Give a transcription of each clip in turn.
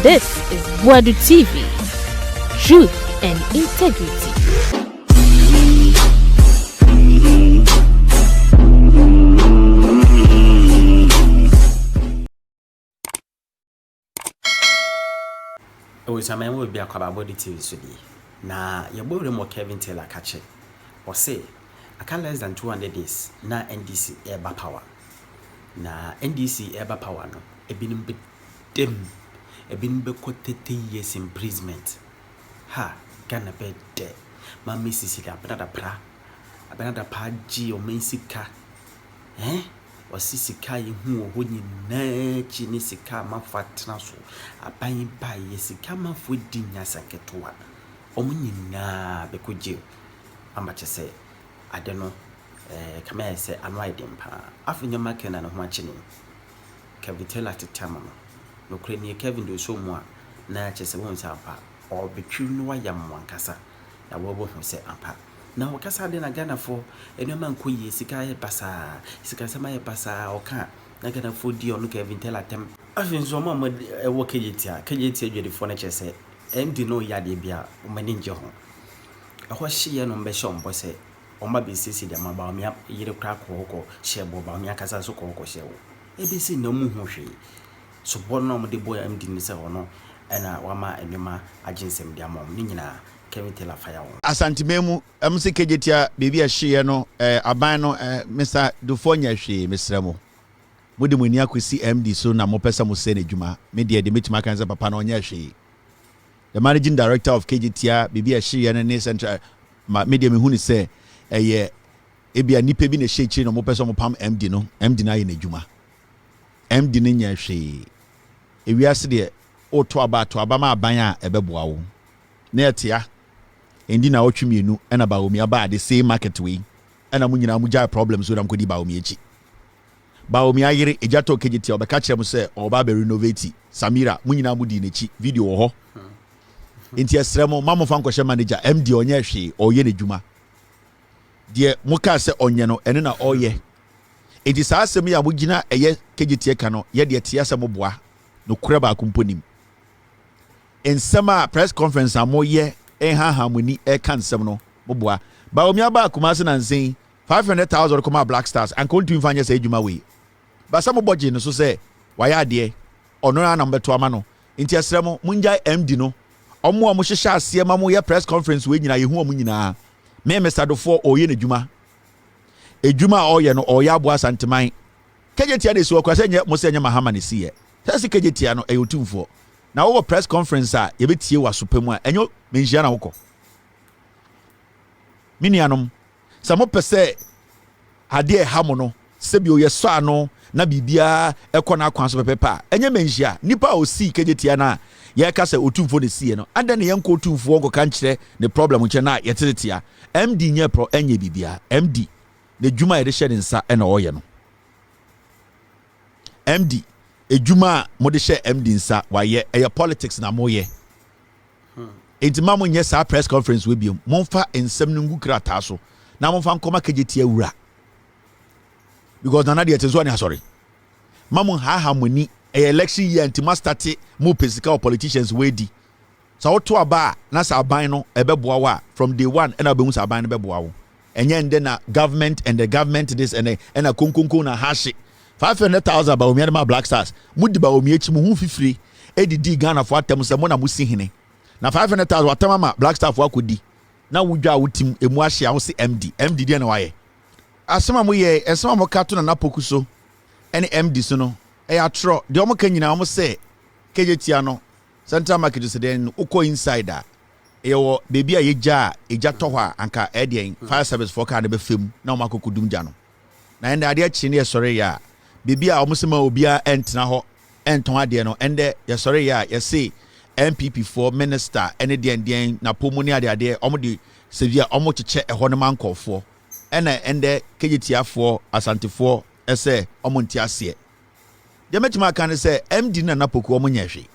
This is Boadu TV. Truth and integrity. Some men will be a Boadu TV studio. Na your boy more Kevin Taylor catch it. Or say, I can less than 200 days. Na NDC eba power. Na NDC eba power no. E been be dem. E been be 30 years imprisonment. Ha, Ghana be dead. Ma Mississippi abena pa G o mensika. O sisika yi hu o nyina chi ni sika ma fatna so. Aban ba ye sika ma fo di nya sanketoa. Omu nyina be ko je. Amache se ade no kama se anwai dem pa. Afinya makena no ho achi ni. Kevin Taylor tetama no kure ni Kevin do so mu a na chese won se ampa o betwi no wa yam wankasa na wo bo hu se ampa na wo kasa de na Ghana fo enema nkoyi sika ye basa sika sama ye basa o ka na Ghana fo di onu Kevin Taylor tem afin so ma e wo kejeti adwede fo na chese MD no ya de bia o mani nje ho ho hye no mbe shombo se o ma be sisi de ma Bawumia yire kra ko shebo Bawumia kasa so ko shewo ebisi na mu ho hwe so bono mo de boy MD ni se hono ena wama enema aginsem de amom ni nyina Kevin Taylor fire won asantimemu amse kejetia bebi a hye no aban no Mr. Dufonya hwe mesremo mudi muni akwesi MD so na mo pesa mo se na djuma me de metima kan se papa no nya hwe the managing director of kejetia bebi a hye no ne central media me hu ni se eye ebia nipa bi na hye chi no mo pesa mo pam MD no MD na ye na djuma MD ni nya hwe ewiase de o to aba ma aban a ebeboa wo na etia endi na otwemienu na Bawumia ba the same market way na munyina mugya problems so na mkodi Bawumia echi Bawumia yire ejato kejetia obeka kire mu se oba be renovate Samira munyina mudi nechi video wo ho enti esremo mamo fa nkɔhye manager MD onye hwe oye ne dwuma de muka se onye no ene na oye enti saa asem ya mugina eye kejetia ka no ye de tia se moboa no kura ba kumponim ensema press conference amoye harmony kan nsem no moboa Bawumia ba kumase na nsen 500,000 koma Black Stars and kontu mfanya se adwuma we ba sa moboje no so se waya ade ono na mbeto ama no enti asremo munjai MD no omo a mo hyehye ase ma mo ye press conference we nyina ye hu omo nyina me mesadofo oye na edwuma oye no oye abo asanteman kejetia de so kwa se nye mo se nye Mahama ne siye sase kejetia no eyotumfo na wo press conference a ye betie wasopam a enyo menhia na wokɔ minianom samo pese ade hamo no sebi o ye so ano na bibia ekɔ na akwan so pepepa enye menhia nipa o si kejetia na ye ka se otumfo ne sie no ande ne yenko otumfo ngo kan kyerɛ ne problem nkyɛ na ye tetetia MD nye pro enye bibia MD ne dwuma ye de hyɛ ne nsa na ɔyɛ no MD ejuma mode hye MD nsa waye eye politics na moye entima mo nye sa press conference we biom monfa ensem no ngu krata so na monfa nkoma kejetia wura because nana de tezo ani sorry mamon ha moni election year entima start mo physical politicians we di so to aba na sa aban no ebeboa wa from day one na be hu sa aban no beboa wo enye ende na government and the government this and na konkonko na hashi 500,000 Bawumia ma Black Stars mudi Bawumia chi mu hu fifiri edidi Ghana fo atem se mo na musi hene na 500,000 watama ma Black Star fo akodi na wudwa wutim emu ahye a wo se MD de na waye asema mo ye esema mo kato na napoku so ene MD so no atro de omo kanyina omo se kejetia no Central Market se den ukọ insider ewo bebi a eja to hɔ anka edien fire service for ka de be fam na omo akokudum ja no na ende ade achi ne yesore ya bibi a omsema obia entena ho enton ade no ende yesore ya yesi NPP for minister ene den na pomuni ade omde sevia omocheche eho ne mankofo ende kejetiafo asantefo ese omonti ase de metima kan se MD na napoku omonyehwe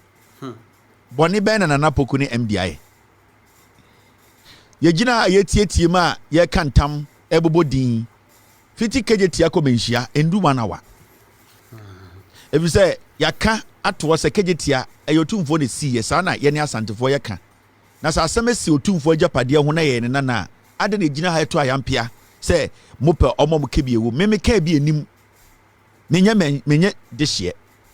boni ben na napoku ni MDI yegina yetietie ma ye kantam ebobodin fiti kejetia komenhia enduma na wa ebi say yaka ato se kejetia eyotumfo ne si ye saa na ye ne asantefo ye ka na sa asem si otumfo agapade ho na ye ne nana ade ne gina ha eto ayampia se mope omom kebie wo meme ka bi enim menye dehye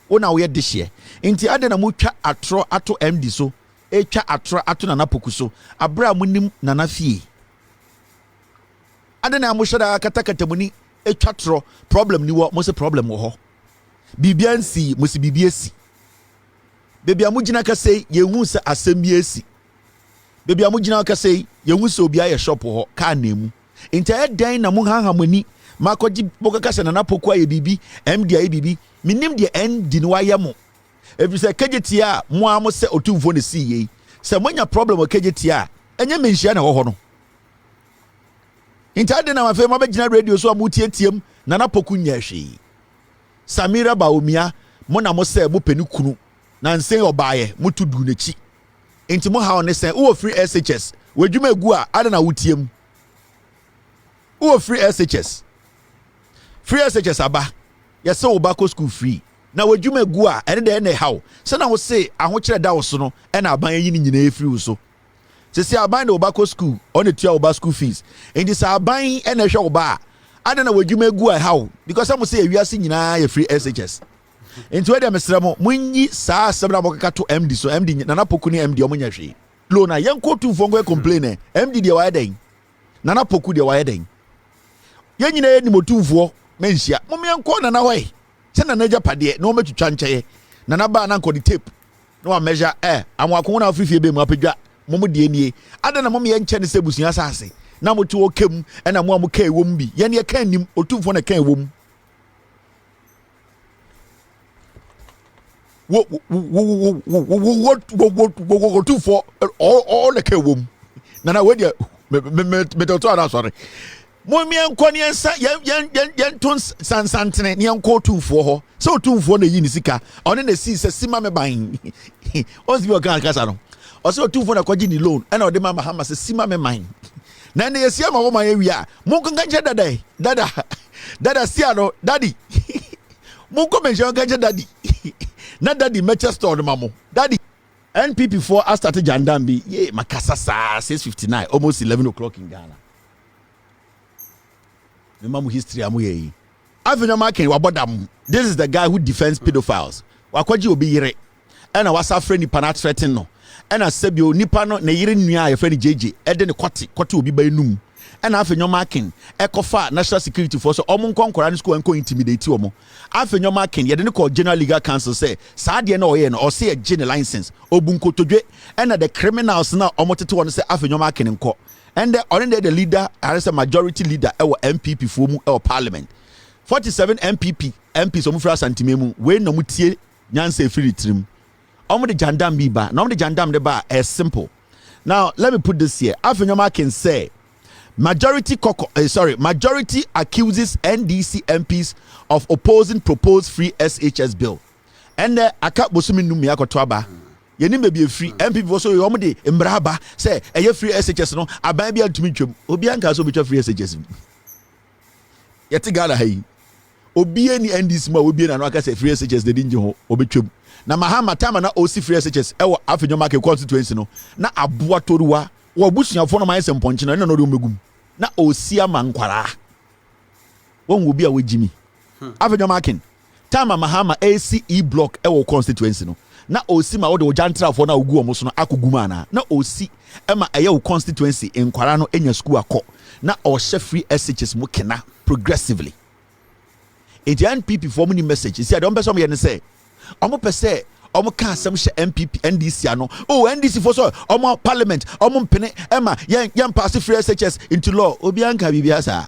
wona wo ye dehye nti ade na mutwa atro ato MD so etwa atro ato na napoku so abra munim nana fie ade na mo hweda katakata muni etwa tro problem ni wo mo se problem wo ho bibiansi mo se bibiesi bebia mo gina ka sei ye hu se asem bi esi bebia mo gina ka sei ye hu se obi aye shop ho ka na emu nti edan na mo hahamani makoji bokaka se na napoku aye bibi MD aye bibi minim de end ni waye mo ebi se kejetia mo am se otumfo ne si ye se monya problem o kejetia enye menhia na ho no nti ade na mafe mo begina radio so amutietiem na napoku nya hwe Mahama Bawumia mo na mo se mo peni kunu na nsen obaaye mo tudu n'echi nti mo ha one se wo free SHS wadwuma egu a ade na wutiem wo free SHS aba yese wo ba ko school free na wadwuma egu a ene de na hawo se na wo se ahokyere da wo so no ena aban yi ni nyina free wo so se aban de wo ba ko school on the wo ba school fees nti sa aban ena hwe wo ba ade na wadwuma egu a hawo because am say ewiase nyina ye free SHS nti we de mesremo munyi saa asebra bokaka to MD so MD na napoku ni MD omunya hwe lo na yenko tu fongo complain MD de wa den na napoku de wa den yen nyina ni motumfo menhia mom yenko na hoi se na naja pade na o metwitwa nkyeye na na ba na nko di tape na wa measure amwako na afifie be mu apedwa mom de anie ade na mom ye nche ne sebusua asase na motu okem na mo amuka ewom bi ye ne ka nim otumfo na ka ewom what two for all the kewum nana we dia me to ara sorry mo mi enko ne ensa yen ton sansantene ne enko tumfo ho so tumfo na yi ni sika one na si se sima me ban onzi bi o kan kasa no o so tumfo na kwaji ni loan na o de ma Mahama se sima me man na ne yesia ma wo man ewia mo kan kan dada sia no daddy mo ko mention kan daddy na daddy Manchester no mamo daddy NPP 4 I started Jandambi ye makasa sa 6:59 almost 11 o'clock in Ghana me mamu history amu ye Avenue Market wabodam this is the guy who defends pedophiles wakwaji obi yire ena wasa friend pana threaten no ena sebio nipa no na yire nua ya friend JJ ede ne kwati obi ba enum ena Avenue Market ekofa national security force omo nkonkora ne school enko intimidate omo Avenue Market ye de ne call general legal council say saa de na oye no o say general license obunkotodwe ena the criminals na omo tete won say Avenue Market nko and the leader as a majority leader ewo NPP fomu ewo parliament 47 MPs omu fra santimemu we no mutie nyansa efiri trim omu de jandam bi ba na omu de jandam de ba is simple. Now let me put this here. Avenue Market say majority accuses NDC MPs of opposing proposed free SHS bill. And aka bosumi num ya koto aba. Ye ni be free MPP so yo de mbraba say eye free SHS no aban bia ntumi twem. Obi anka so be free SHS. Yeti gala hayi. Obi ani NDC ma obi na no aka say free SHS de dinje ho obetwem. Na Mahama tama na OC free SHS ewo Avenue Market constituency no na aboa toruwa wo busuafo no mayese mponche na no do megum na osi amankwara won wo bia wejimi Avenue Market tama Mahama ACE block ewo constituency no na osi ma wo de ojantrafo na ogu omo so no akoguma na osi ema eyewo constituency enkwara no enya school akọ na o hye free SHS mo kena progressively eti NPP for me message see don person ye ne say omo pese omo ka asem hye NPP NDC ano NDC for so omo parliament omo mpene ema yen pass free SHS into law obi anka bibia sa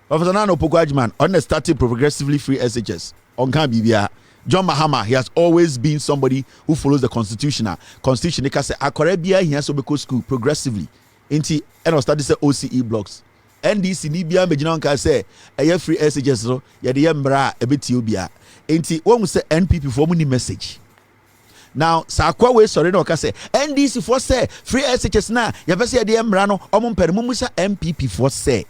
Professor Nana Opoku-Agyeman on the started progressively free SHS on kan bibia John Mahama he has always been somebody who follows the constitution they can say akore bia he has to be school progressively into and of study say OCE blocks NDC ni bia megina on ka say eye free SHS so ye de mbra ebeti obia enti won say NPP for money message. Now sakwa we sorry no ka say NDC for say free SHS na ye be say de mbra no omo mpere mumu sa MPP for say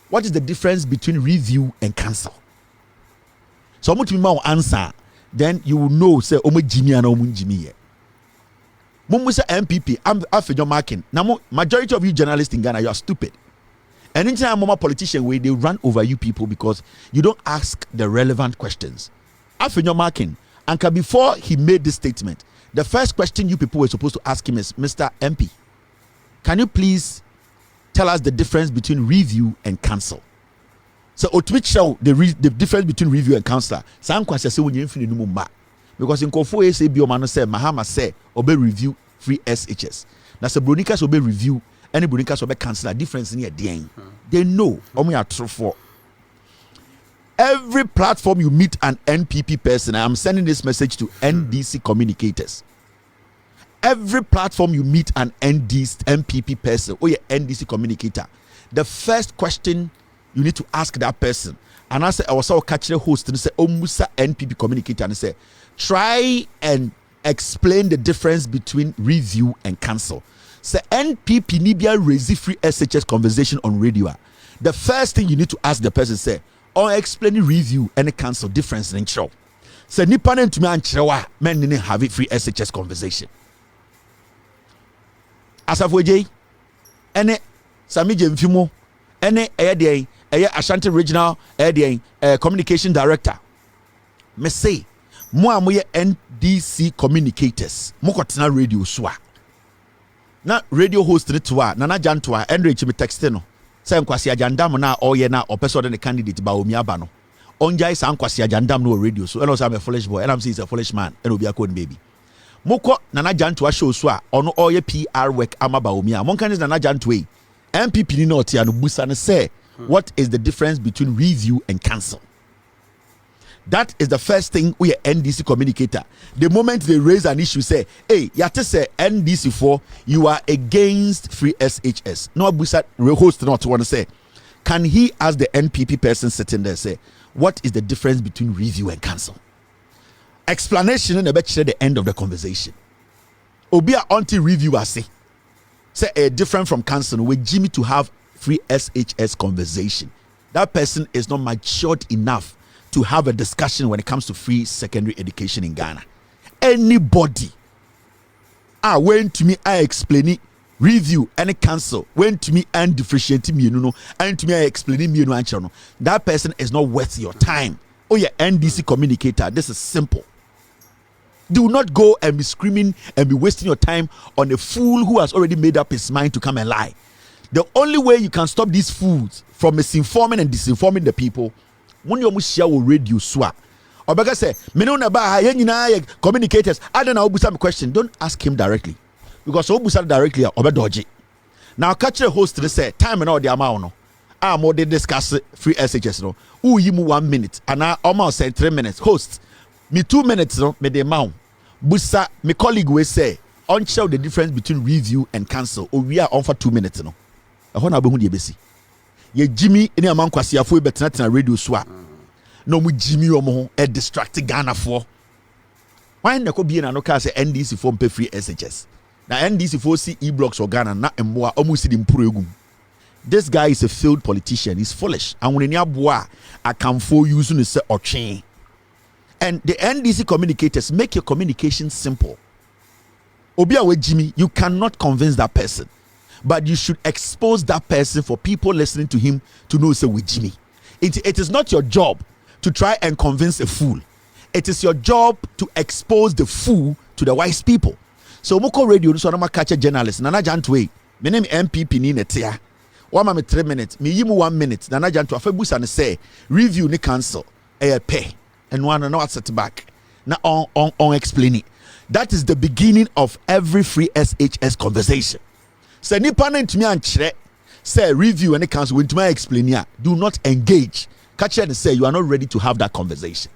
what is the difference between review and cancel? So omo timi ma answer then you will know say omo Jimmy and omo Jimmy here. Mumu say NPP, I'm after your marking. Now majority of you journalists in Ghana, you are stupid. And anytime I'm a politician way, they run over you people because you don't ask the relevant questions. After your marking, and before he made this statement, the first question you people were supposed to ask him is, Mr. MP, can you please tell us the difference between review and cancel? So Otwich show the difference between review and cancel. Some questions say when you infinite number. Because in Kofo say Biomano say Mahama say obey review free SHS. Now say Bronikas obey review, any Bronikas obey cancel. Difference in here they know. We are true for every platform you meet an NPP person. I am sending this message to NDC communicators. Every platform you meet an NPP person or your NDC communicator, the first question you need to ask that person. And I say I was catch the host and say, "Oh, Musa NPP communicator," and say, try and explain the difference between review and cancel. Say NPP Nibia raise free SHS conversation on radio. The first thing you need to ask the person say, or explaining review and cancel difference in show. Say nipa na ntumi anchewa men ne have it free SHS conversation. Asafo ene Sami Jemfimo ene eyede Ashanti Regional Communication Director. Me say mo amoye NDC communicators mo kotena radio so na radio host ne to a Nana Janto a enrich me text no say nkwasi agandam na oye na opeso de candidate Bawumia ba no onjai sa nkwasi agandam no radio so and also I'm a foolish boy and I'm saying he's a foolish man and obi akon baby moko Nana Janto a show so a ono oye PR work ama Bawumia mon kan is Nana Janto e MPP ni no tia no busa ne say what is the difference between review and cancel? That is the first thing we are NDC communicator. The moment they raise an issue, say, hey, you have to say NDC for you are against free SHS. No, Busa host not want to say, can he ask the NPP person sitting there say, what is the difference between review and cancel? Explanation and the end of the conversation. Obia until reviewer say different from cancel with Jimmy to have free SHS conversation. That person is not matured enough to have a discussion when it comes to free secondary education in Ghana. Anybody when to me I explain it, review and cancel, when to me and differentiate me, and to me I explain me, that person is not worth your time. Oh yeah, NDC communicator, this is simple. Do not go and be screaming and be wasting your time on a fool who has already made up his mind to come and lie. The only way you can stop these fools from misinforming and disinforming the people, when you must share radio swa. Or bega say, me no na ba communicators. I don't know busa question. Don't ask him directly. Because busa directly or dodgy. Now catch the host to say time and all the amount no. More they discuss free SHS no. Who you 1 minute and I almost say 3 minutes. Host me 2 minutes no me the amount. Busa my colleague will say on show the difference between review and cancel. Or we are on for 2 minutes no. Hona be hu de besi ye Jimmy ene aman kwase afo betena radio so a no mu Jimmy omo e distract Ghana for why na ko bie na no ka say NDC for mpe free SHS na NDC for see e-blocks or Ghana na emboa omo si di mpuro egum. This guy is a failed politician. He's foolish and when any aboa akamfo use no say otwe. And the NDC communicators, make your communication simple. Obia we Jimmy, you cannot convince that person. But you should expose that person for people listening to him to know say with Jimmy. It is not your job to try and convince a fool. It is your job to expose the fool to the wise people. So Moko Radio so na catch a journalist Nana Jantwe. My name MPP ni netia. Wa me 3 minutes. Me yimu 1 minute. Nana Jantwe afabusa ne say review ni cancel. Pay. And one no set back. Na on explain it. That is the beginning of every free SHS conversation. Say nipa na ntumi ankyere say review and cancel when to my explain ya, do not engage. Catch and say you are not ready to have that conversation.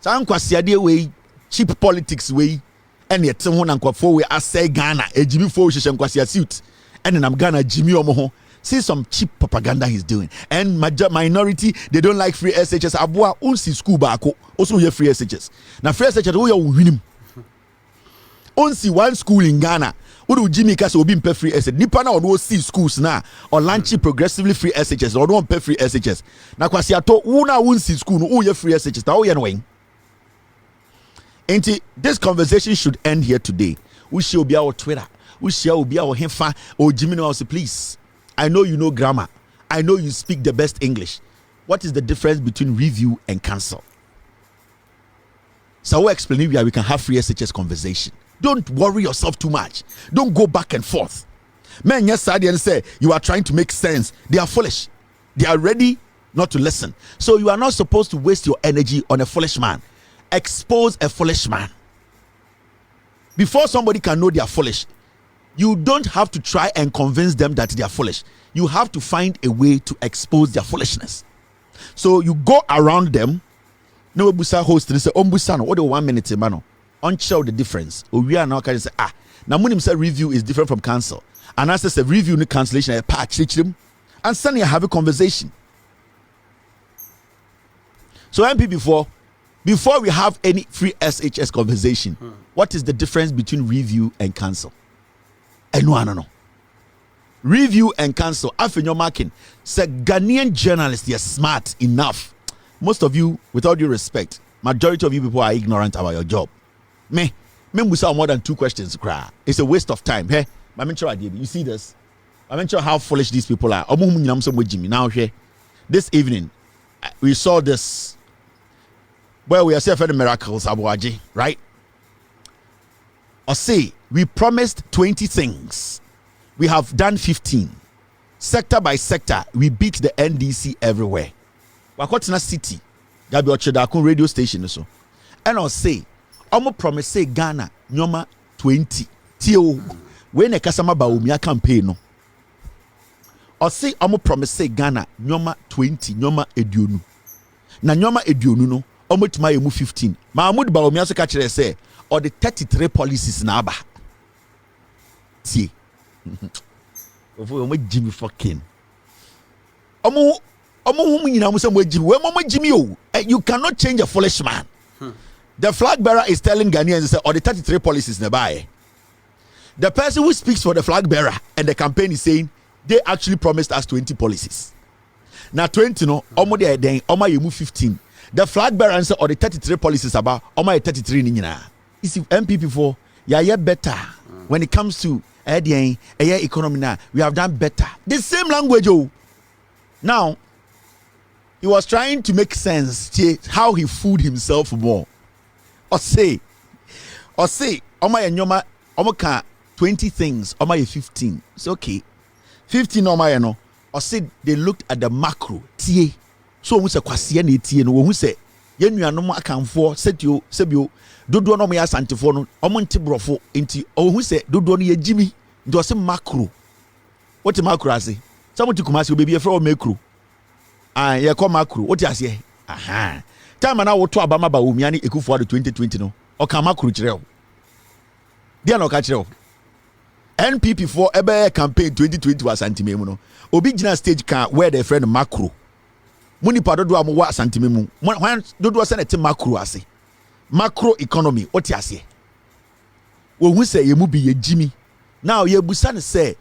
San kwasiade way cheap politics way and yet someone and kwafo we say Ghana e Jimmy fo hye kwasia suit and I'm Ghana Jimmy omo see some cheap propaganda he's doing and minority they don't like free SHS aboa unsi school baako also we free SHS na free SHS we ya winim. Only one school in Ghana Udu Jimmy Kasa obi mpe free SHS. Nipa na ono see schools na or launch progressively free SHS or don't pay free SHS. Na kwasi ato una won see school no ye free SHS. Na o ye no wen. Enti this conversation should end here today. We shall be our Twitter. We shall be our Hefa or Jimmy no say please. I know you know grammar. I know you speak the best English. What is the difference between review and cancel? So we'll explain where we can have free SHS conversation. Don't worry yourself too much. Don't go back and forth. Men, yes, I didn't say you are trying to make sense. They are foolish. They are ready not to listen. So you are not supposed to waste your energy on a foolish man. Expose a foolish man. Before somebody can know they are foolish, you don't have to try and convince them that they are foolish. You have to find a way to expose their foolishness. So you go around them. No busa host say ombusa no what the 1 minute man unchill the difference. We are now can say now when him say review is different from cancel. And as I say review no cancellation a patch them and suddenly have a conversation. So MP before we have any free SHS conversation, what is the difference between review and cancel? No. Review and cancel. After your marking, say Ghanaian journalists, you're smart enough. Most of you, with all due respect, majority of you people are ignorant about your job. Me we saw more than 2 questions. It's a waste of time. Hey, you see this? I'm sure how foolish these people are. Now here, this evening, we saw this. Well, we are saying for the miracles, Abuaji, right? Or say we promised 20 things. We have done 15. Sector by sector, we beat the NDC everywhere. Wakotna City, Gabi Ochedakun radio station so. And I'll say, Omo promise say Ghana nyoma 20. Tio, when a Mahama Bawumia campaign no. Or say Omo promise say Ghana nyoma 20, nyoma eduonu. Na nyoma eduonu no, Omo tuma yemu 15. Mahama Bawumia so kachere say, or the 33 policies na aba. Tie. Omo Jimmy fucking. You cannot change a foolish man. The flag bearer is telling Ghanaians or the 33 policies nearby. The person who speaks for the flag bearer and the campaign is saying they actually promised us 20 policies. Now 20 no, omo dey den, omo you move 15. The flag bearer answer or the 33 policies about omo 33 ni nyina. You see NPP for yeah better when it comes to economy now. We have done better. The same language Now he was trying to make sense how he fooled himself more. Or say, Oma 20 things, Oma 15. It's okay. 15 Oma no. Or say they looked at the macro. Tie. So who say kwasiye ne tie no who say ye nuanom akanfo setio sebio dodo no mo ya santifo no omo nti brofo nti who say dodo no ye jimi nti o say macro. What macro ase? Some to kumasi obebi e fra o macro. Ye call macro. What you say? Aha. Time na wo to Mahama Bawumia ni Ekufuado 2020 no. O ka macro kireo. Dia no ka kireo. NPP for ebe campaign 2020 was antimemu no. Obi gina stage can where the friend macro. Muni pa dodo am wa santimemu. When dodo say na macro ase. Macro economy. What you say? Wo hu say ye mu bi ye jimi. Now ye busa ne say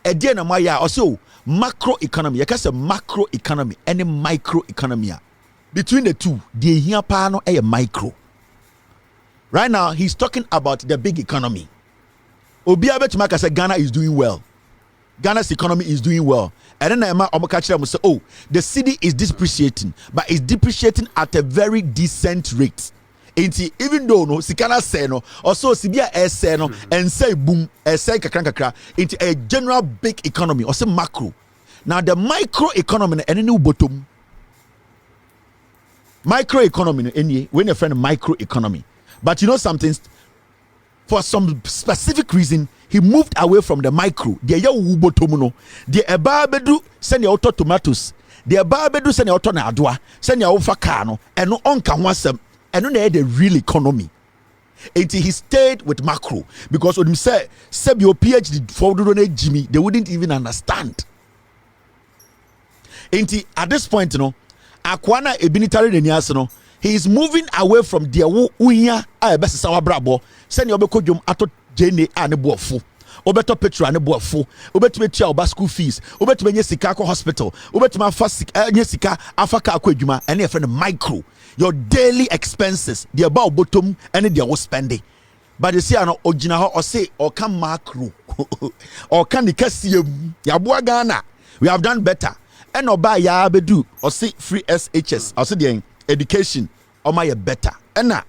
e dey na maya also macro economy. You can say macro economy and a micro economy. Between the two, the here pano a micro. Right now, he's talking about the big economy. Obia Betumaka said Ghana is doing well. Ghana's economy is doing well. And then Emma Omakachi will say, oh, the city is depreciating, but it's depreciating at a very decent rate. Even though no sikana say no also sibia say no and say boom say kakra into a general big economy or say macro. Now the micro economy and any bottom micro economy any when your friend micro economy, but you know something, for some specific reason he moved away from the micro. The ya bottom no the eba bedu send your auto tomatoes the eba bedu send your auto na adoa send your ofa car no and no on kan wasem. And then the real economy. Until he stayed with macro because when he said your PhD for Jimmy, they wouldn't even understand. Until at this point, you know, Akwana Ebinitari Denias, he is moving away from the Uya best brabo, send your Bekojum ato Jene and Bofu. obeto petrol ne boafo obetumi tua oba school fees obetumi nye sika akọ hospital obetumi afa nye sika afa ka akọ adwuma ene ye friend micro your daily expenses the about bottom and the wo spending but you see ano ogina ho o say o kan macro o kan nikasiem ya boa Ghana we have done better and oba ya bedu o say free SHS o say the education o ma ye better and na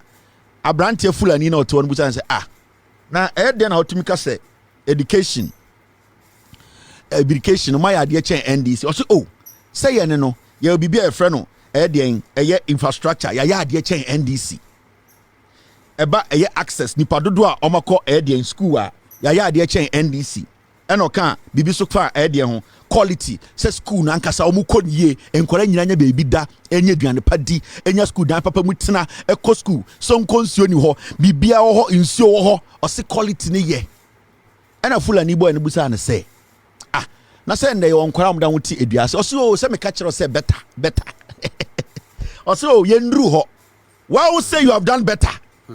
abrante fulani na o to busa say na den na otumika say education o ma ya de chen NDC o say say ye ne no ye bibia e frɛ no eye infrastructure ya de chen NDC eba eye access nipa dodo a omako in school a ya de chen NDC eno kan bibi so fa ho quality say school na nkasa omukọ niye enkora nyina nya bebi da enye duane padi enya school dan papa mutena eko school so nkonsuo ni ho bibia ho nsuo ho o se quality ne ye ena fulani boy ne busa ne say na say ndey onkora amda wuti eduase o se me ka kire say better also yendru ho why would say you have done better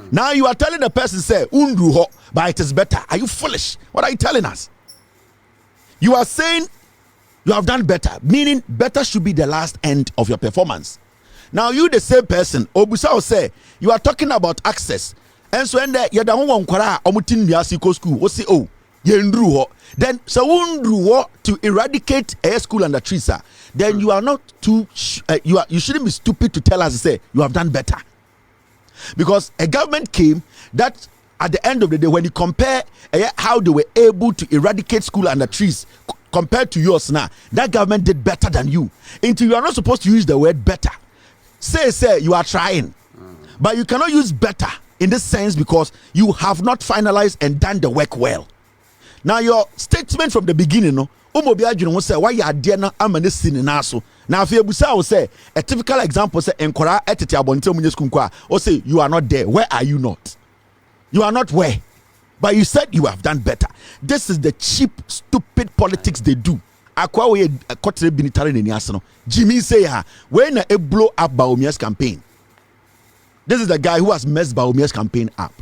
now you are telling the person say undru ho but it is better. Are you foolish? What are you telling us? You are saying you have done better, meaning better should be the last end of your performance. Now you the same person obusa say you are talking about access and so when you da won kwara omutin nuase ko school o say yendru ho then so undru ho to eradicate a school under trisa then you are not too you shouldn't be stupid to tell us say you have done better, because a government came that at the end of the day when you compare how they were able to eradicate school under trees compared to yours now, that government did better than you. Until you are not supposed to use the word better. Say you are trying, but you cannot use better in this sense because you have not finalized and done the work well. Now your statement from the beginning, no, umobi adwene ho say why you ade na amane sini na so. Now if you busa o say a typical example say enkora etete abonte munye school kwa o say you are not there. Where are you not? You are not where? But you said you have done better. This is the cheap, stupid politics they do. Akwa we kotre binitare ne niase no. Jimmy say when a blow up Bawumia's campaign. This is the guy who has messed Bawumia's campaign up.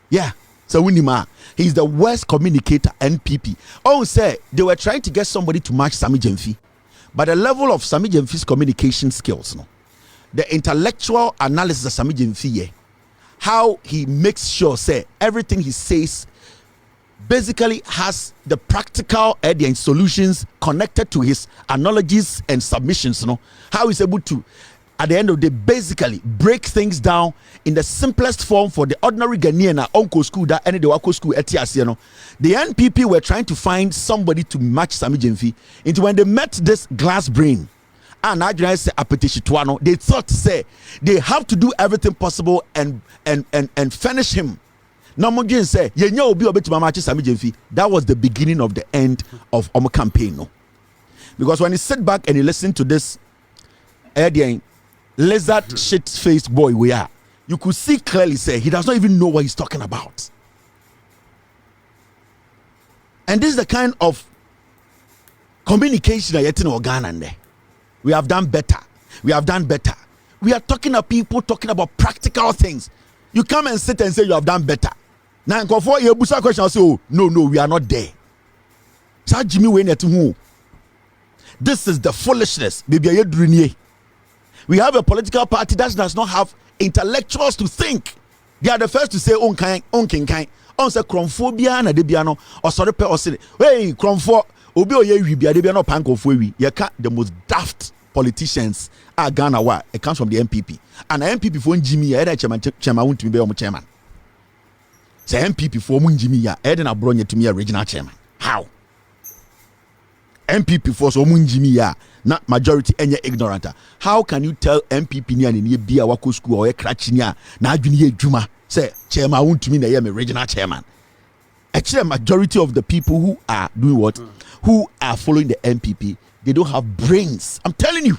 Yeah. So Winima, he's the worst communicator NPP. Oh, say they were trying to get somebody to match Sami Jemfi, but the level of Sami Jemfi's communication skills, no, the intellectual analysis of Sami Jemfi, how he makes sure say everything he says basically has the practical and solutions connected to his analogies and submissions, no, how he's able to at the end of the day basically break things down in the simplest form for the ordinary Ghanaian uncle school that any the wako school etias, you know. The NPP were trying to find somebody to match Sami Jemfi into when they met this glass brain and I say appetituano, they thought say they have to do everything possible and finish him. Now Mojin say ye nya obi obetima match Sami Jemfi. That was the beginning of the end of our campaign, no. Because when you sit back and you listen to this lizard shit-faced boy we are, you could see clearly say he does not even know what he's talking about. And this is the kind of communication that you're in Ghana there. We have done better. We have done better. We are talking to people talking about practical things. You come and sit and say you have done better. Now, for your busa question, I say, oh, no, we are not there. So Jimmy Wayne at who? This is the foolishness. We have a political party that does not have intellectuals to think. They are the first to say on say chromophobia na debiano or sorry pe or say hey chromopho obi oye wi bia debiano pankofo wi ye ka the most daft politicians are Ghana wa it comes from the NPP and the NPP for Jimmy ya chairman won't be omo chairman say NPP for mun Jimmy ya e na bronye to me regional chairman how NPP for so mun Jimmy ya not majority any ignorant. How can you tell NPP ni ani be a wako school or a krachinia na adwini adwuma say chairman won't mean I am a regional chairman. Actually, a majority of the people who are doing what who are following the NPP, they don't have brains. I'm telling you.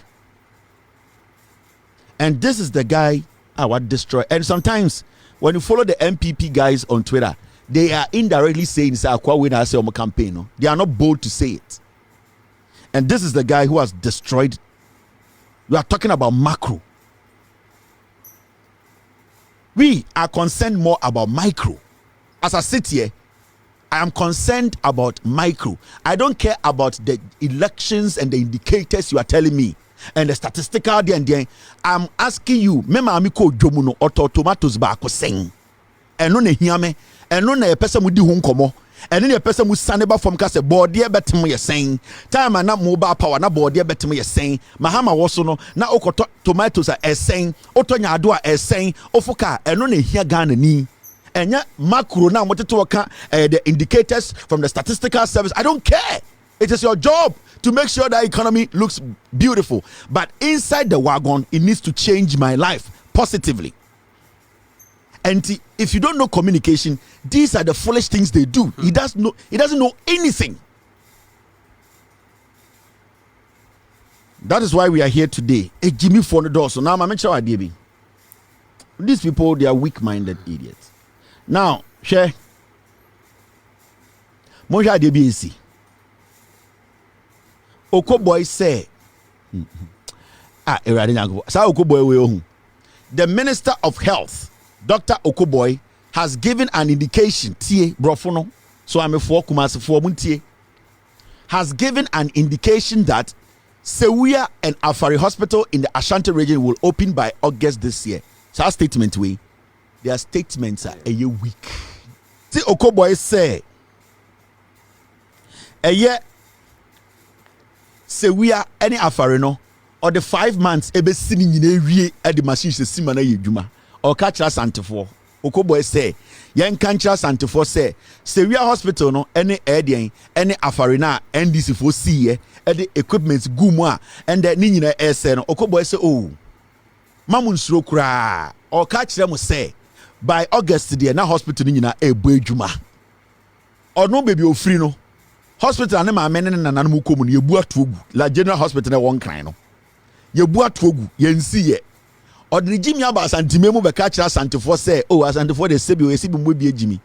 And this is the guy I would destroy. And sometimes when you follow the NPP guys on Twitter, they are indirectly saying say akwa we na say on campaign. No? They are not bold to say it. And this is the guy who has destroyed. We are talking about macro. We are concerned more about micro. As I sit here, I am concerned about micro. I don't care about the elections and the indicators you are telling me and the statistical and I'm asking you, me maami ko dwomu no oto tomatoes ba ko sen. Eno na hia me, eno na yepese mu di ho nkomo. Eno na yepese mu sane ba fom ka se board ye betem ye sen. Time na mobile power na board ye betem ye sen. Mahama woso no na okoto tomatoes a esen, otonya ado a esen, ofuka eno na hia Ghana ni. Enya macro na moteto waka the indicators from the statistical service. I don't care. It is your job to make sure that economy looks beautiful. But inside the wagon, it needs to change my life positively. And if you don't know communication, these are the foolish things they do. He doesn't know anything. That is why we are here today. A Jimmy for the door. So now I'm sure these people, they are weak-minded idiots. Now, share. Moja DBC. Okoboy say, the Minister of Health, Dr. Okoboy, has given an indication. So I'm a has given an indication that Sewia and Afari Hospital in the Ashanti region will open by August this year. So our statement their statements are a year weak. See, Okoboy say, a year. Say we are any Afari or the 5 months ebe sitting in a at the machine se simana yeduma or catch us antifo. Okoboy say, yan catch us antifo say we are hospital no any any Afari na NDC for see the equipment gumwa and the nina ese no. Okoboy say oh mamun sro kra or catch them say by August the na hospital nina e boejuma or no baby o free no. Hospital na ma men na nanamu komu ye bu atogu la general hospital na won kran no ye bu atogu ye nsi ye odiri jimi aba asantime mu be ka kira asantefo say oh asantefo de sebi o esibi mu bi ejimi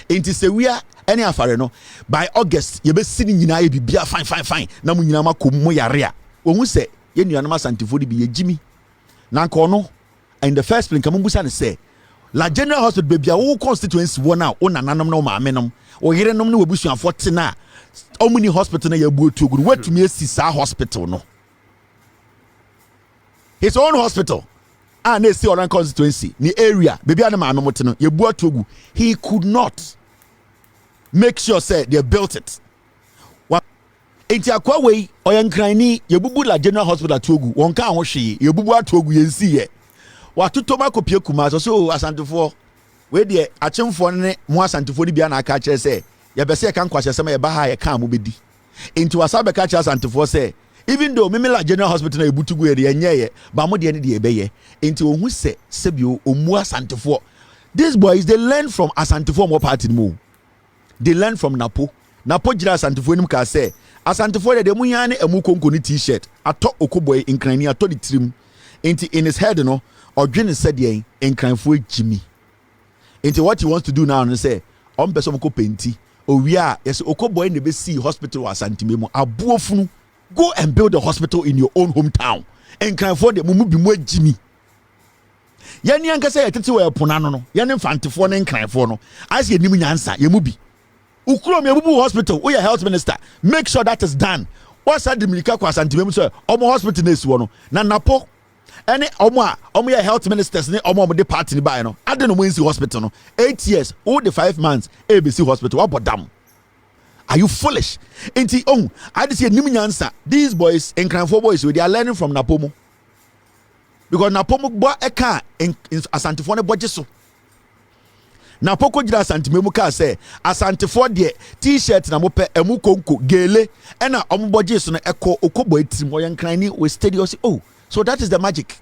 enti se wia ene afare no by August ye be sini nyina ye bibia fine na mu nyina makom mu yare a ohun se ye nuanom asantefo de bi ye jimi na nko no in the first place kamu busa ne say la general hospital be bia wo constituency wo na wo nananom na wo maamenom wo yerenom na wo busuafo tena omuni hospital na yabu otugu wetumi esi sa hospital no his own hospital na esi oran constituency ni area baby na maano mote no yabu otugu he could not make sure say they built it enti akwa wei oyankrani yabubu la general hospital atugu wonka ho hwe yabubu atugu yensi ye watoto makopie kuma so asantefo we de achemfo ne mo asantefo bia na aka kire say ya bese kan kwase sema ya ba ha ya kan mo bedi into wasabe ka kire asantefo say even though Mimila General Hospital na ebutugu ere enye ba mo de ne de ebeye into ohun se sebio omu asantefo. These boys they learn from asantefo mo party mo, they learn from napo jira asantefo nim ka say asantefo de mu yan ne emu konko ni t-shirt ato Okoboy inkrani ato di trim into in his head no odwene said yen inkranfo ejimi into what he wants to do now and say on person ko penti owia yes Okoboy ne be see hospital asantime mu abuofunu. Go and build a hospital in your own hometown. And can afford the mumu be more Jimmy. Yani anka say atete we ponano no. Yani mfantefo ne nkranfo no. As ye nim nyansa ye mubi. Ukuro me bubu hospital, we health minister. Make sure that is done. What's that dimilika kwa santimem so omo hospital na esiwo no. Na napo ene omo ya health ministers ne omo de party ni ba no. Ade no mo nsi hospital no. 8 years, all the 5 months ABC hospital what bodam. Are you foolish? I just say Niminyansa. These boys, Nkranfo boys, they are learning from Napomo. Because Napomo boy eka in Asantifone bojeso. Napoko jira Asantimemu ka say Asantifo de t-shirt na mope emu konko gele ena omo bojeso na eko Okoboy trim oyankrani we steady o say oh so that is the magic.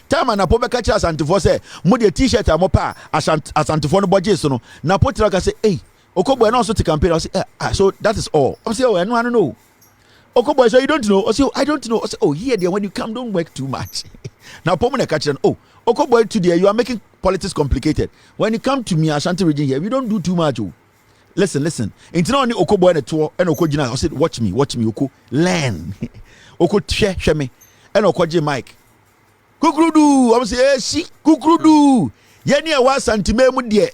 Time na Napomo ka jira Asantifo say mo de t-shirt amopa Asantifo no bojeso no Napo tira ka say hey Okoboy also to campaign. I say, so that is all. I say, oh, I don't know. Okoboy, so you don't know. I say, I don't know. I say, oh, here, there, when you come, don't work too much. Now, Pomona catch on. Oh, Okoboy, today you are making politics complicated. When you come to me, Ashanti region here, we don't do too much. Oh. Listen. It's not only Okoboy and a tour and Okojina. I said, watch me, Oko. Learn. Oko share me. And Okoji Mike. Kukrudu. I say, hey, she, Kukrudu. Yani a was anti-memu dear.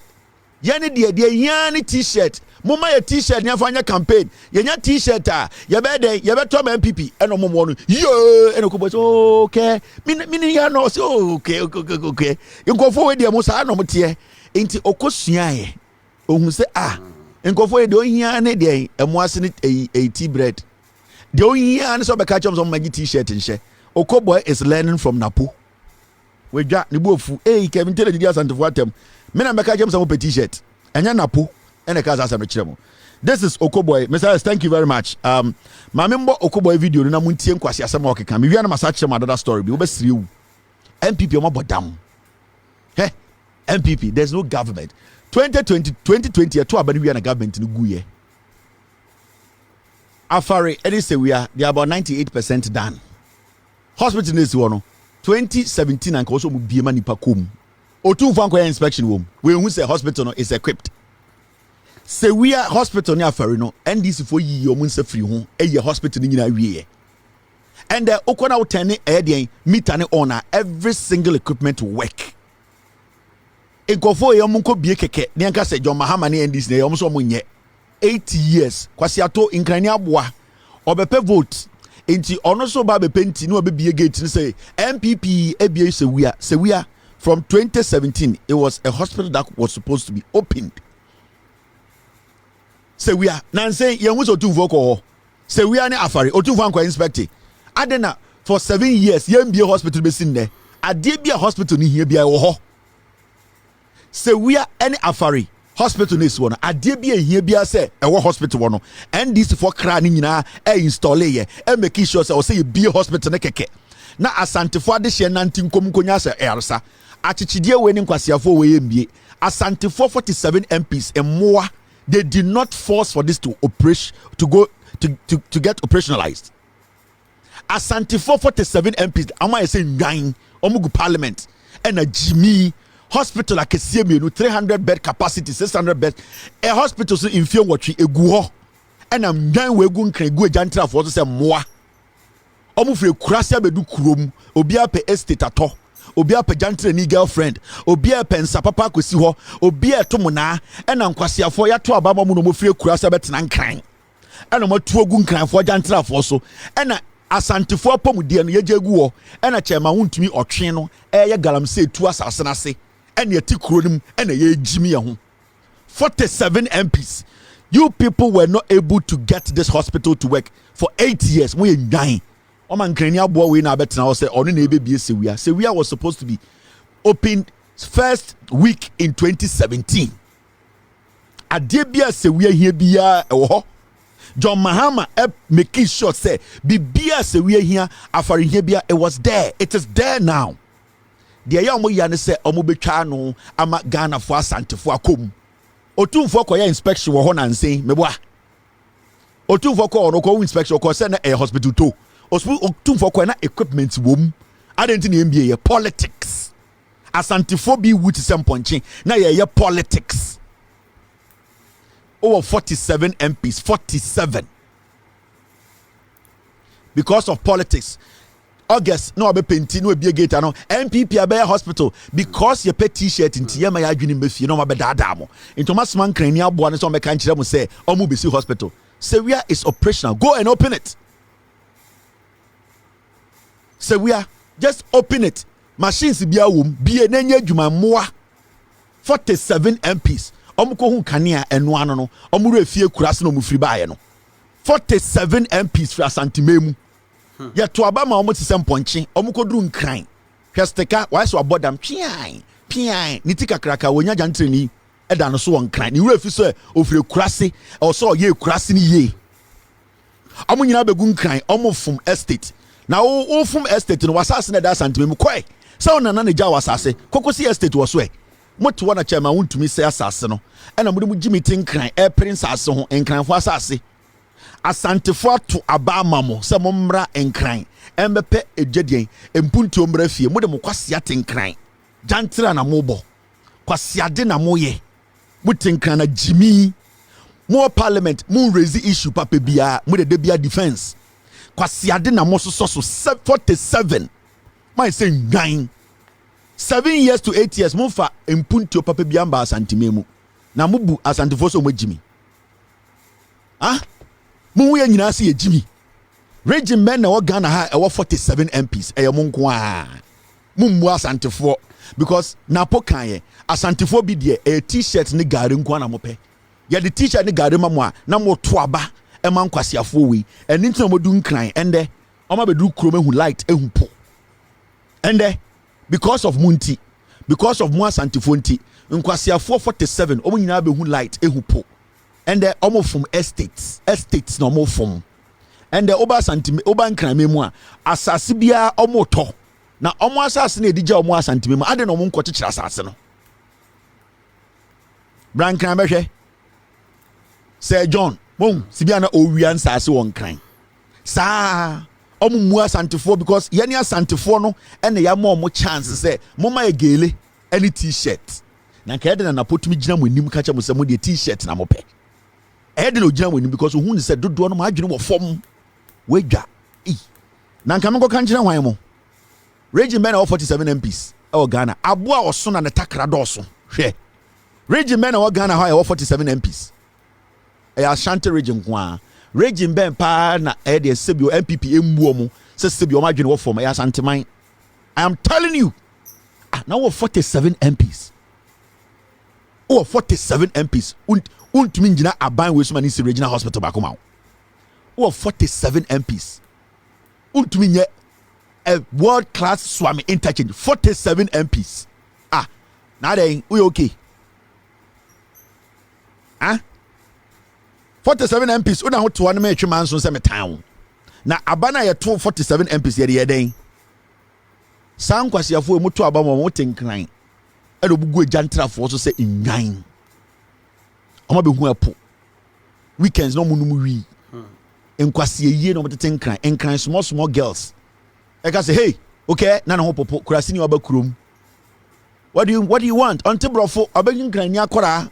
Yani dia yani t-shirt Moma ye t-shirt nya fanya campaign. Ye nya t-shirt a ye be dey ye be to NPP eno mo no. Yo eno ko bo okay. Mini ya no say okay. Nkofo we dey mo sa no mo tie. Enti okosua ye. Ohun say nkofo we dey ohia ne dey emo ase ne tea bread. The ohia ne so be catch am so magi t-shirt nche. Okoboy is learning from Napo. We ja ni bofu Kevin tell the asantefo atem. Me na make catch am some t-shirt. Enya Napo. This is Okoboy. Mr. Thank you very much. My member Okoboy video na muntie nkwasi asema okeka. Me wi na masache my other story. Be obesiri wu. NPP omo bodam. Hey, NPP, there's no government. 2020 to abani wi na government no guye. Afare, any say we are about 98% done. Hospital needs one. 2017 and also mu biema nipa kom. Otu mfa inspection wom. We hu say hospital no is equipped. Say we are hospital near Ferino, and this for ye or Munsa free home, a hospital in your and the Okona Tene Edian meet an owner every single equipment to work. A go for your Munko Bieke, Nianka said John Mahama and this name almost 80 years, Quasiato in Kraniabwa, or Bepe vote. Into also Babe Penti, no baby gate to say NPP ABA say we are from 2017. It was a hospital that was supposed to be opened. Say we are Nancy, you was otu voko. Say we are ne afari, otu vanko inspecting. Adena for 7 years, be a hospital be seen there. Ade be a hospital ni here be a ho. Say we are any afari hospital this one. Ade be a here be a say a hospital one. And this for crani na install ye and make sure say be a hospital ne keke. Na asante for de she nantin kom konya se ersa. Achichidie we ni kwasiafo we mbie. Asante for 47 MPs and more. They did not force for this to operate to get operationalized. Asante 47 MPs, am I saying nine? Omugu Parliament and a Jimmy hospital like a 300 bed capacity, 600 beds. A hospital in fear watch a guo and I'm nine we gun can go jantra for say more. Omufre krasia bedu krom obia pe estate ato. Obia pe jantre ni girlfriend obia pe nsa papa kosi ho obia to mona ena nkwasiafo ya to abama mu no mofre kurasa betena nkran ena matu ogu nkranfo jantre afo so ena asantefo apomudie no yeje gu ho ena chema huntumi otwe no eye galamse tu asase na se ena yati kuronim ena ye jimi ye ho 47 MPs. You people were not able to get this hospital to work for 8 years. We dying. Oman Krenia boy we na betina say onu na ebe bie Sewia. Sewia was supposed to be opened first week in 2017. Ade bia Sewia here bia ewo. John Mahama making sure say bibia Sewia here afari here bia it was there. It is there now. The ya omo ya ne say omo betwa no ama Ghana for asantefo akom. Otumfo koya inspection wo ho na nsen meboa. Otumfo ko ono ko inspection ko say na a hospital to. Otumfo ko na equipment wom. Adenti na MBA politics. Asantefo bi wuti semponche na ye politics. Over 47 MPs, 47. Because of politics. August no be penti no be gate no NPP abaya hospital because you pay t-shirt nti yema ya adwini mefie no ma be dada mo into masman krani abo ne so me kan kire mo say omu be si hospital Sewia is operational. Go and open it. Sewia just open it. Machines bia wom bia na nya adwuma moa 47 MPs omu ko hu kanea eno ano no omu refie kurase no mu firi baaye no 47 MPs for asantimemu. Ya to abama omo ti semponche omo koduru nkran hwesteka why so abodam pian ni tika kraka wonya jantreni eda no so won nkran ni wura fi so ofire kurase o so ye kurase ni ye omo nyina begu nkran omo fum estate na o fum estate no wasase na da santimem kwai se ona na ja wasase kokosi estate wo so moto na chema wontumi se asase no ena mo de mu jimiti nkran prince ase ho nkran fo asase asantefo to abama mo se mo mra enkran embepe ejadien empuntu mra fie mo de mo kwasea tenkran jantra na mo bo kwasea de na mo ye mo tenkran na jimi mo parliament mo raise issue papa bia mo de bia defense kwasea de na mo so 47 my say ngan 7 years to 8 years mo fa empuntu papa bia mba asantimemu na mo bu asantefo so mo jimi Ah, mu ye nyina se ye Jimmy. Region men na Ghana ha e 47 MPs e mo nko a. Mummu asantefo because napo kan ye asantefo bi de e t-shirt ni gare nko na mo pe. Ye the t-shirt ni gare ma mo a na mo to aba e man kwasiafo we. Eni ntina mo du nkran ende o ma be du kuro mehu light ehu po. Ende because of munti, because of mo asantefo nti nkwasiafo 47 o mo nyina be hu light ehu po. Ende o mo from estates na mo from. And the oba santime oba nkran mu a asase bia omoto na omo asase na edija omo asantime mu ade na omo nko kyekyere asase no brankran behwe Sir John mom sibia na owia nsase won kran saa omo mu asantefo because ye ne asantefo no ene ya ma omo chance say moma egele any t-shirt na ka ede na napotumi gina mo nim ka cha mo se mo de t-shirt na mo pe ede no gina mo nim because ohun se dodo no ma adwene wo fom Weja na nka menko kankyere hwan mo region men 47 MPs e Ghana aboa oso na ne takra doso hwe region men e Ghana ha 47 MPs e Ashanti region kwa region ben pa na e de sebio NPP embuo mu se sebio ma dwene wo form e Ashanti man. I am telling you now we 47 MPs 47 MPs untumi ngina aban we so mani si regional hospital ba koma 47 MPs. Ultimately, a world class swami interchange. 47 MPs. Now then, we okay. 47 MPs. Una ho to one me man so say me town. Na abana ye 47 MPs ye den. San kwasiafo mu to aba mo tenkran. E do bugu ajantrafo so say inwan. Oma be hu apo. Weekends no munum wi. Enkwasi ye no motete nkran small girls I can say hey okay na ho popo kurasi ni oba kurom what do you want until brofo abegin nkran ni akora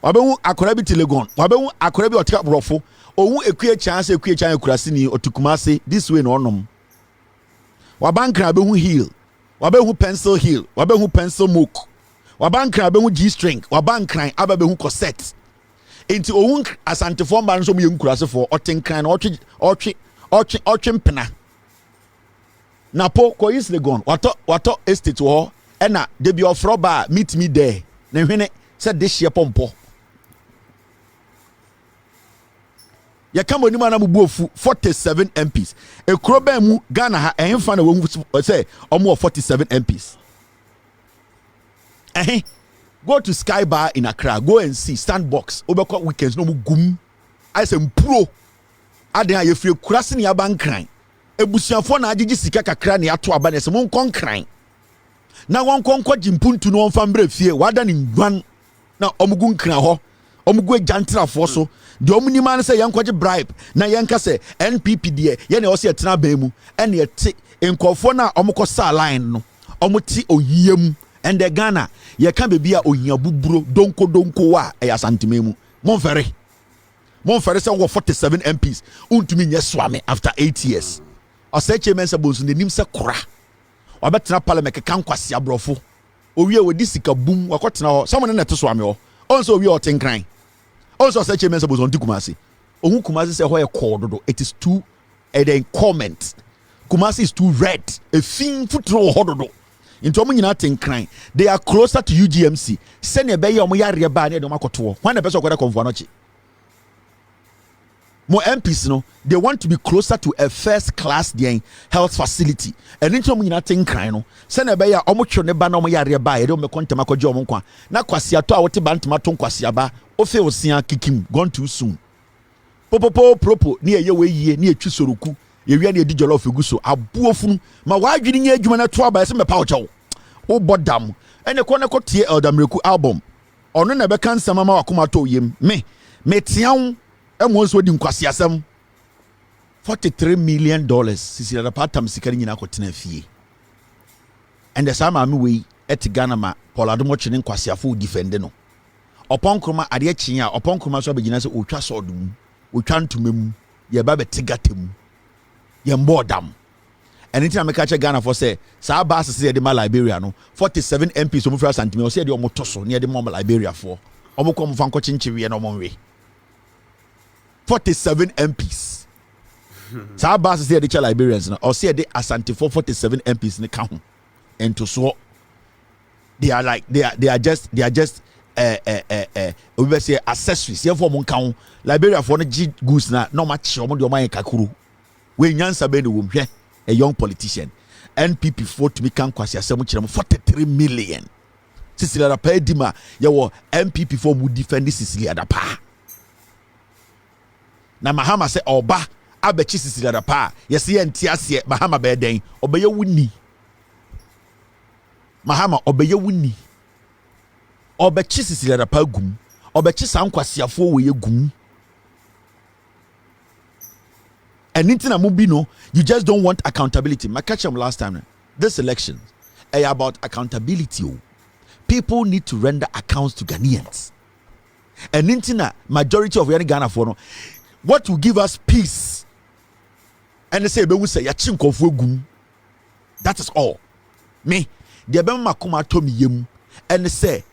wabehu akora bi telegon wabehu akora bi otka brofo owu ekue chance kurasi ni otukumase this way no onom wabankran abehu heel wabehu pencil heel wabehu pencil mook wabankran abehu G string wabankran abehu corset into own asantefo mba nso mu yenkurasefo otenkan otwe mpena napo ko is legon wato estate wo e na de bi ofro ba meet me there na hwene se de hye pompo ya kama ni mana mu ofu 47 MPs ekuro ba mu Ghana ha ehfa na wo se omo 47 MPs go to Sky Bar in Accra. Go and see Sandbox. Obekwa weekends no mu gum. I say mpro. Ade ha ye free kurase ne yaban kran. Ebusuafo na agigi sika kakra ne ato aba ne se mon kon kran. Na won konkɔ jimpuntu no won fambre fie. Wada ne ngwan na omugu nkran ho. Omugu ajantrafo so. De omuni man se yankɔge bribe na yanka se NPP de ye ne o se etena ba mu. Ene ye te nkɔfo na omukɔ sa line no. Omuti oyiem. And the Ghana, ye can be a onya buburo donko wa e asantimemu. Monfere say 47 MPs. Untumi nye swame after 8 years. O say chairman se bonsu ne nim se kora. Wa betena parliament ke kan kwase abrofo. Owie we disika boom wa kwotena ho. Someone na to swame ho. Onso owie o tenkran. Onso say chairman se bonsu on Kumasi. Ohun Kumasi say ho ye kododo. It is too comment. Kumasi is too red. A fin futro hododo. Into omo nyina tenkran they are closer to UGMC send e be ye omo yare ba na de omo akoto when the person kwada konfo anochi mo MPs no they want to be closer to a first class health facility and into omo nyina tenkran no send e be ye omo twe ne ba na omo yare ba ye de omo kontama kwaje omo kwa na kwase ato a wote ba ntama to kwase aba ofe osia kikim gone too soon popopo propo ni eye we yie ni etwi soroku ye wi na edi jollof eguso abuofunu ma wadwini nya adwuma na to aba se me pa wo chawo wo bodam ene ko ne ko tie Eldamreku album ono na be kan sama ma wakoma to yem me tiawo emo nso di nkwase asem $43 million sisi da patam sikari nyina ko tena fie and the sama me we et Ghana ma Boadu chine nkwase afo defend no oponkroma ade kyen a oponkroma so abegina se otwa sodum otwa ntomam ye ba betigatem ye mbodam anything I catch Ghana for say sa ba se de ma Liberia no 47 MPs so mu fra santime o se de omo toso ne de mo Liberia for omo kom fa nko chinchiwe no mo we 47 MPs. So Abbas say the Liberians now, or say the Asante for 47 MPs in the count. And to so they are just we will say accessories. Here for mon count Liberia for the goose na no much omo de oman kakuru. We nyansa be no hwe a young politician. NPP for to become kwasi asem kire 43 million. Sisilia da pa edima ye wo NPP for mu defend Sisilia da pa. Na Mahama say oba abechi Sisilia da pa. Yesi enti ase Mahama be den obeye wuni. Mahama obeye wuni. Obechi Sisilia da pa gum. Obechi sankwasiafo we ye gum. And anything mubi no, you just don't want accountability. I catch them last time. This election is about accountability. People need to render accounts to Ghanaians. And anything majority of Ghana for no, what will give us peace? And they say, "Be we say yachinko gum." That is all. Me, the Bema Kuma told me yem, and they say,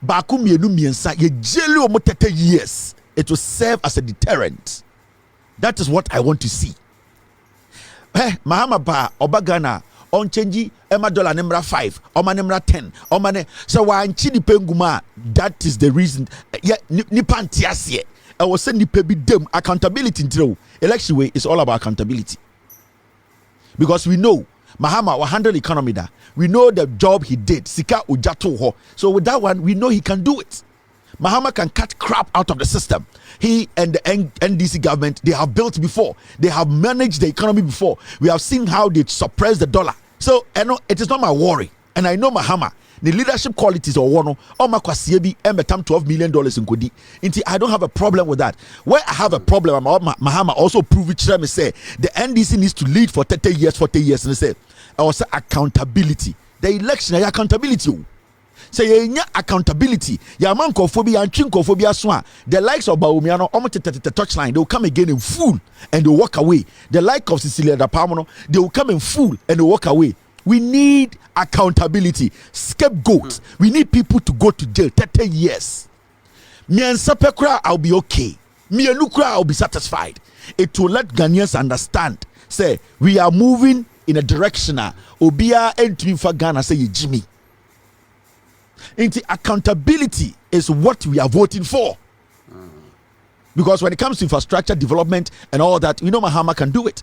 "Baku mienu miensa ye jeli omo 30 years." It will serve as a deterrent. That is what I want to see. Mahama ba obagana on change ema dollar number 5 oma number 10 oma ne so wa nchi penguma. That is the reason. Yeah, nipa ntiase I was saying nipa bi dem accountability ntiro. Election way is all about accountability, because we know Mahama will handle economy da. We know the job he did. Sika ujato ho. So with that one, we know he can do it. Mahama can cut crap out of the system. He and the NDC government, they have built before. They have managed the economy before. We have seen how they suppress the dollar. So I know it is not my worry. And I know Mahama, the leadership qualities or one or Makwasiebi embetam $12 million in Kodi. I don't have a problem with that. Where I have a problem, Mahama also prove it. Let me say the NDC needs to lead for 30 years, 40 years. And they say also accountability. The election is accountability. Say accountability. Ya mankophobia and chinkophobia swan. The likes of Bawumia no almost at the touchline, they will come again in full and they will walk away. The like of Cecilia da Palmono, they will come in full and they walk away. We need accountability. Scapegoats. We need people to go to jail 30 years. Me and Sapekra, I'll be okay. Me and Nukra, I'll be satisfied. It will let Ghanaians understand. Say we are moving in a direction. Obia entering for Ghana say Jimmy. Accountability is what we are voting for. Because when it comes to infrastructure development and all that, we know Mahama can do it.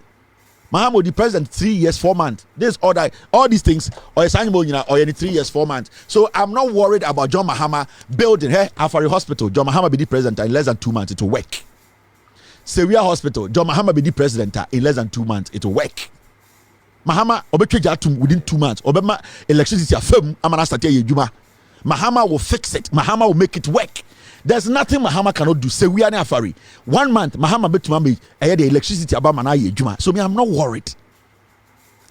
Mahama will be president 3 years, 4 months. This order, all these things, or any 3 years, 4 months. So I'm not worried about John Mahama building Afari Hospital. John Mahama be the president in less than 2 months. It will work. Seria Hospital. John Mahama be the president in less than 2 months. It will work. Mahama obekejatum within 2 months. Obema electricity firm. Amana start Juma. Mahama will fix it. Mahama will make it work. There's nothing Mahama cannot do. Say we are Afari. 1 month, Mahama bet to me the electricity about Manaye Juma. So me, I'm not worried.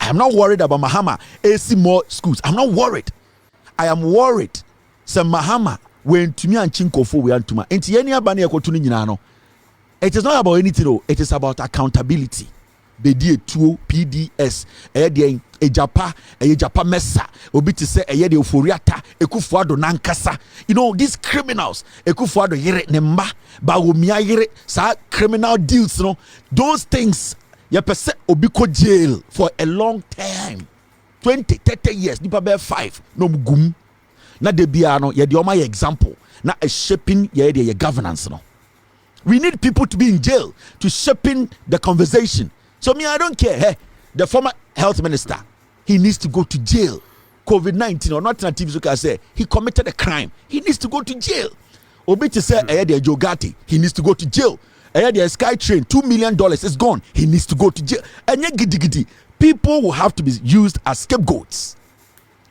I am not worried about Mahama AC more schools. I'm not worried. I am worried. Some Mahama when to me and Chinko for we are to my any abani no. It is not about anything. No. It is about accountability. Bedie 2 PDS de ejapa mesa obi te se de oforiata ekufuado nankasa. You know these criminals ekufuado yere ne mba Bawumia yere sa criminal deals no, those things you pese obi ko jail for a long time 20-30 years nipa be 5 no gum na de bia no ye de oma example na a shaping ye de governance no. We need people to be in jail to shaping the conversation. So me, I don't care. Hey, the former health minister, he needs to go to jail. COVID-19 or not, I say he committed a crime. He needs to go to jail. Obiti say Jogati, he needs to go to jail. The Sky Train, $2 million is gone. He needs to go to jail. And people will have to be used as scapegoats.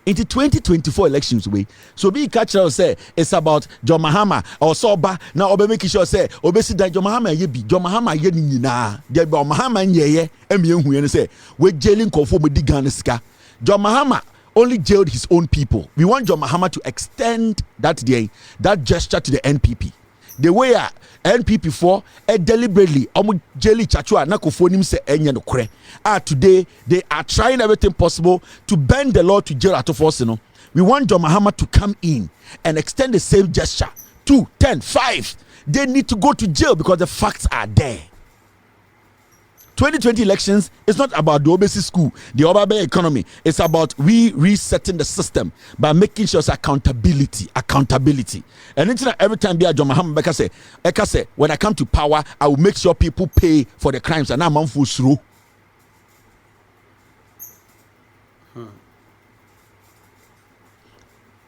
Into 2024 elections way. So be catch out say it's about John Mahama or Soba. Now obe make sure say obesi that John Mahama ye bi John Mahama ye ni nyina. There be Mahama ye emi ehu ye say we jailing konfo me di Ghana sika. John Mahama only jailed his own people. We want John Mahama to extend that gesture to the NPP. The way NPP for deliberately jelly chachua na kofonim se enye no kre. Today they are trying everything possible to bend the law to jail at force. We want John Mahama to come in and extend the same gesture. 2, 10, 5. they need to go to jail because the facts are there. 2020 elections is not about the Obesi school, the Obabe economy. It's about resetting the system by making sure it's accountability. And every time Mahama Bawumia say, when I come to power, I will make sure people pay for the crimes. And I'm full through.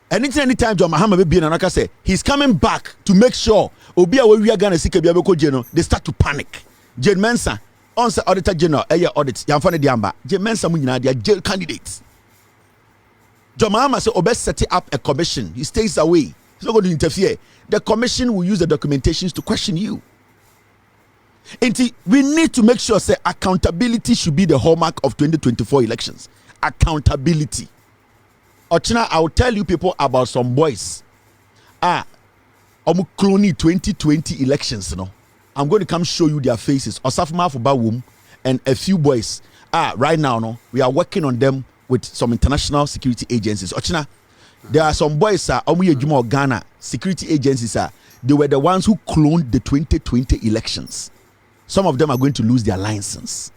Anytime John Mahama be in say he's coming back to make sure Obia we are gonna see they start to panic. Jane Mensa. On the Auditor General, audit, Yamfane Diamba, Jemensa Munina, they are jail candidates. John Mahama said, Obes setting up a commission. He stays away. He's not going to interfere. The commission will use the documentations to question you. And we need to make sure say accountability should be the hallmark of 2024 elections. Accountability. Ochina, I will tell you people about some boys. Cloney 2020 elections, you know. I'm going to come show you their faces. Mahama Bawumia and a few boys. Right now, no, we are working on them with some international security agencies. Ochina, there are some boys, Ghana security agencies. They were the ones who cloned the 2020 elections. Some of them are going to lose their license.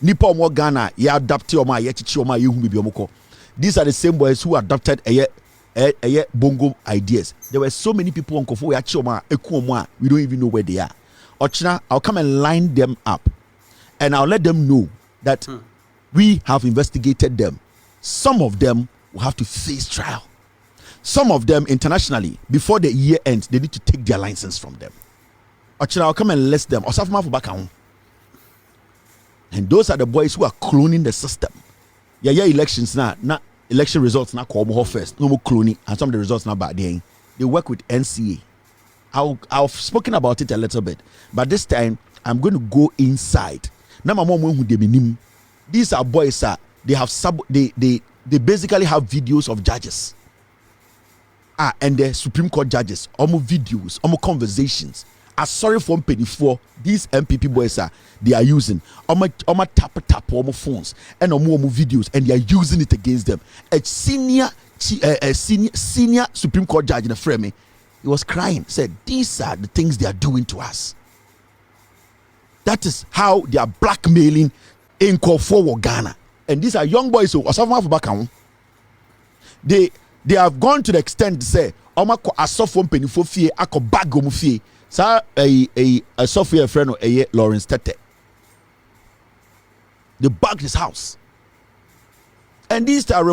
Nipa Ghana, these are the same boys who adopted a bongo ideas. There were so many people on Kofu, we don't even know where they are. Ochina, I'll come and line them up and I'll let them know that we have investigated them. Some of them will have to face trial. Some of them internationally, before the year ends, they need to take their license from them. Ochina, I'll come and list them. And those are the boys who are cloning the system. Elections now, election results now call first. No more cloning, and some of the results now bad. They work with NCA. I've spoken about it a little bit, but this time I'm going to go inside. Now my mom who they mean. These are boys. They have they basically have videos of judges. And the Supreme Court judges, almost videos, almost conversations. Sorry for penny for these NPP boys they are using tap phones and videos, and they are using it against them. A senior Supreme Court judge in the frame, he was crying, said these are the things they are doing to us. That is how they are blackmailing in for Ghana. And these are young boys who they have gone to the extent to say penny for fear bag fear. A software friend of Lawrence Tete. They bugged his house. And these are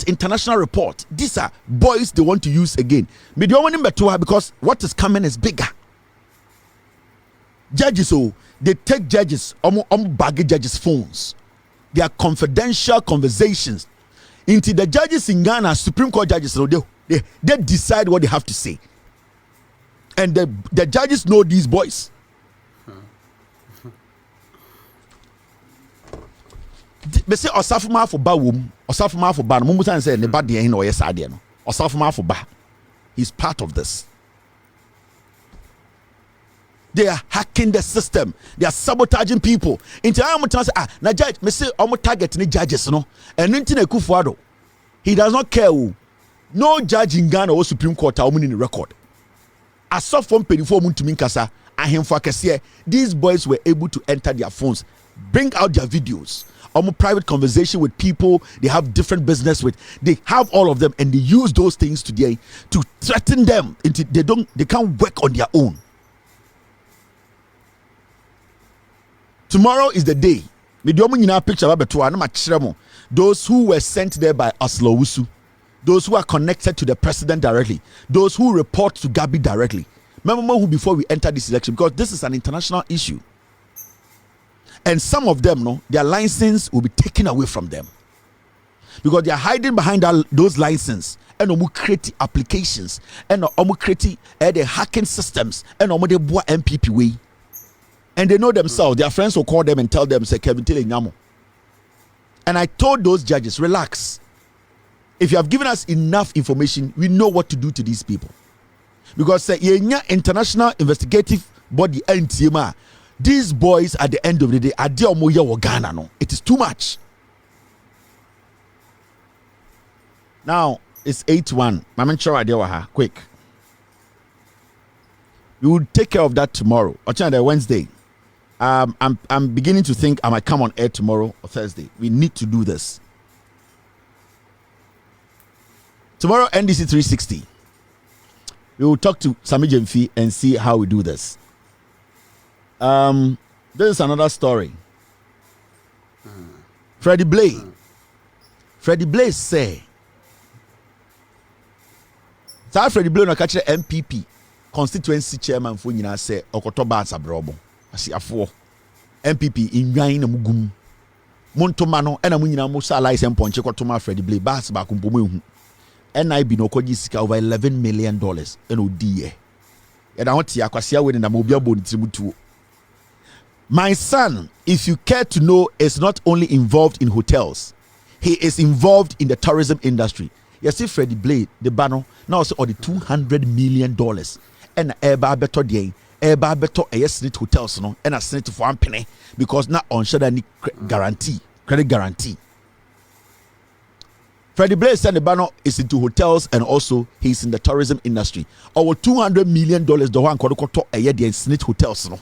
international report. These are boys they want to use again. Because what is coming is bigger. Judges, they take judges, bag judges' phones. They are confidential conversations. Into the judges in Ghana, Supreme Court judges, they decide what they have to say. And the judges know these boys. They say Mahama Bawumia say he's part of this. They are hacking the system. They are sabotaging people. Into na judge me say target ni judges no. And he does not care who. No judge in Ghana or Supreme Court are in the record. I saw from Penifo Muntuminkasa and him for Kessie. These boys were able to enter their phones, bring out their videos, private conversation with people they have different business with. They have all of them, and they use those things today to threaten them into they can't work on their own. Tomorrow is the day. Those who were sent there by Aslowusu. Those who are connected to the president directly, those who report to Gabi directly. Remember who before we enter this election, because this is an international issue. And some of them, their license will be taken away from them. Because they are hiding behind those licenses and create applications and create the hacking systems and they boa NPP way. And they know themselves, their friends will call them and tell them, say, Kevin Tile Nyamo. And I told those judges, relax. If you have given us enough information, we know what to do to these people. Because international investigative body NTMA, these boys at the end of the day are Ghana. No, it is too much. Now it's 8-1. Quick. We will take care of that tomorrow. Or Wednesday. I'm beginning to think I might come on air tomorrow or Thursday. We need to do this. Tomorrow, NDC 360. We will talk to Sami Jemfi and see how we do this. This is another story. Freddy Blay. Freddy Blay say. Freddy Blay no catch the NPP Constituency chairman for nyina say okotoba asabrobo. Asiafo NPP inwan na mugum. Montoma no na munyina mo sa license ponche kotoma Freddy Blay bas ba kumpomo ehu. NIB no koji sika over $11 million and odiye. Yada hotia kwasia we na mo bia bo ntimutuo. My son, if you care to know, is not only involved in hotels, he is involved in the tourism industry. You see, Freddy Blay, the banner, now also on the $200 million. And eba beto de, eba beto a snit hotels, no, and a snit for 1 penny because not on share any credit guarantee. Freddy Blay said the banner is into hotels and also he's in the tourism industry. Over $200 million, the one called a year de snit hotels, no.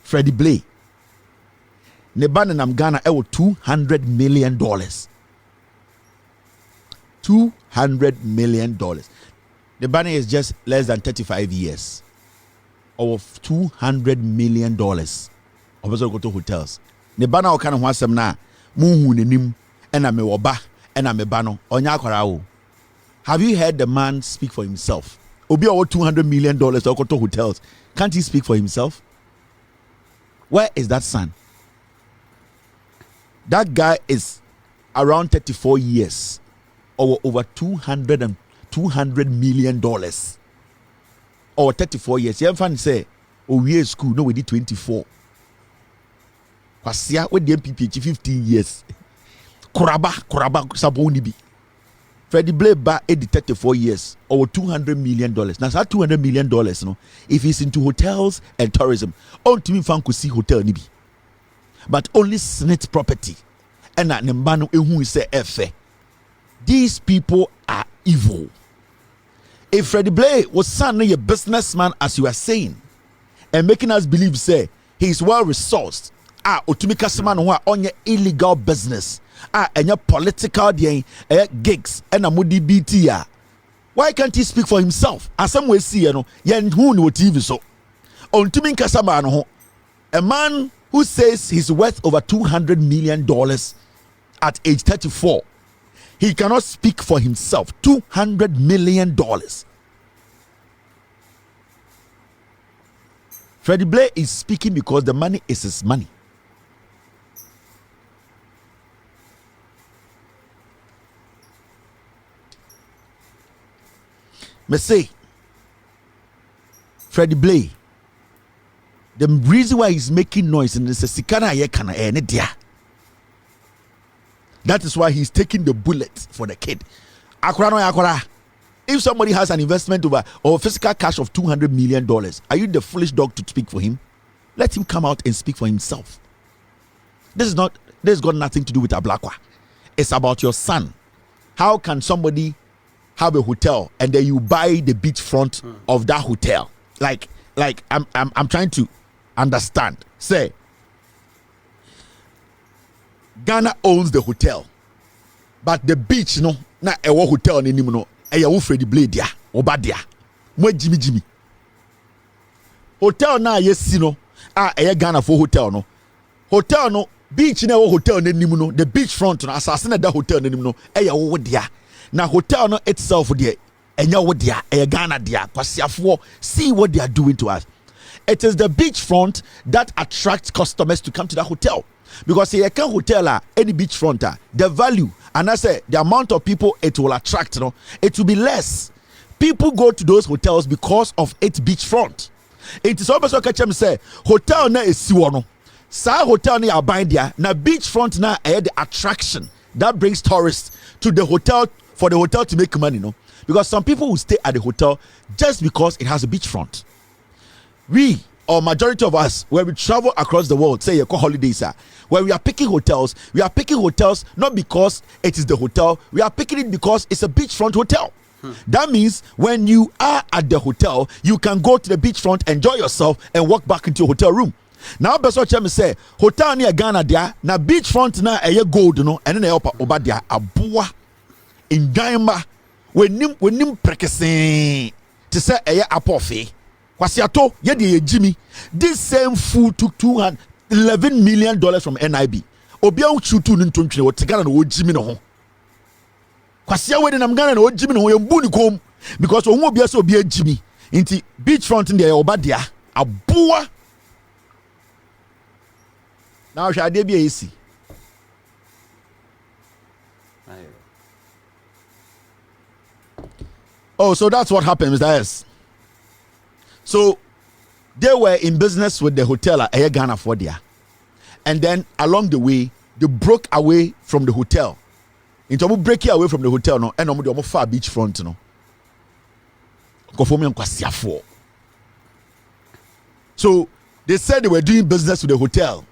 Freddy Blay. Nebana nam Ghana $200 million. $200 million. Nebana is just less than 35 years. Of $200 million. Also go to hotels. Nebana okana ho asem na muhu nenim ena me woba ena me ba no onya akwara wo. Have you heard the man speak for himself? Obi owo $200 million go to hotels. Can't he speak for himself? Where is that son? That guy is around 34 years or over $200 million. Or 34 years. You ever say, oh, we school, no, we did 24. Kwasia, with the NPP, 15 years. Kuraba, Saboni bi. Freddy Blay ba 34 years, over $200 million. Now, that $200 million, no, if he's into hotels and tourism, on to me fan could see hotel nibi. But only snit property. And that Nembano who say F. These people are evil. If Freddy Blay was son a businessman, as you are saying, and making us believe, say, he's well resourced. Otumika Saman who are on your illegal business. And your political gigs and a moody BT. Why can't he speak for himself? As some way see, you know, yen who no TV so. On Tuminka Samano, a man who says he's worth over $200 million at age 34. He cannot speak for himself. $200 million. Freddy Blay is speaking because the money is his money. Me say, Freddy Blay, the reason why he's making noise in this is that is why he's taking the bullet for the kid. If somebody has an investment over or physical cash of $200 million, are you the foolish dog to speak for him? Let him come out and speak for himself. This has got nothing to do with Ablakwa. It's about your son. How can somebody have a hotel and then you buy the beachfront of that hotel? Like I'm trying to understand. Say, Ghana owns the hotel, but the beach no na ewo hotel ni nimu no eya Freddy Blay dia oba dia mo Jimmy hotel na yesi no eya Ghana for hotel no beach na ewo hotel ni nimu no the beach front no asase na da hotel ni nimu no eya wo dia na hotel no itself there enya wo dia eya Ghana dia kwasiafo see what they are doing to us. It is the beachfront that attracts customers to come to that hotel. Because a hotel, any beachfront, the value, and I say the amount of people it will attract, it will be less. People go to those hotels because of its beachfront. It is almost like I say, hotel na is siwono. Sa hotel na abide there. Na beachfront na the attraction that brings tourists to the hotel for the hotel to make money, Because some people will stay at the hotel just because it has a beachfront. We, or majority of us, when we travel across the world, say you call holidays, when we are picking hotels not because it is the hotel, we are picking it because it's a beachfront hotel. That means when you are at the hotel, you can go to the beachfront, enjoy yourself, and walk back into your hotel room. Now, person tell me say hotel near Ghana there, na beachfront na eye gold no, and then oba there aboa in Ghana when nim prekese to say eye apofe. Kwasiato ye de Jimmy. This same fool took $211 million from NIB. Obia uchutu ntontwe o tigana no Jimmy no ho. Kwasia we nam Ghana no Jimmy no ho yembu ni kom because ohun obia so obia Jimmy. Inti beachfront there oba there aboa. Now shall there be AC? Oh, so that's what happened, Mr. S. So they were in business with the hotel at Ghana for there. And then along the way, they broke away from the hotel. Into breaking away from the hotel, no, and no far beachfront, no. So they said they were doing business with the hotel.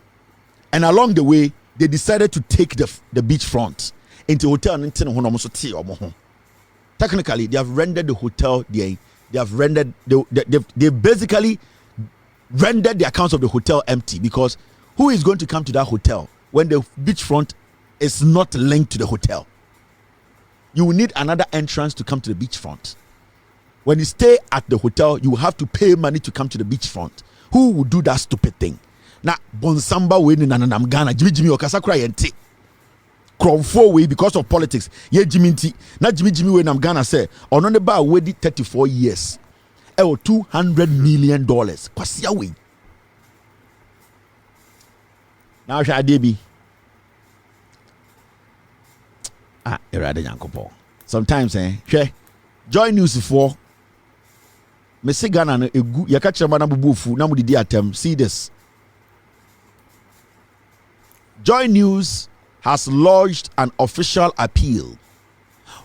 And along the way, they decided to take the beachfront into hotel. Technically, they have rendered the hotel. They basically rendered the accounts of the hotel empty because who is going to come to that hotel when the beachfront is not linked to the hotel? You will need another entrance to come to the beachfront. When you stay at the hotel, you will have to pay money to come to the beachfront. Who will do that stupid thing? Na bonsamba we ni nanam Ghana Jimmy okasakura yente Cromfo we because of politics ye Jimmy nti na Jimmy we nam Ghana say ono ne ba we di 34 years $200 million kwasia we now sha debi erade yankopo sometimes hwe joy news for me se Ghana no egu ye ka kire ma na bubufu na mudidi atem see this. Joy News has lodged an official appeal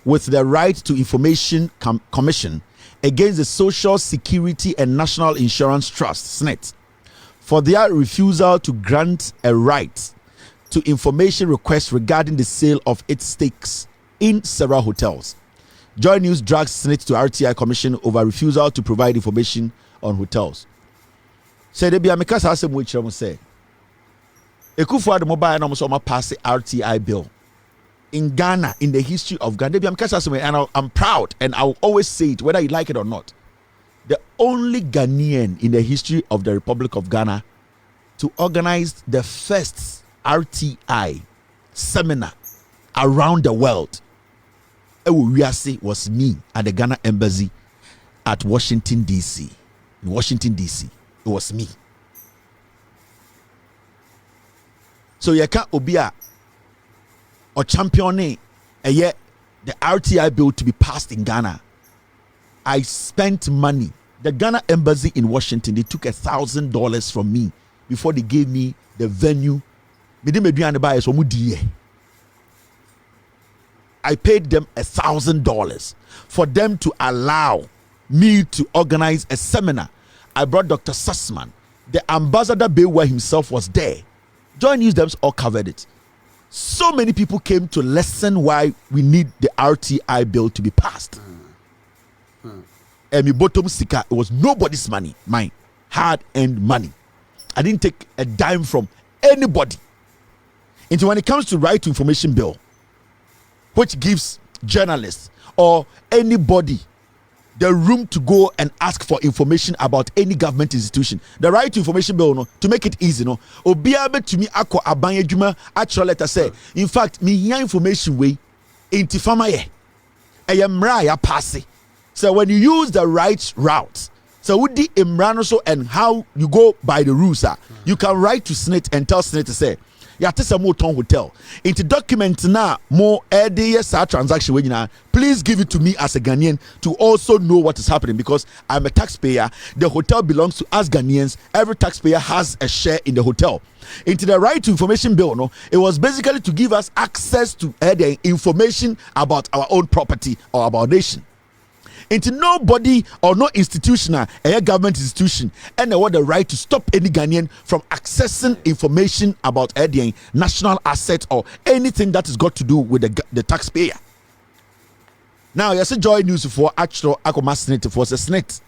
with the Right to Information Commission against the Social Security and National Insurance Trust, SNIT, for their refusal to grant a right to information request regarding the sale of its stakes in several hotels. Joy News drags SNIT to RTI Commission over refusal to provide information on hotels. Say they be a mekasa asem we chiro say Ekufu the mobile and almost pass RTI bill in Ghana, in the history of Ghana. And I'm proud, and I'll always say it whether you like it or not. The only Ghanaian in the history of the Republic of Ghana to organize the first RTI seminar around the world was me at the Ghana Embassy at Washington DC. In Washington DC, it was me. So you can't obia or championing the RTI bill to be passed in Ghana. I spent money. The Ghana Embassy in Washington, they took $1,000 from me before they gave me the venue. I paid them $1,000 for them to allow me to organize a seminar. I brought Dr. Sussman. The ambassador Bewa himself was there. Joy News them all covered it. So many people came to listen why we need the RTI bill to be passed. And my bottom sika, it was nobody's money, mine, hard-earned money. I didn't take a dime from anybody. And when it comes to right to information bill, which gives journalists or anybody the room to go and ask for information about any government institution. The right to information bill, no, to make it easy, no. Obiabe to me ako abanye juma actual letter say. In fact, me hear information way inti fama ye. Ayamra ya passe. So when you use the right route, so with the imran so and how you go by the rules, you can write to SNIT and tell SNIT to say, yate more ton hotel into document na more ADS transaction when you please give it to me as a Ghanaian to also know what is happening because I'm a taxpayer. The hotel belongs to us Ghanaians. Every taxpayer has a share in the hotel. Into the right to information bill, no, it was basically to give us access to the information about our own property or about our nation. Into nobody or no institutional a government institution and they want the right to stop any Ghanaian from accessing information about any national assets or anything that is got to do with the taxpayer. Now, yes, Joy News for actual Akoma Senate for the Senate.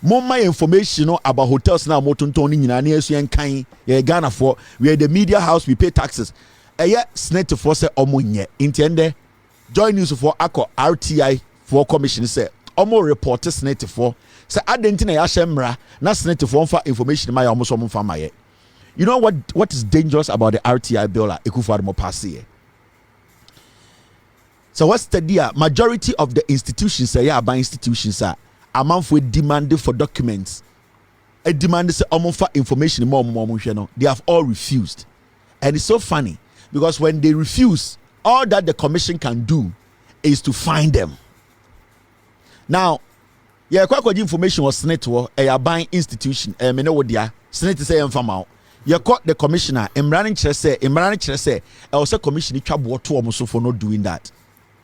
More information about hotels now, Motontoni, Nanias, and Kain, Ghana for we are the media house, we pay taxes. Senate for say Omunye. Intende Joy News for Ako RTI for commission say Omo report Senate for say Adentina Yashemra, na Senate for information my almost from my. You know what is dangerous about the RTI bill? Ekufuadmo pass here. So what's the deal? Majority of the institutions say by institutions are amount for demanding for documents. A demand say for information more. They have all refused, and it's so funny because when they refuse, all that the commission can do is to find them. Now, quite information was Senate a buying institution. Me know what they are. Senate say informal. You caught the commissioner. Imran Chere also commission trouble to almost for not doing that.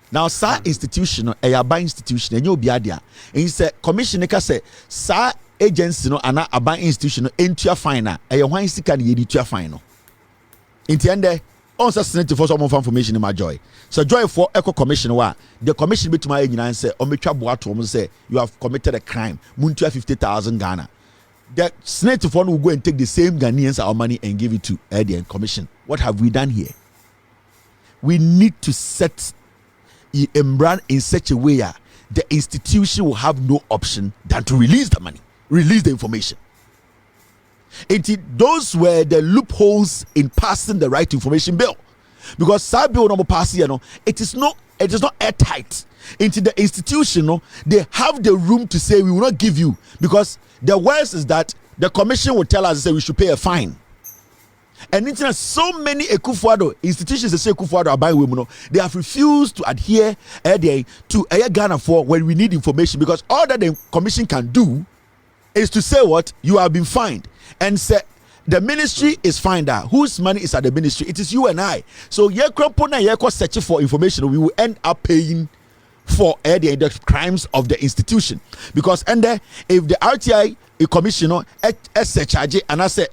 Now, sir, institution, a buying institution, and you'll be there. And he said, commissioner say, sir, agency, no, and a buying institution, into your final, a wine stick and you to your final. In the end, also Senate for some information in my joy. So, joy for Eco Commission, the commission between my agent and say, Omitra Boatu say, you have committed a crime, Muntua 50,000 Ghana. The Senate for will go and take the same Ghanaians our money and give it to the commission. What have we done here? We need to set Imran in such a way the institution will have no option than to release the money, release the information. Those were the loopholes in passing the right information bill, because Sa bill number passing, it is not airtight. Into the institution, they have the room to say we will not give you, because the worst is that the commission will tell us that we should pay a fine. And internet, so many Ekufuado institutions that say Ekufuado are buying women, they have refused to adhere to Ghana for when we need information, because all that the commission can do is to say what you have been fined and say the ministry is fined. Whose money is at the ministry? It is you and I. So searching for information, we will end up paying for the crimes of the institution, because if the RTI commissioner charge and I say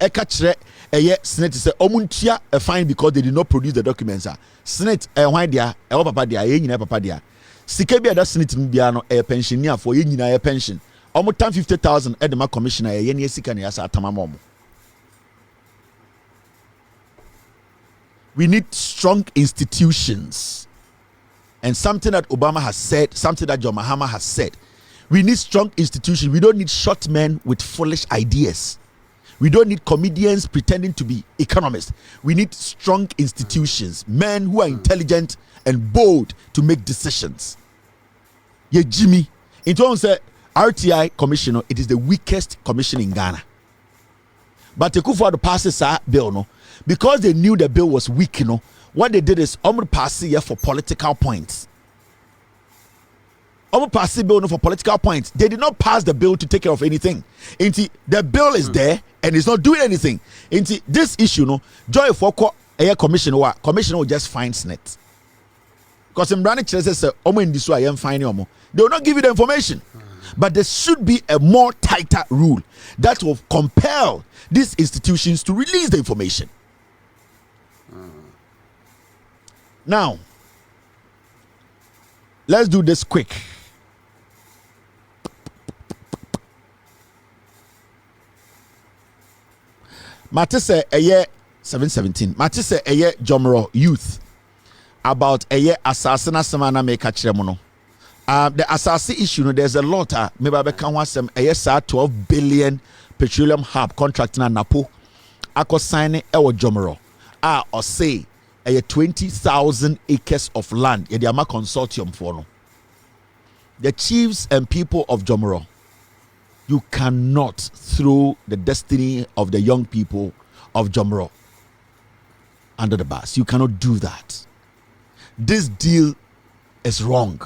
Senate say omuntia a fine because they did not produce the documents. Senate why dia papa dia papa dia sika bi ada Senate bia no pensioner for nyina pension omo 50,000 edema commissioner ne sika ne asa atamama omo. We need strong institutions, and something that Obama has said, something that John Mahama has said, we need strong institutions. We don't need short men with foolish ideas. We don't need comedians pretending to be economists. We need strong institutions, men who are intelligent and bold to make decisions. Yeah, Jimmy, in terms of RTI commissioner, it is the weakest commission in Ghana. But the Kufuor passes a bill, no, because they knew the bill was weak, what they did is pass it for political points. Pass the bill for political points. They did not pass the bill to take care of anything. The bill is there and it's not doing anything. This issue, Joy for commissioner will just find Senate. Because in Brandon says, in this way, I am finding they will not give you the information. But there should be a more tighter rule that will compel these institutions to release the information. Now, let's do this quick. Matisse a year 717. Matisse a year Jomro youth about a year assassin semana make a the assassin issue, there's a lot. Maybe I can want some a year 12 billion petroleum hub contract na Napo. Ako sign it Jomro. Or say a 20,000 acres of land. Yeah, they are my consortium for no. The chiefs and people of Jomro, you cannot throw the destiny of the young people of Jomro under the bus. You cannot do that. This deal is wrong.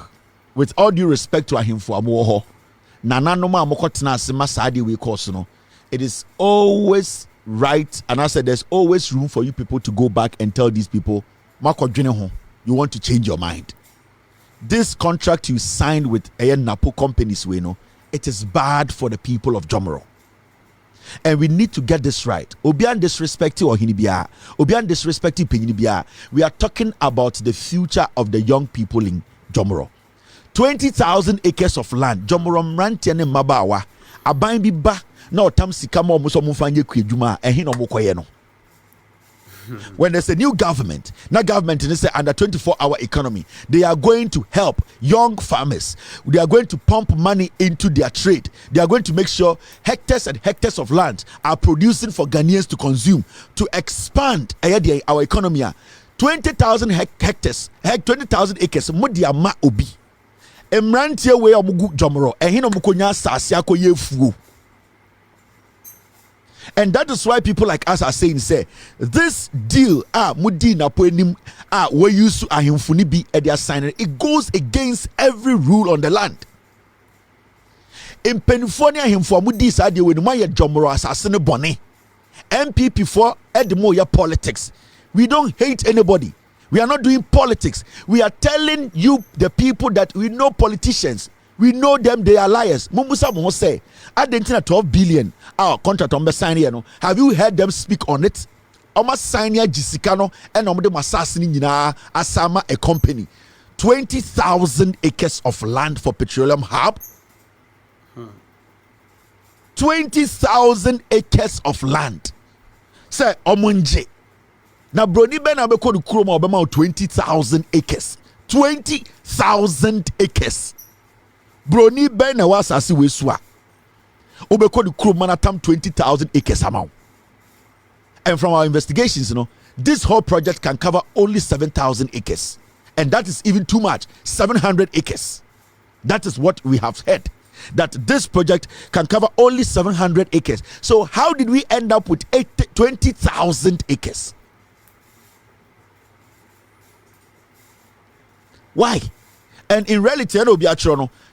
With all due respect to Ahimfo Amoho, Nananoma Mokotna Masadi we course no. It is always right, and I said there's always room for you people to go back and tell these people, you want to change your mind. This contract you signed with Napo companies, it is bad for the people of Jomoro. And we need to get this right. Obian disrespecting or hinibia, Obian disrespecting Pinibia. We are talking about the future of the young people in Jomoro. 20,000 acres of land. Jomoro mrantia ne mabawa. Aban bi ba na otam sika ma omo so mo fanye kwadwuma a ehin no mo koye no. When there's a new government, na government in say under 24-hour economy, they are going to help young farmers. They are going to pump money into their trade. They are going to make sure hectares and hectares of land are producing for Ghanaians to consume, to expand our economy. 20,000 hectares, 20,000 acres, mudia ma obi. Emrantie we omugu jomoro, ehino mukonya sase akoye fuo. And that is why people like us are saying, say, this deal, mudi na poenim, we used to ahimfuni bi at their signing, it goes against every rule on the land. In Penfonia, him for mudi sadi when my jomoro assassin bonnet. NPP for Edmoya politics. We don't hate anybody. We are not doing politics. We are telling you, the people, that we know politicians. We know them, they are liars. Mumbusa mo say, Argentina 12 billion our contract on the sign here. No, have you heard them speak on it? Almost sign here Jisicano and on the assassin Asama a company. 20,000 acres of land for petroleum hub. 20,000 acres of land. Say Omunje. Now Brody Ben Abeko the Chroma Obama 20,000 acres. 20,000 acres. Brony Ben was as we swa. Obeko the crew manatam 20,000 acres amount. And from our investigations, this whole project can cover only 7,000 acres. And that is even too much. 700 acres. That is what we have heard. That this project can cover only 700 acres. So how did we end up with 20,000 acres? Why? And in reality,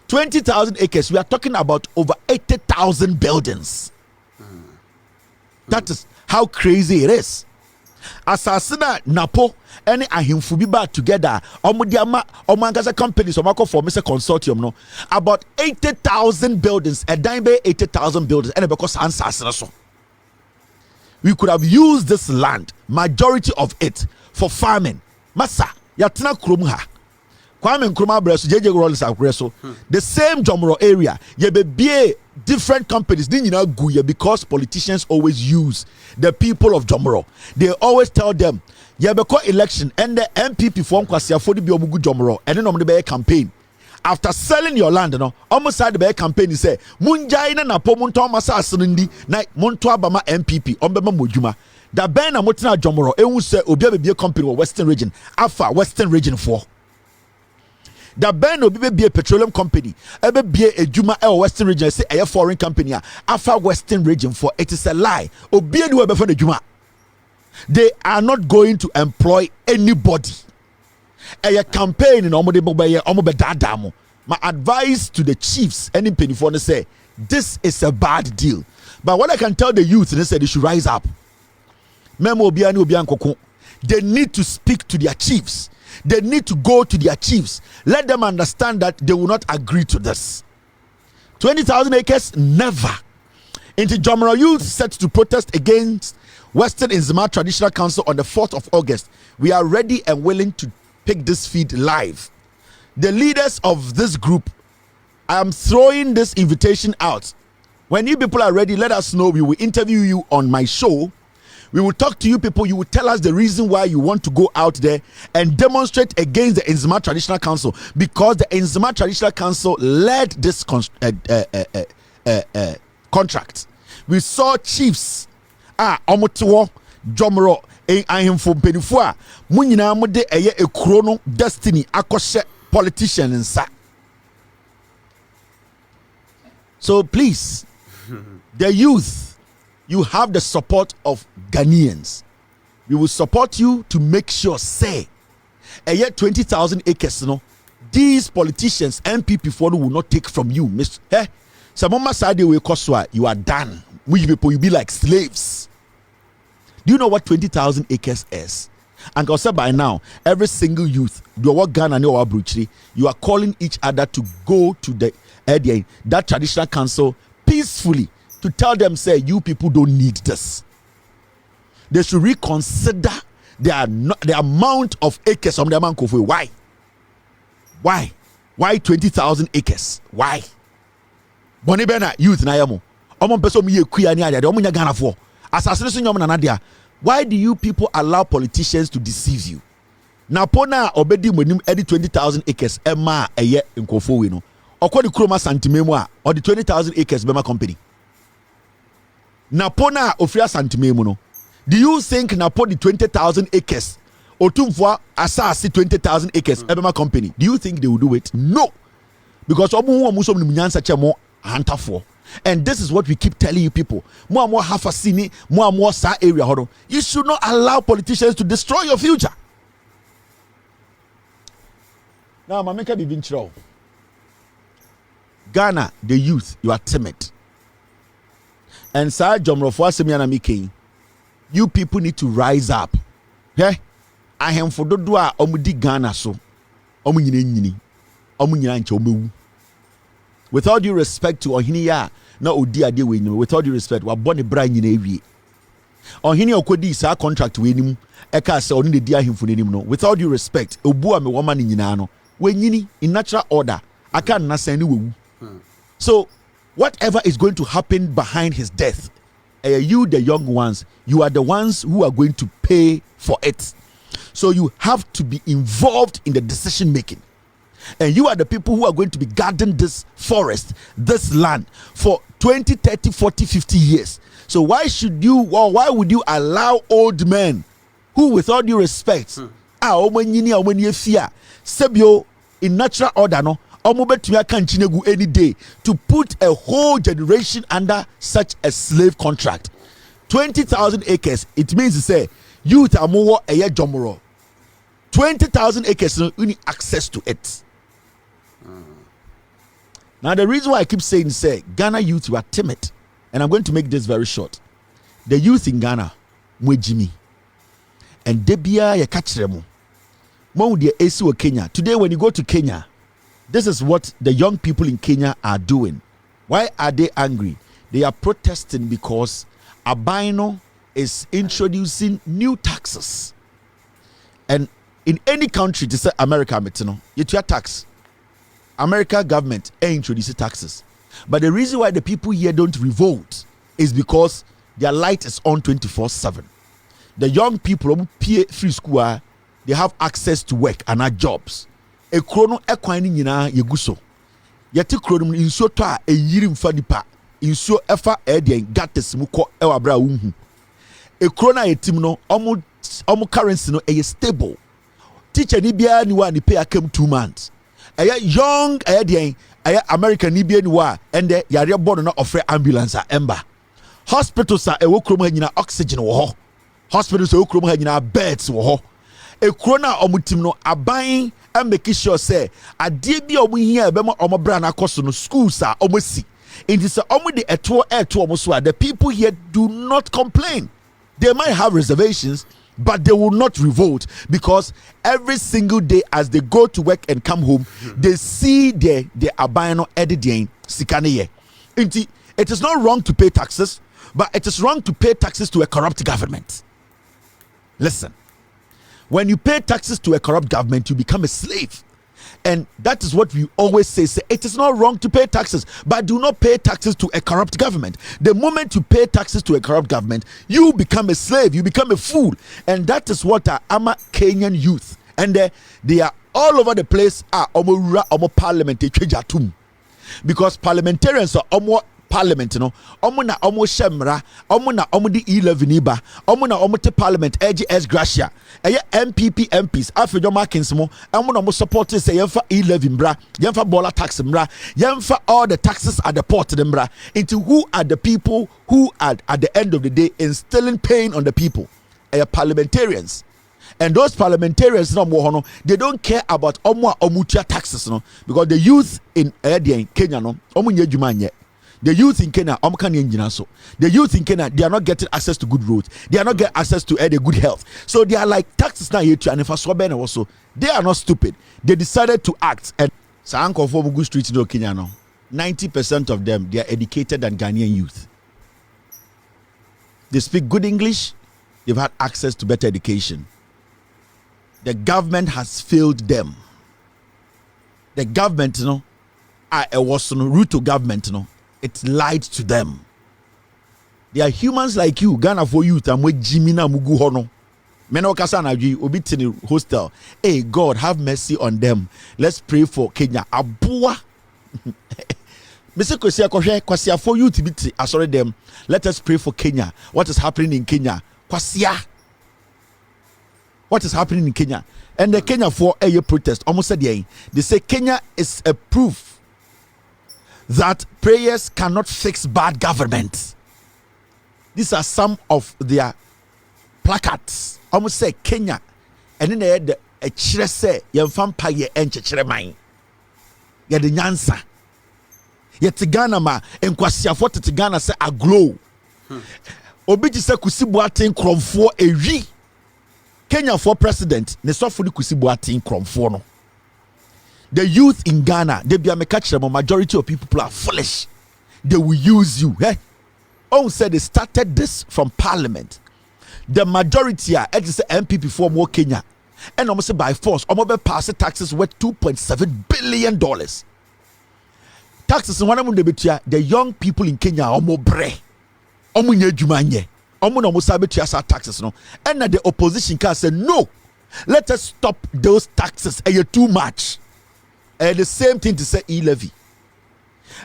20,000 acres, we are talking about over 80,000 buildings. That is how crazy it is. Asasina Napo, any ahimfubiba together, omangasa companies, omako form a consortium, no, about 80,000 buildings, a dime 80,000 buildings, and because ansasina so. We could have used this land, majority of it, for farming. Masa, yatina krumha. Kwame Nkrumah Breso, JJ Rollins Agreso, the same Jomoro area, be different companies, because politicians always use the people of Jomoro. They always tell them, election and the NPP form Kwasia for the Biomugu Jomoro, and then on the campaign. After selling your land, almost side the campaign, he say, Munjaina na po munto masa asinindi na munto abama NPP, ombema mujuma. Da ben na mutina Jomoro, ewu se obi be company Western Region, Alpha Western Region 4. The Ben will be a petroleum company, ever be a Juma or Western region, say a foreign company, Alpha Western region 4. It is a lie. Obi anywhere before the Juma. They are not going to employ anybody. A campaign in Omobedadamo. My advice to the chiefs and in Penifone say, this is a bad deal. But what I can tell the youth, they say they should rise up. They need to speak to their chiefs. They need to go to their chiefs. Let them understand that they will not agree to this. 20,000 acres, never. Into Jomoro youth set to protest against Western Nzima Traditional Council on the 4th of August. We are ready and willing to pick this feed live. The leaders of this group, I am throwing this invitation out. When you people are ready, let us know. We will interview you on my show. We will talk to you people. You will tell us the reason why you want to go out there and demonstrate against the Nzima Traditional Council, because the Nzima Traditional Council led this contract. We saw chiefs, Omotiwo, Jomoro, Ahimfo Penifua, Munyina Mode Eye Ekrono, Destiny, Akoshe, politician and sa. So please, the youth, you have the support of Ghanaians. We will support you to make sure, say, a year 20,000 acres, these politicians, NPP for will not take from you. Samoma Sade will cost you are done. We people, you be like slaves. Do you know what 20,000 acres is? And also by now, every single youth, you are calling each other to go to that traditional council peacefully, to tell them, say, you people don't need this. They should reconsider the amount of acres on the Mankofu. Why? Why 20,000 acres? Why? Boni bena youth na yamo. Omo peso mi ye kuya ni ade. Omo nya Ghana for. Asasene so nyom na nadia. Why do you people allow politicians to deceive you? Na pona obedi monim edi 20,000 acres ema eye nkofo we no. Okodi kroma santimemu a or the 20,000 acres bema company. Na pona ofria santimemu no. Do you think na po the 20,000 acres otumfwa asasi 20,000 acres ebema company? Do you think they will do it? No. Because omu muso mnyansa chemo hunter for. And this is what we keep telling you people. More half a cine, more sa area hodo. You should not allow politicians to destroy your future. Now, Mameka be vinchro. Ghana, the youth, you are timid. And Sir Jomrofwa Semiana Miki, you people need to rise up. Yeah? I am for the dua omudi Ghana so. Omunyini. Omunyancho. With all due respect to Ohiniya, na odi ade we nim. With all due respect, wa born a brand nyina ewie. Ohini okodi sa contract we nim. Eka se oni de dia himfo nim no. With all due respect, obu a me woman nyina no. We nyini in natural order. Aka na send we. So, whatever is going to happen behind his death, you the young ones, you are the ones who are going to pay for it. So you have to be involved in the decision making. And you are the people who are going to be guarding this forest, this land for 20, 30, 40, 50 years. So why would you allow old men who, with all due respect, sebio in natural order no any day to put a whole generation under such a slave contract? 20,000 acres, it means to say youth are more a year jomoro. 20,000 acres, you need access to it. Now the reason why I keep saying Ghana youth, you are timid, and I'm going to make this very short. The youth in Ghana, Jimmy, and Debia ya catch them. Kenya. Today when you go to Kenya, this is what the young people in Kenya are doing. Why are they angry? They are protesting because Abino is introducing new taxes. And in any country, just say America, you pay tax. America government introduces taxes. But the reason why the people here don't revolt is because their light is on 24/7. The young people who pay free school, they have access to work and not jobs. A chrono equine yina yeguso. Yeti chrono inso to a yirim fanipa. Inso efa edian gates muko ewa bra unhu. A chrono etim no omu currency no a stable. Teacher ni bia ni wa ni pay akem 2 months. A young American ni bia ni wa and the yare born no offer ambulance ember. Hospitals are a wokrom hanyina oxygen wo ho. Hospitals are wokrom hanyina beds wo ho. A corona omutim no aban and make sure say ade bia omu hia be mo omo bra na koso no schools are omosi. It is omu de eto omo so the people here do not complain. They might have reservations, but they will not revolt because every single day as they go to work and come home, they see the abano editing sikane. It is not wrong to pay taxes, but it is wrong to pay taxes to a corrupt government. Listen, when you pay taxes to a corrupt government, you become a slave. And that is what we always say it is not wrong to pay taxes, but do not pay taxes to a corrupt government. The moment you pay taxes to a corrupt government, you become a slave, you become a fool. And that is what Ama Kenyan youth, and they are all over the place, omo parliament, because parliamentarians are omo parliament, omo na omo shemra, omo na omo di 11 iba, omo na omo te parliament AGS gracia, NPP MPs after your markings mo, omo na omo support say yemfa 11 bra, yemfa bola tax bra, yemfa all the taxes at the port bra, into who are the people who are at the end of the day instilling pain on the people? Parliamentarians. And those parliamentarians, they don't care about omutia taxes, because the youth in Kenya, the youth in Kenya, the youth in Kenya, they are not getting access to good roads. They are not getting access to a good health. So they are like taxes now here, and if I saw Ben also, they are not stupid. They decided to act. And Sanko for Bugu Street in Kenya, 90% of them, they are educated than Ghanaian youth. They speak good English. They've had access to better education. The government has failed them. the government, you know, it was Ruto government, you know, it lied to them. They are humans like you, Ghana for youth, and we Jimina Mugu Hono. Meno Kasana Obi in the hostel. Hey, God, have mercy on them. Let's pray for Kenya. Abua. Mr. Kosia Koshe, Kwasia for youth, I sorry them. Let us pray for Kenya. What is happening in Kenya? Kwasia. What is happening in Kenya? And the Kenya for a protest, almost said they say Kenya is a proof that prayers cannot fix bad government. These are some of their placards. Almost say Kenya, and then they had a chire say yemfampa ye enche chire man. Ye the nyansa. Ye Ghana ma enkwasiafo te Ghana say aglow. Obi ji say Kusi Boateng kromfo ewi. Kenya for president, ne so for Kusi Boateng kromfo no. The youth in Ghana, they be a majority of people are foolish. They will use you. Eh? Oh, said they started this from parliament. The majority are it is the NPP for more Kenya. And almost by force, almost pass taxes worth $2.7 billion. Taxes in one of the young people in Kenya are more bre. Omunye jumanye. Almost taxes no. And the opposition can say no. Let us stop those taxes. You're too much. The same thing to say e-levy.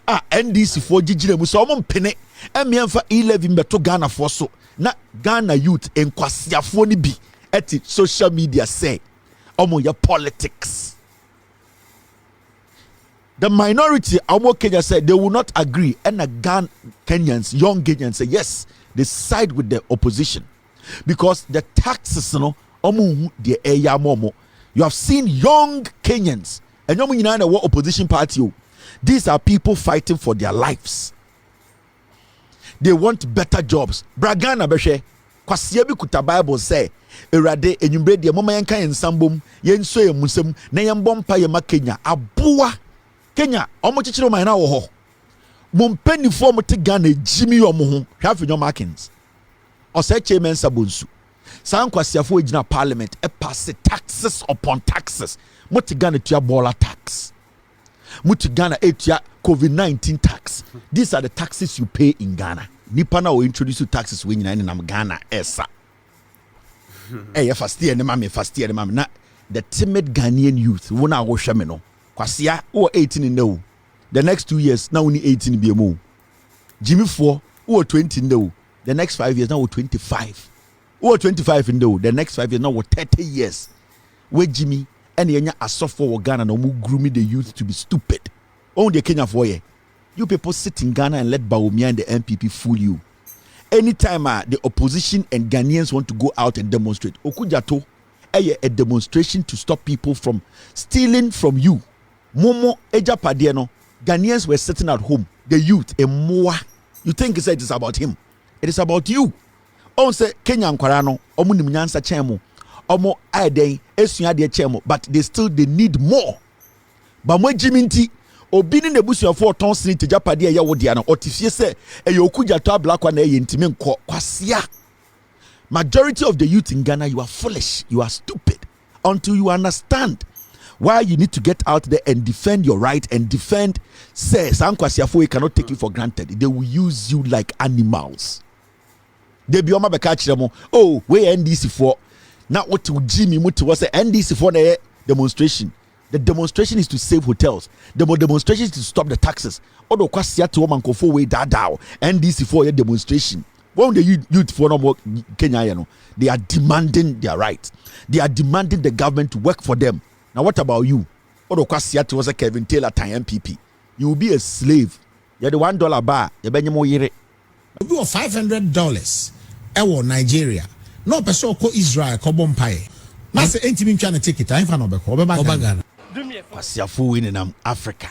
NDC for Gigi Musa Pene. And me for e-levy beto Ghana for so. Na Ghana youth en kwasiafo ni bi eti social media say omo your politics. The minority omo Kenya said they will not agree, and the Kenyans, young Kenyans say yes, they side with the opposition because the taxes no omo the eya momo. You have seen young Kenyans and young in the opposition party. These are people fighting for their lives. They want better jobs. Bragana beshe kwasia bi kuta Bible say erade enyumbre de mama yanka ensambom yenso emusem na yembompa ye makenya aboa Kenya omo chichiro man na wo ho mompani form te Ghana jimi yo mo ho hwafe nyo markings ose chairman sabonsu san kwasiafo egina parliament e pass taxes upon taxes moti Ghana tua bola tax moti Ghana etua COVID-19 tax. These are the taxes you pay in Ghana. Nipana will introduce you taxes when you're in Ghana. Esa. Hey, first year, na the timid Ghanaian youth. Wona go shameno. Kwasia who 18 in the the next 2 years now only 18 be more. Jimmy 4 who 20 in the next 5 years now 25. Who 25 in the next 5 years now 30 years. Where Jimmy and yenya asofo wo Ghana no mu grooming the youth to be stupid. On the Kenya for you. You people sit in Ghana and let Bawumia and the NPP fool you. Anytime the opposition and Ghanaians want to go out and demonstrate, Okujato, a demonstration to stop people from stealing from you. Momo Eja Padiano, Ghanaians were sitting at home. The youth, a moa. You think it is about him? It is about you. On say Kenyan Kwarano, Omu Nimnyansa Chemo, Omo Aden, Esuya de Chemo, but they need more. But when Jiminti obi ni nebusu for ton street japade ya wo dia na otifie se Okujato black one yentime nko kwasia. Majority of the youth in Ghana, you are foolish, you are stupid until you understand why you need to get out there and defend your right and defend say sankwasiafo cannot take you for granted. They will use you like animals. They be oma beka kire mo oh we NDC for now what to Jimmy muti was NDC for the demonstration. The demonstration is to save hotels. The demonstration is to stop the taxes. Odo kwasia to woman ko for way dadao. NDC for your demonstration. When the youth for no more Kenya, you know, they are demanding their rights. They are demanding the government to work for them. Now what about you? Odo kwasia to was a Kevin Taylor time MPP. You will be a slave. You're the $1 bar. You benye mo yire. We were $500. Ewo Nigeria. No person ko Israel ko bompaye. Na se ntimi ntwa na ticket. Afa no beko. Obeba Ghana. Kwasiafo in Africa,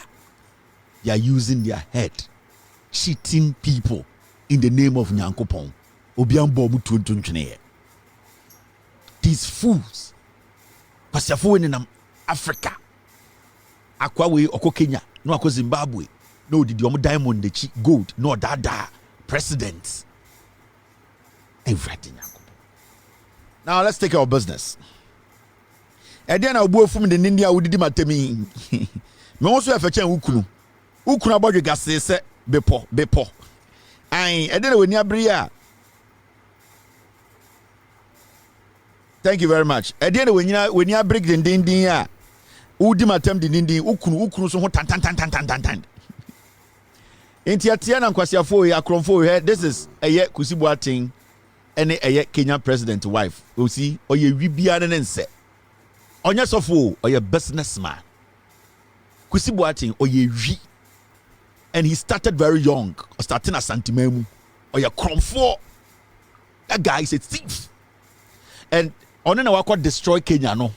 they are using their head, cheating people in the name of Nyankopon. Obiambo mutuntune. These fools. Kwasiafo in Africa. Akwawe oko Kenya, no ako Zimbabwe. No did your diamond the cheap gold, no dada presidents. Everything. Now let's take our business. And then I'll go from the India who did matemi. me also have a chen ukunu about the gas say bepo ai e dey we ni abria. Thank you very much. E dey we ni abrig din a udi matem din ukunu so ho tan enti atia na nkwasiafo yi akromfo yi this is eye kusibuatin ene eye Kenyan president wife osi oye wibia ne nse onye sofo oye businessman kusibuatin oye wi and he started very young starting as santimamu oye kromfo. That guy is a thief and on na wako destroy Kenya no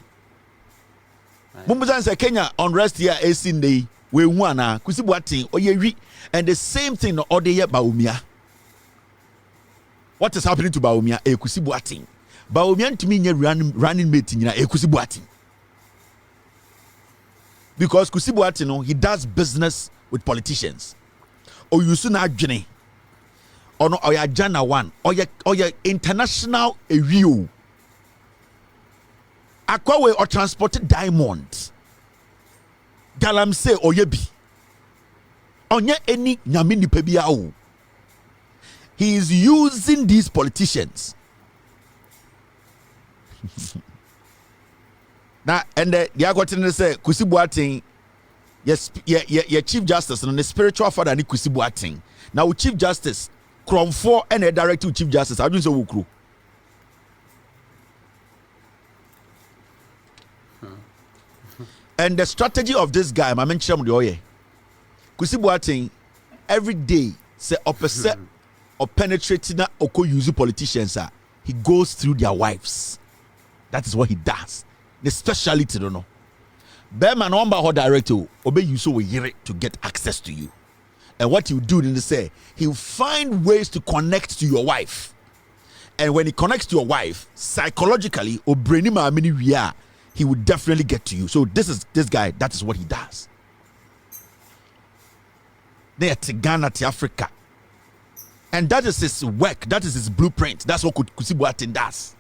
mumbuza say Kenya unrest here esin dey we hu ana kusibuatin oye wi. And the same thing no other year Bawumia. What is happening to Bawumia? Kusibuatin. Bawumia to me running mate in Kusibuatin. Because Kusibuatin no, he does business with politicians. Or you soon Johnny. Or no, or Jana one. Or your international review. Akwawe or transported diamonds. Galamse or yebi. Onye any nyamini pebiao. He is using these politicians. Now, and the Yagotin say Kusibuatin, yes, yeah, Chief Justice and the spiritual father and Kusibuatin. Now, Chief Justice, Crom 4 and a directive Chief Justice, I do so wukru. And the strategy of this guy, my mention the oye. Kusibuatin every day say opposite or penetrating or use politicians he goes through their wives. That is what he does. The speciality don't know. Bearman number or director obey you so we hear it to get access to you. And what he'll do then say he'll find ways to connect to your wife. And when he connects to your wife, psychologically or brainima many we are, he will definitely get to you. So this guy, that is what he does. They to Ghana to Africa. And that is his work. That is his blueprint. That's what Kusibuatin does.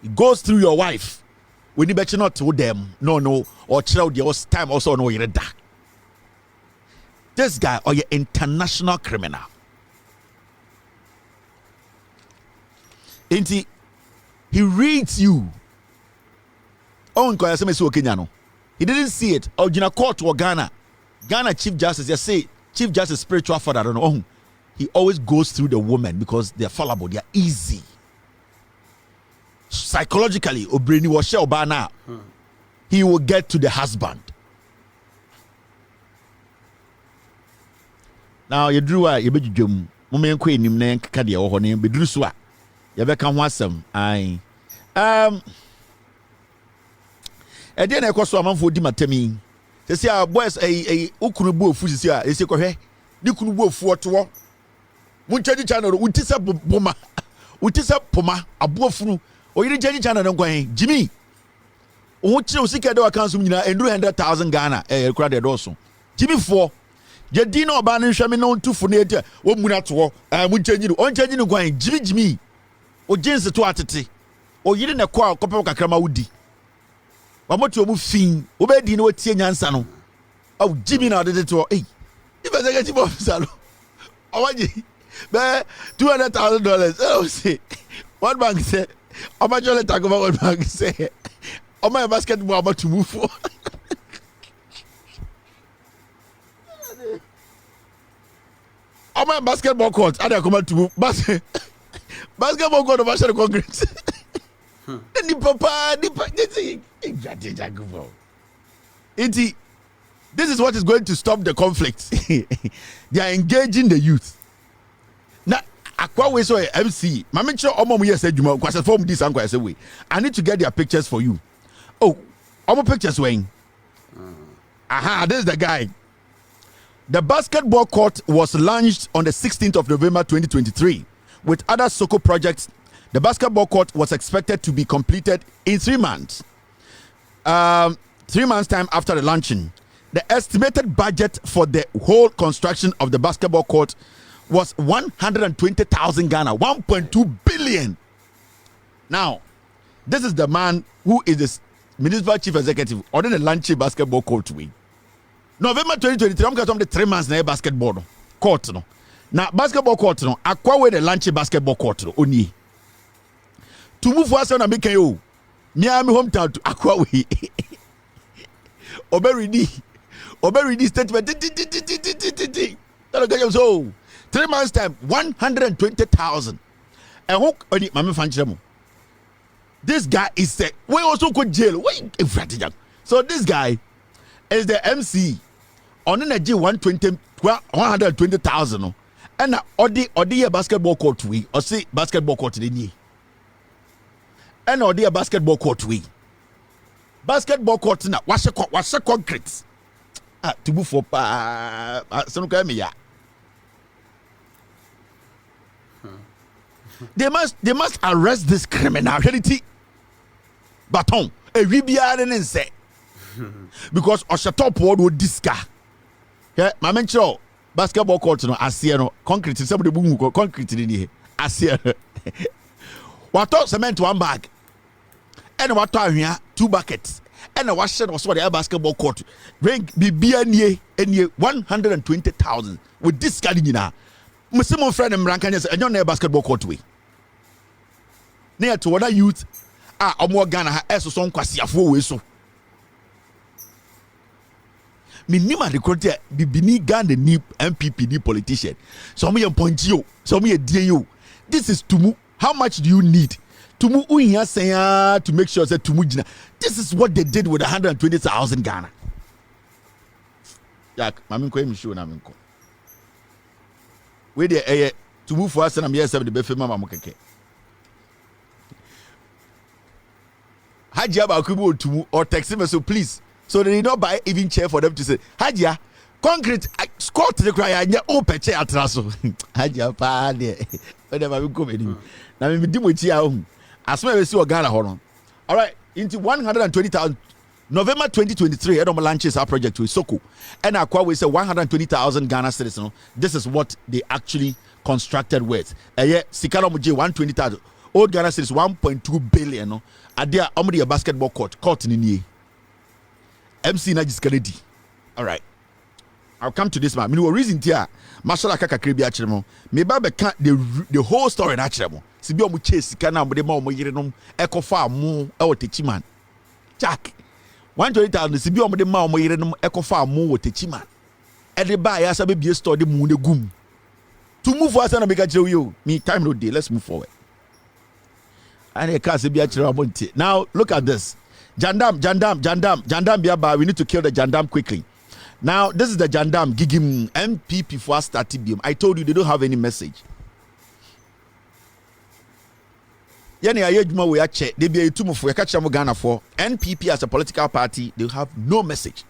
He goes through your wife. When you bet you not to them, no, or child your time also no you're that. This guy or your international criminal. He reads you. Oh, he didn't see it. Oh, you know, court to Ghana. Ghana Chief Justice, just say Chief Justice spiritual father, I don't know. He always goes through the woman because they're fallible, they're easy. Psychologically, Obreni Washe Obana, he will get to the husband. Now you drew a yebejum, Mumen Queen, Nimne Kadia or name Bedruswa. Yabeka wasam. And then I got some for Dimatemi. They say our boys a ukunubu fusia. They say kohe. Ni kunubu fuoto. Munchaji channel. Utisa boma. Utisa poma. Abuo funu. Oyiri chaji channel nkohe. Jimmy. Uchi usika do akansu nyina endru 100,000 Ghana. Kura de doso. Jimmy 4. Jedino oba ne hwame no tufu ne ete. Wo muna to. Munchaji no. Onchaji no kwan. Jimmy. O jeans to atete. Oyiri ne kwa kope kakrama wudi. Wamoto omu fin obedi no tie nyansa no aw Jimmy na de to eh if I get you officer no awaji be $200,000 oh say one bank say amajole tagoba one bank say o my basketball about to move for o my basketball court ada come to move basketball court over the concrete. Ni papa this is what is going to stop the conflict. They are engaging the youth. Now, Akwa so MC. My mention omo yes adwuma kwase form this and kwase way. I need to get their pictures for you. Oh, omo pictures weighing. Aha, this is the guy. The basketball court was launched on the 16th of November 2023 with other Soko projects. The basketball court was expected to be completed in 3 months. 3 months' time after the launching. The estimated budget for the whole construction of the basketball court was 120,000 Ghana, 1.2 billion. Now, this is the man who is municipal chief executive order the lunch basketball court way. November 2023, I'm going to 3 months na basketball no court no. Na basketball court no akwa we the lunch basketball court no oni. To move for us na make you. Me am hometown to akwa we. Oberidi statement. So 3 months time 120,000. And who oni mama fanchiremo. This guy is we also go jail. So this guy is the MC on energy 120,000 and odi basketball court we or say basketball court ni and odi basketball court we basketball court na wase concrete to move for so no me ya they must arrest this criminality baton e wi biara ne nse because top word would disca yeah my mention basketball court no asie no concrete somebody bu concrete ni asie what cement 1 bag and what ahwia 2 buckets and what shed was what the basketball court ring bibia nie 120,000 with disca nyina Musimo friend mrankanya say enyo na basketball court we na to other youth omo Ghana ha eso nkwasiafo we so minima record bibini Ghana ni NPP ni politician so me ponchi yo so me die yo this is tumu how much do you need tumu unhia say to make sure say tumu gina this is what they did with 120,000 Ghana yak mami ko emi show na menko we dey tumu for us na me yesem de be fema mama keke Hajia ba kubu tumu or text me so please. So they did not buy even chair for them to say, Hajia, concrete, score to the cry, and ya open chair atraso. Hajia, pa, there. Whenever we come in. Now, we do with you. As well as you are Ghana, hold. All right, into 120,000. November 2023, Edom launches our project with Soko. And Aqua, we say 120,000 Ghana citizens. This is what they actually constructed with. Sikalo Muji, 120,000. Old Ghana citizens, 1.2 billion. No? Adia, omri a basketball court in the MC Najis Kennedy. All right. I'll come to this man. Me no reason here. Mashallah kaka krebi achiremo. Me ba be can the whole story na achiremo. Si bi omu chase kana mo de ma omo yire nom ekofa amu e wo techiman. Jack. 120,000 si bi omu de ma omo yire nom ekofa amu wo techiman. E de ba ya sabe bi store de mu ne gum. To move for us na make achire you. Me time no day. Let's move forward. And a case be achire abonti. Now look at this. Jandam biaba. We need to kill the Jandam quickly. Now, this is the Jandam gigim NPP for starting. I told you they don't have any message. Yani ayejuma we ache they be etumo for catch Ghana for NPP as a political party. They have no message.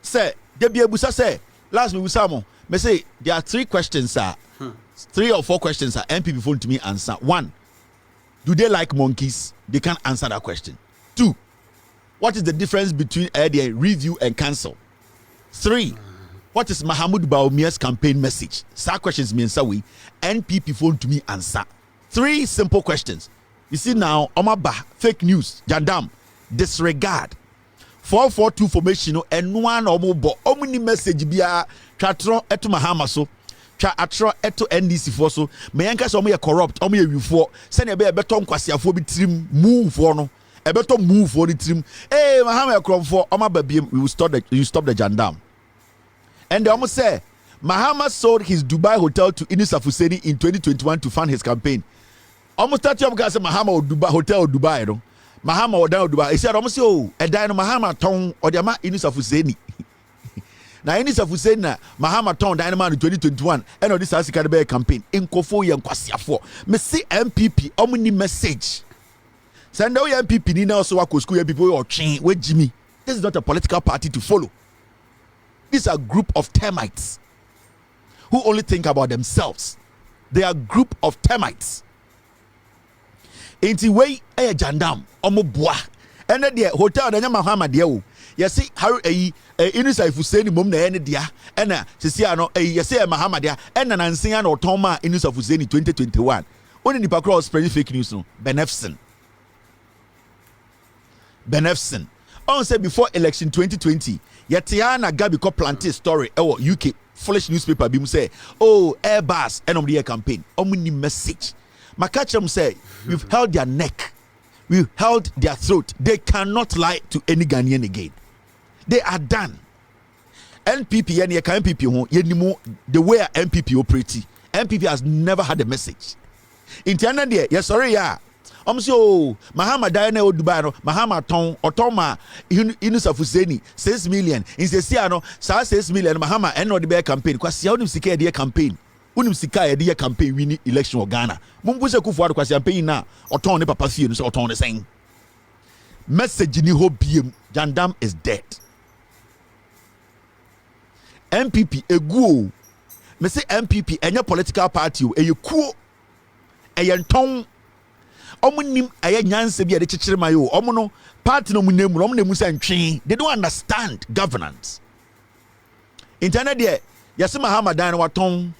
Say they be ebusa say last me usamo. Me say there are 3 questions, sir. 3 or 4 questions, sir. NPP phone to me answer. 1, do they like monkeys? They can't answer that question. 2, what is the difference between the review and cancel? 3, what is Mahama Bawumia's campaign message? Such questions mean so we NPP phone to me answer. 3 simple questions. You see now, Omaba fake news, Jandam, disregard. 442 formation and one omobo omni message bia twatro eto Mahama so twa atro eto NDC for so me yanka so omo corrupt omo ye wifo se na be beto nkwasiafo bi trim move for no e beto move for the trim Mahama ekromfo omo babiem we will stop the Jandam. And they almost say Mahama sold his Dubai hotel to Idris Afuseni in 2021 to fund his campaign. Almost 30 of guys say Mahama Dubai hotel Dubai no. Mahama or down Dubai. He said almost a dino Mahama town or the ama Idris Afuseni. Now Idris Afuseni na Mahama town dynamo in 2021 and this has a campaign in Kofo and Kwasiafo. Me see MPP omni message. Send out your MPP ni now so wako school people or chain with Jimmy. This is not a political party to follow. These are a group of termites who only think about themselves. They are a group of termites. Inti way Jandam omo boa. And the hotel na Mahama dia. You see how Idris Afuseni mom na ene dia. And sisi ano you see Mahama dia. And na nansia no toma Idris Afuseni 2021. Only nipa cross spread fake news no. Beneficent. Benefson. On say before election 2020, Yatiana Gabi ko planted story UK foolish newspaper bi mu say, oh, Airbus end of the year campaign. Omni message. Makachem say, we've held their neck. We've held their throat. They cannot lie to any Ghanaian again. They are done. NPP and NPP the way NPP operates. NPP has never had a message. In Tiana, yes, sorry, yeah. So Mahama Diana Dubai, Mahama Ton or Toma Inus Fuseni 6 million. In Sesiano, 6 million Mahama and the bear campaign. Because you Sika dear campaign. Unim Sika dear campaign winning election of Ghana. Mumbusa Kufu because campaign now or Tony Papa Fius or Tony saying. Message in hope Jandam is dead. MPP a go. Me say MPP any political party a you cool a yanton omunim aye nyanse bi a de chichire mayo omuno party no munemu omunemu santwe. They don't understand governance. Internet there yase Mahama dan waton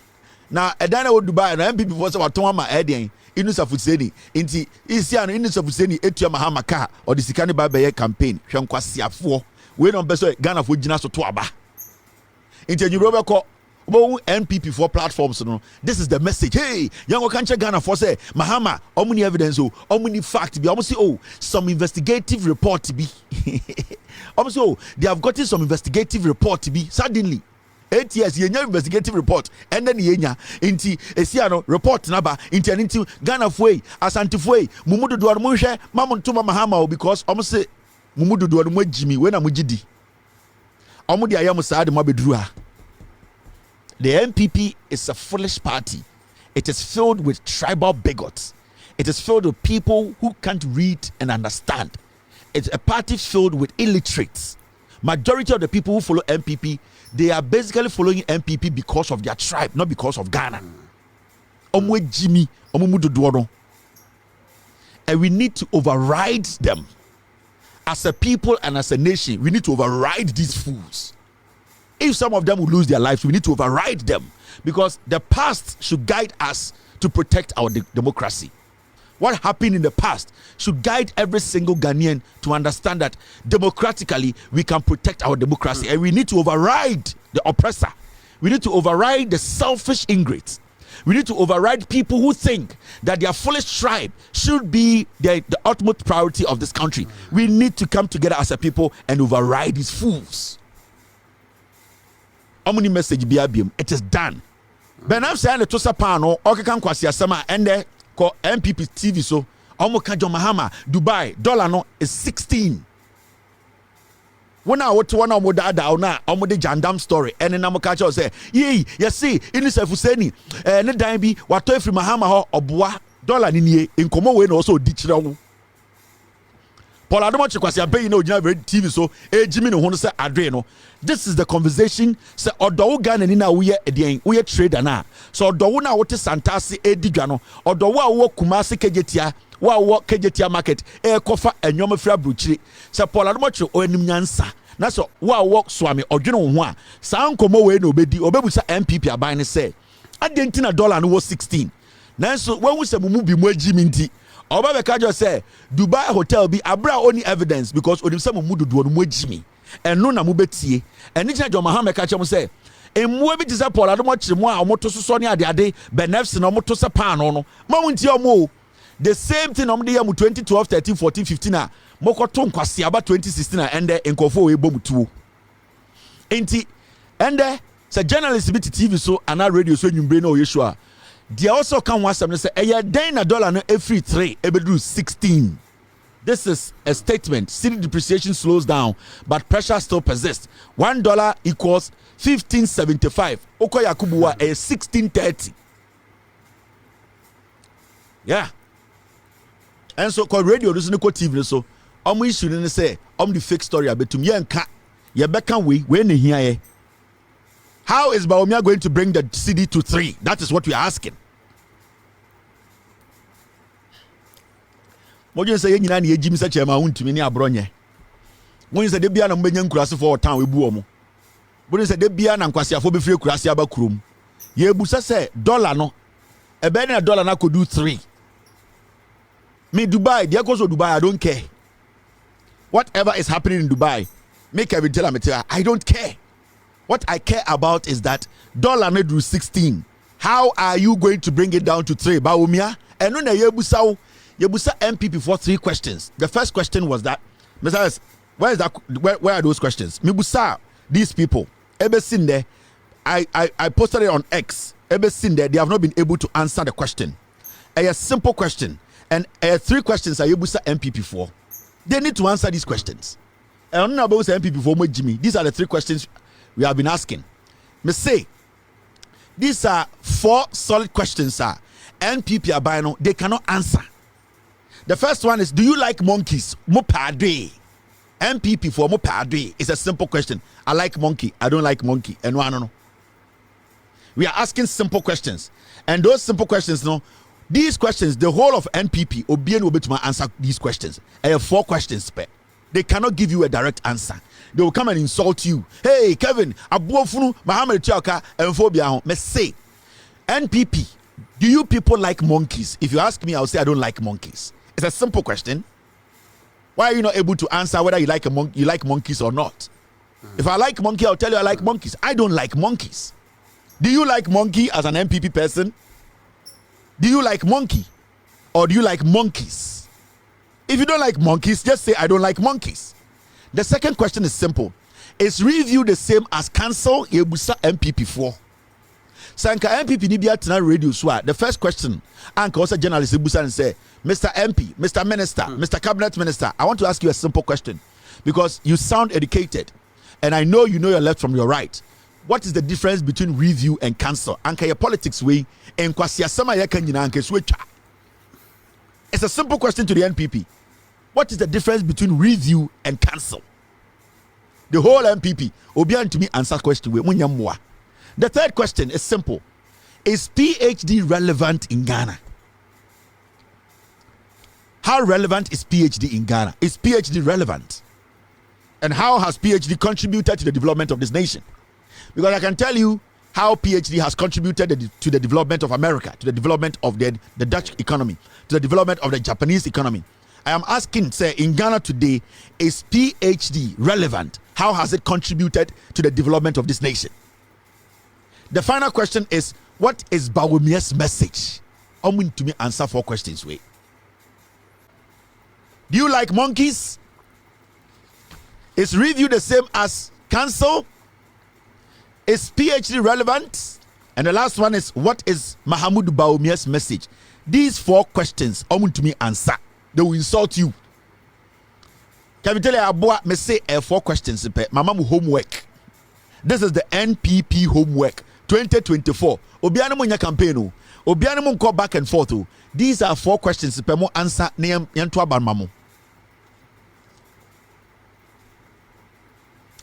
na edana wo Dubai na MPP for say waton ama eden inu safuseni inti isi ano inu safuseni etua Mahama ka or the sikani ba be campaign hwenkwasiafo we no beso Ghana fo gina so to aba inti nyuro ko NPP for platforms. No, this is the message. Hey, young country Ghana for say Mahama, how many evidence? How many facts? Be almost some investigative report to be. Almost they have gotten some investigative report to be. Suddenly, 8 years you investigative report, and then yenya inti esiano report naba into Ghana foi Asante foi Mumudu Duar Munche Mamuntuma Mahama because almost say Mumudu Duar Jimmy when amujidi. Amudi ayamusad mabedrua. The NPP is a foolish party. It is filled with tribal bigots. It is filled with people who can't read and understand. It's a party filled with illiterates. Majority of the people who follow NPP, they are basically following NPP because of their tribe, not because of Ghana. Jimmy, and we need to override them. As a people and as a nation, we need to override these fools. If some of them will lose their lives, we need to override them because the past should guide us to protect our democracy. What happened in the past should guide every single Ghanaian to understand that democratically we can protect our democracy, and we need to override the oppressor. We need to override the selfish ingrates. We need to override people who think that their foolish tribe should be the ultimate priority of this country. We need to come together as a people and override these fools. Omni message biabium, it is done. But I'm saying the Tosa Pano, Okakan Kwasia Sama, and there call NPP TV. So, Omokajo Mahama, Dubai, dollar no is 16. When I went to one of the Omode Jandam story, and then Amokajo say, Yee, yes, see, in this Fuseni, and the Dimeby, what if Mahama or Boa, dollar in Como way also ditch. Paul Adomo Chikwasi Abe no TV so Jimmy no hono say Adreno. This is the conversation say odo Ghana ni na we trader na. So odo na wote Santasi edigwa no. Odo wo Kumasi Kejetia, wo Kejetia market kofa enyom fra bruchiri. Say Paul Adomo Chi onim nyansa. Na so wo swami odwene ho a saa nkomo we na obedi obebusa NPP aban ne say adenti na dollar no was 16. Nanso when we say mumu bi mu agimi nti Oba Kajo say Dubai hotel be abra only evidence because odim say mudu do no agimi eno na mu betie eni cha jo Mahama Kajo say emwe bi tisa Paul Adomo Chiremo a omoto so ne ade benefs na omoto se pan no ma wontie omo the same thing omde yam 2012 13 14 15 a mokoto nkwase aba 2016 a ende enkofo we bom tuo enti ende say journalist bi TV so ana radio so nwumbre na oyesho. They also come once and say, "Aya den dollar no every 3, ebedu 16." This is a statement. City depreciation slows down, but pressure still persists. $1 equals 15.75. Oko Yakubuwa is 16.30. Yeah. And so called radio doesn't go TV so. We shouldn't say the fake story about me and cat. You better when here. How is Bawumia going to bring the city to 3? That is what we are asking. Mojo say nyina na ejimi sa chema huntumi ni abronye. Mojo say de bia na mbenya nkurase for town we bu omo. Mojo say de bia na nkwasiafo be fire kurase aba kurom. Ye busa say dollar no. Ebe na dollar na kodu 3. Me Dubai, they go so Dubai I don't care. whatever is happening in Dubai, make every tell I don't care. What I care about is that dollar need 16. How are you going to bring it down to 3? Bawumia? And when Yebusa NPP for 3 questions. The first question was that, Mr. Where is that? Where are those questions? Mibusa, these people, ever seen there? I posted it on X. Ever seen there? They have not been able to answer the question. A simple question, and 3 questions are Yebusa NPP for. They need to answer these questions. I don't know about NPP for Jimmy. These are the 3 questions we have been asking. Me say, these are 4 solid questions, sir. NPP Abino, they cannot answer. The first one is, do you like monkeys? Mopade. NPP for Mopade. It's a simple question. I like monkey. I don't like monkey. And no. We are asking simple questions. And those simple questions, no, these questions, the whole of NPP, Obien will be to answer these questions. I have 4 questions. They cannot give you a direct answer. They will come and insult you. Hey, Kevin, Abuofunu, Mahama Bawumia, and Phobia. Me say, NPP, do you people like monkeys? If you ask me, I'll say I don't like monkeys. It's a simple question. Why are you not able to answer whether you like monkeys or not? If I like monkey, I'll tell you I like monkeys. I don't like monkeys. Do you like monkey as an NPP person? Do you like monkey? Or do you like monkeys? If you don't like monkeys, just say I don't like monkeys. The second question is simple. Is review the same as cancel Yebusa NPP for? Sanka NPP Nibia Tina Radio Swa. The first question, Anka also journalist Yebusa and say, Mr. MP, Mr. Minister, Mr. Cabinet Minister, I want to ask you a simple question because you sound educated and I know you know your left from your right. What is the difference between review and cancel? Anka your politics way and kwasiasama ya kanyina anke switcha. It's a simple question to the NPP. What is the difference between review and cancel? The whole NPP obian to me answer question we munyamwa. The third question is simple. Is PhD relevant in Ghana? How relevant is PhD in Ghana? Is PhD relevant? And how has PhD contributed to the development of this nation? Because I can tell you how PhD has contributed to the development of America, to the development of the Dutch economy, to the development of the Japanese economy. I am asking, say, in Ghana today, is PhD relevant? How has it contributed to the development of this nation? The final question is, what is Bawumia's message? I'm going to me answer 4 questions. Wait. Do you like monkeys? Is review the same as cancel? Is PhD relevant? And the last one is, what is Mahama Bawumia's message? These 4 questions, I'm going to me answer. They will insult you. Can you tell you about me say 4 questions? Mama homework. This is the NPP homework 2024. Obiano mo nya campaign. Obiano mo go back and forth. These are 4 questions. Per mo answer name yanto abanmamo.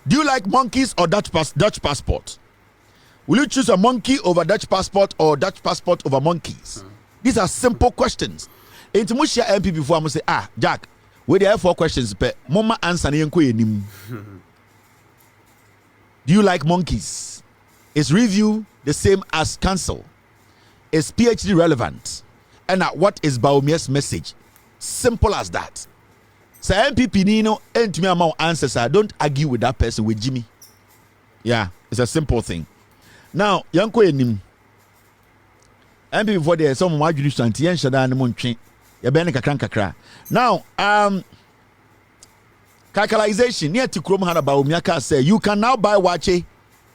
Do you like monkeys or Dutch passport? Will you choose a monkey over Dutch passport or Dutch passport over monkeys? These are simple questions. Into Mushia MP before I must say, Jack, we there 4 questions, but Mama answer enim. Do you like monkeys? Is review the same as cancel? Is PhD relevant? And what is Bawumia's message? Simple as that. So MPP Nino and to me amount answers. I don't argue with that person with Jimmy. Yeah, it's a simple thing. Now, Yanko enim. MPP before there some more judicial yen shada and monche. Now, calculation near to Chrome Hana Bawumia say you can now buy Wache,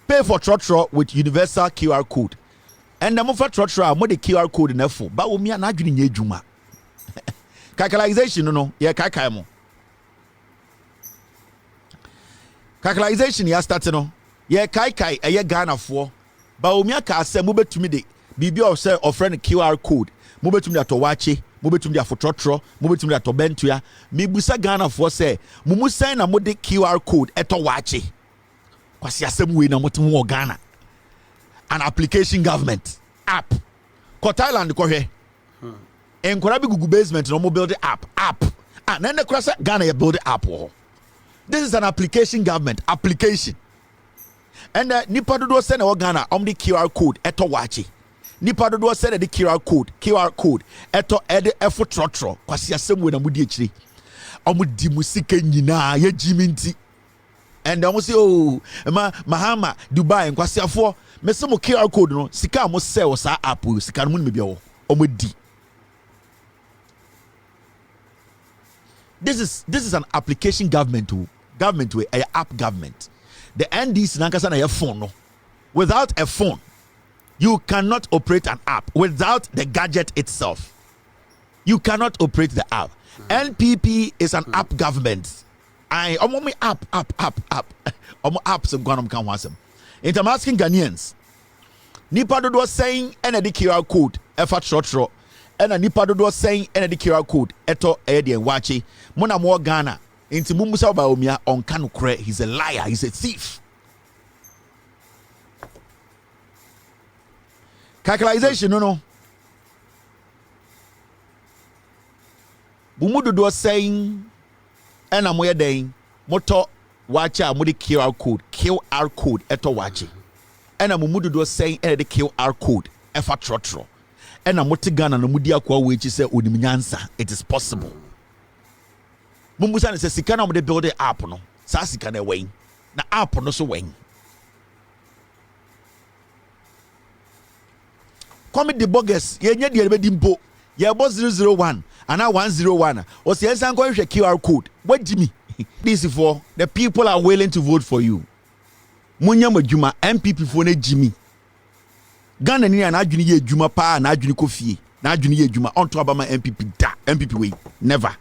pay for trotro with universal QR code. And the Mufa trotro more the QR code in F4. Bawumia na juni nye juma. Calculation no, yeah, kakaimo. Calculation ya start no. Yeah, kai a ye Ghana for. Bawumia ka say mube to me de bibi of say friend QR code. Mube to me to Wache. Mobetum dia fotrotro, mobetum dia to bentua. Mibusa Ghana for say, mumu sign na mode QR code eto wache. Kwasi asem we na motum wo Ghana. An application government app. Ko Thailand ko hwe. Enkora bi Google basement no mo build the app. Na ne krasa Ghana ya build the app wo. This is an application government application. And nipa do send na Ghana the QR code eto wache. Nipa do send the QR code eto ede efo trotro kwasi asem we na mudi echiri omo di musika nyina ye jiminti. And I say, oh, Mahama, Dubai, and Kwasiafo, Mesamo QR code, no, Sika must sell sa app, Sika Mun maybe or D. This is an application government way, a app government. The NDC Nankasana a phone. No. Without a phone, you cannot operate an app. Without the gadget itself, you cannot operate the app. NPP is an app government. I omo me app. Omo apps and gwanam kan wasem. I'm asking Ghanaians. Nipa dodo saying ena the QR code efa trotro. Ena nipa dodo saying ena the QR code eto edi enwachi. Mona mo Ghana. Inti Mahama Bawumia on kanukre. He's a liar. He's a thief. Calculation no. Bumu dodo saying ena moye den moto wacha amudi QR code eto wachi ena mumudu do saying ena the QR code efa trotro ena moti Ghana no mudi akwa wechi se onim nyansa. It is possible. Mumusa ne se sika na mo de build app no sa sika na wen na app no so wen come the bogus ye nya de be dimpo ye bo 001 ana 101 o se ensan ko hwe QR code what Jimmy. This is for the people are willing to vote for you. Munya majuma NPP for ne Jimmy. Ghana ni na adwini ye adwuma pa na adwini kofie na adwini ye adwuma onto abama NPP da NPP way never.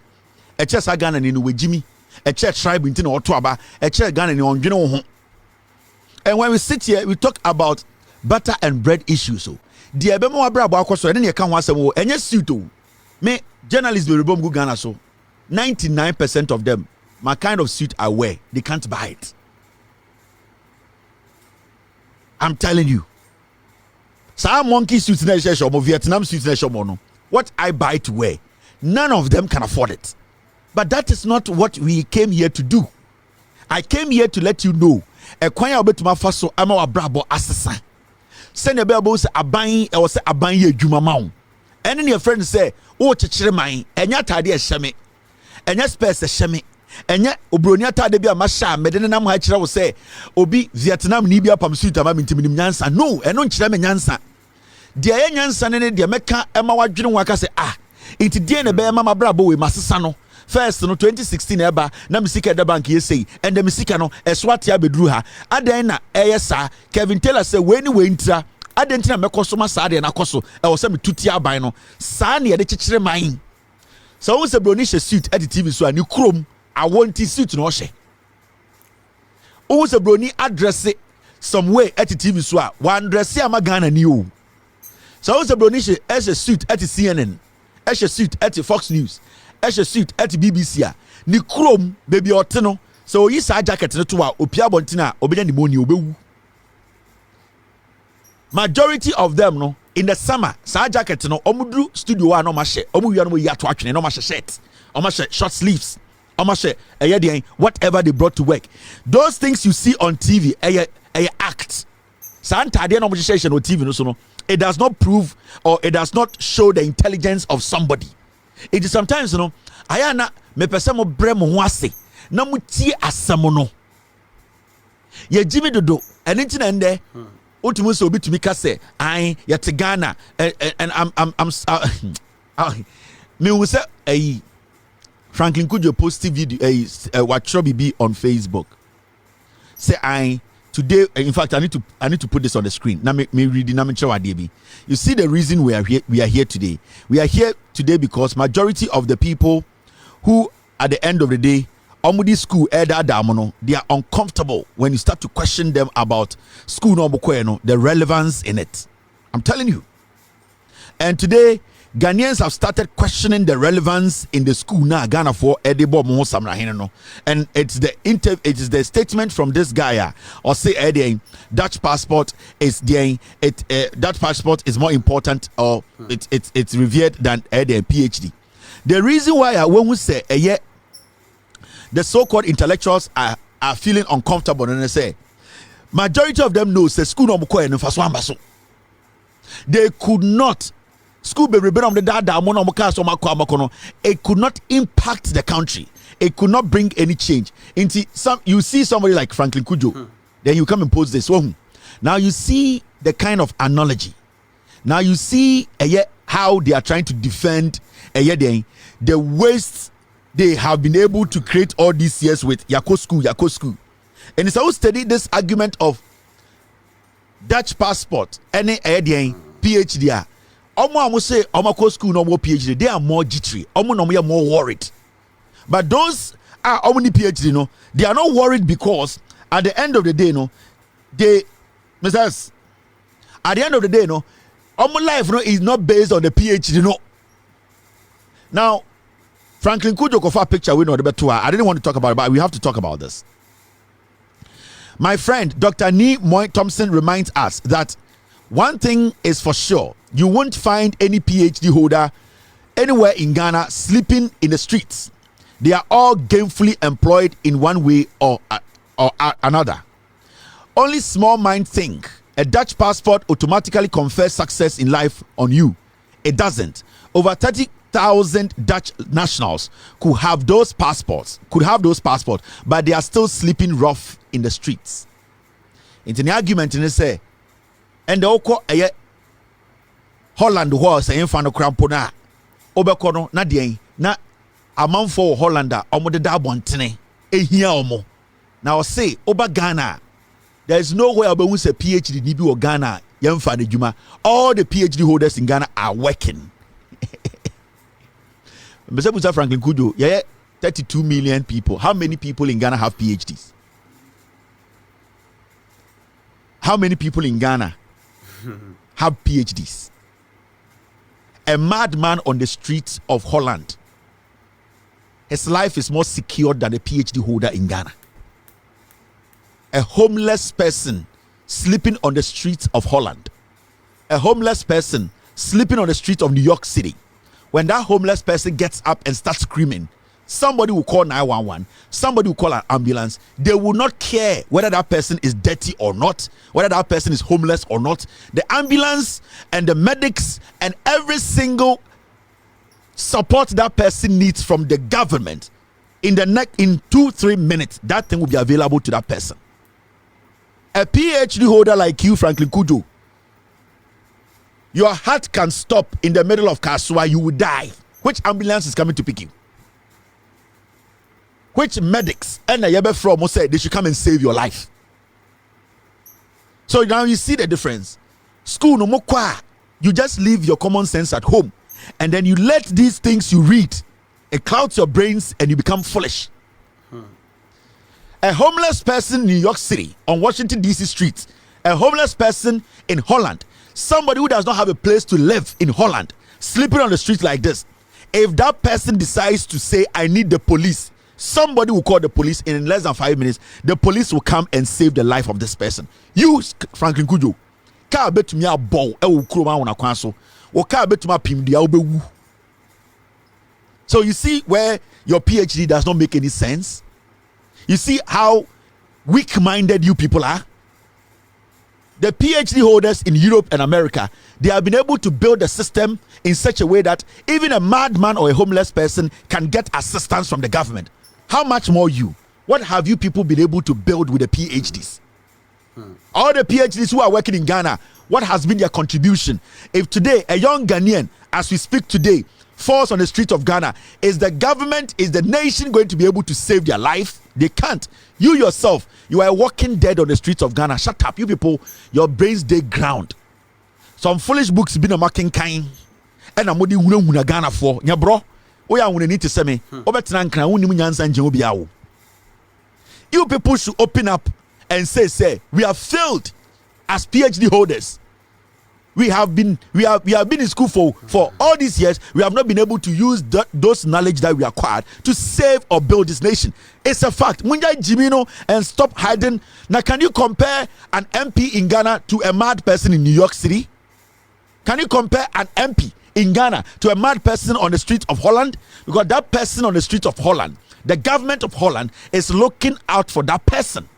E chesa Ghana ni no we Jimmy. E che tribe nti na oto aba e che Ghana ni ondwene wo ho. And when we sit here we talk about butter and bread issues so. The ebemo abrabo akoso ene ne ka ho asem wo enye suit o. Me journalists be rebom go Ghana so 99% of them my kind of suit I wear they can't buy it. I'm telling you. Some monkey suits na share or Vietnam suits na share no. What I buy to wear none of them can afford it. But that is not what we came here to do. I came here to let you know e kwan ya obetuma fa so ama wa brabo asesa. Send a bell say aban e wo say aban ye adwuma ma wo. Ene your friend say o chechire man enya tade e hyeme. Enya space e hyeme. Enya obroni atade bi amasha mede ne nam ha kire wo say obi Vietnam ni bi apam suit ama mintim nyansa. No, eno nkire me nyansa. De ye nyansa ne de meka ema wadwene wo aka say inti de ne be mama brabo we masesa no. First no 2016 eba na misika de bank yesei and the misika no eswati abedru ha adan na eyesa Kevin Taylor say we ni we ntra adan tina mekoso ma saa de na koso e wo say metuti aban no saa ne de kekere man so wo say broni she suit at the TV so ani krom awonti suit no hye wo say broni address some way at the TV so one dress ama Ghana ni o so wo say broni she a suit at CNN a suit at Fox News a suit at BBC ni krom baby oteno so yi sa jacket no to a opia bontina obenya ni money obewu. Majority of them no in the summer sa jacket no omudru studio wa no ma hye omuwia no yi ato atwene no ma hye shirt o ma hye short sleeves o ma hye eye whatever they brought to work. Those things you see on TV eye act sa ntade no mo hye no TV no so no it does not prove or it does not show the intelligence of somebody. It is sometimes ayana me pese mo bre mo ho ase na mo tie asem no ye Jimmy dodo eni nti na nde otumu so obitumi ka se ai ye te Ghana and I'm me will say Franklin Kujo post video watch BB on Facebook say I today in fact I need to put this on the screen now me reading na me chewa dey. You see the reason we are here today. We are here today because majority of the people who at the end of the day omudi school they are uncomfortable when you start to question them about school no the relevance in it. I'm telling you. And today Ghanaians have started questioning the relevance in the school now Ghana for Edibo Mo Samra no. And it is the statement from this guy or say Dutch passport is Dutch passport is more important or it's revered than PhD. The reason why when we say the so-called intellectuals are feeling uncomfortable and they say majority of them knows the school no mo ko. They could not school be on the dada it could not impact the country. It could not bring any change. You see somebody like Franklin Kujo, then you come and post this. Now you see the kind of analogy. Now you see how they are trying to defend the waste they have been able to create all these years with Yako school. And it's always studied this argument of Dutch passport, any PhD. Omo say Omo school no more PhD. They are more jittery. Omo no more worried. But those are only PhD, they are not worried because at the end of the day, at the end of the day, our life is not based on the PhD, Now, Franklin Kujo Kofa picture we know the better. I didn't want to talk about it, but we have to talk about this. My friend Dr. Nee Moy Thompson reminds us that one thing is for sure: you won't find any PhD holder anywhere in Ghana sleeping in the streets. They are all gainfully employed in one way or another. Only small mind think a Dutch passport automatically confers success in life on you. It doesn't. Over 30,000 Dutch nationals could have those passports, but they are still sleeping rough in the streets. Into the argument in say, and the oko Holland was saying fano crampona obekono na dien na amanfo Hollander omo de da bontene ehia omo na o say oba Ghana there is no way obe say PhD ni bi o Ghana yemfa de djuma. All the PhD holders in Ghana are working. Mr. Franklin Kujo, 32 million people. How many people in Ghana have PhDs? How many people in Ghana have PhDs? A madman on the streets of Holland, his life is more secure than a PhD holder in Ghana. A homeless person sleeping on the streets of Holland. A homeless person sleeping on the streets of New York City. When that homeless person gets up and starts screaming, somebody will call 911, somebody will call an ambulance. They will not care whether that person is dirty or not, whether that person is homeless or not. The ambulance and the medics and every single support that person needs from the government in 2-3 minutes, that thing will be available to that person. A PhD holder like you, Franklin Kujo, your heart can stop in the middle of Kasua, you will die. Which ambulance is coming to pick you? Which medics and a from say they should come and save your life? So now you see the difference. School no more, you just leave your common sense at home, and then you let these things you read, it clouds your brains and you become foolish. A homeless person in New York City on Washington DC streets, a homeless person in Holland, somebody who does not have a place to live in Holland, sleeping on the street like this. If that person decides to say, I need the police, somebody will call the police, and in less than 5 minutes, the police will come and save the life of this person. You, Franklin Kujo, ka betumi abo e wo kuroma wona kwan so. Wo ka betumi apim dia obewu. So you see where your PhD does not make any sense? You see how weak-minded you people are? The PhD holders in Europe and America, they have been able to build a system in such a way that even a madman or a homeless person can get assistance from the government. How much more you? What have you people been able to build with the PhDs? All the PhDs who are working in Ghana, what has been their contribution? If today a young Ghanaian, as we speak today, falls on the streets of Ghana, is the government, is the nation going to be able to save their life? They can't. You yourself, you are walking dead on the streets of Ghana. Shut up, you people. Your brains they ground. Some foolish books been a marking kind. And I'm going to Ghana for. Yeah, bro. Oh, yeah, we need to say me. You people should open up and say, we have failed as PhD holders. We have been in school for all these years. We have not been able to use those knowledge that we acquired to save or build this nation. It's a fact. Munja Jimino, and stop hiding. Now, can you compare an MP in Ghana to a mad person in New York City? Can you compare an MP in Ghana to a mad person on the streets of Holland? Because that person on the streets of Holland, the government of Holland is looking out for that person.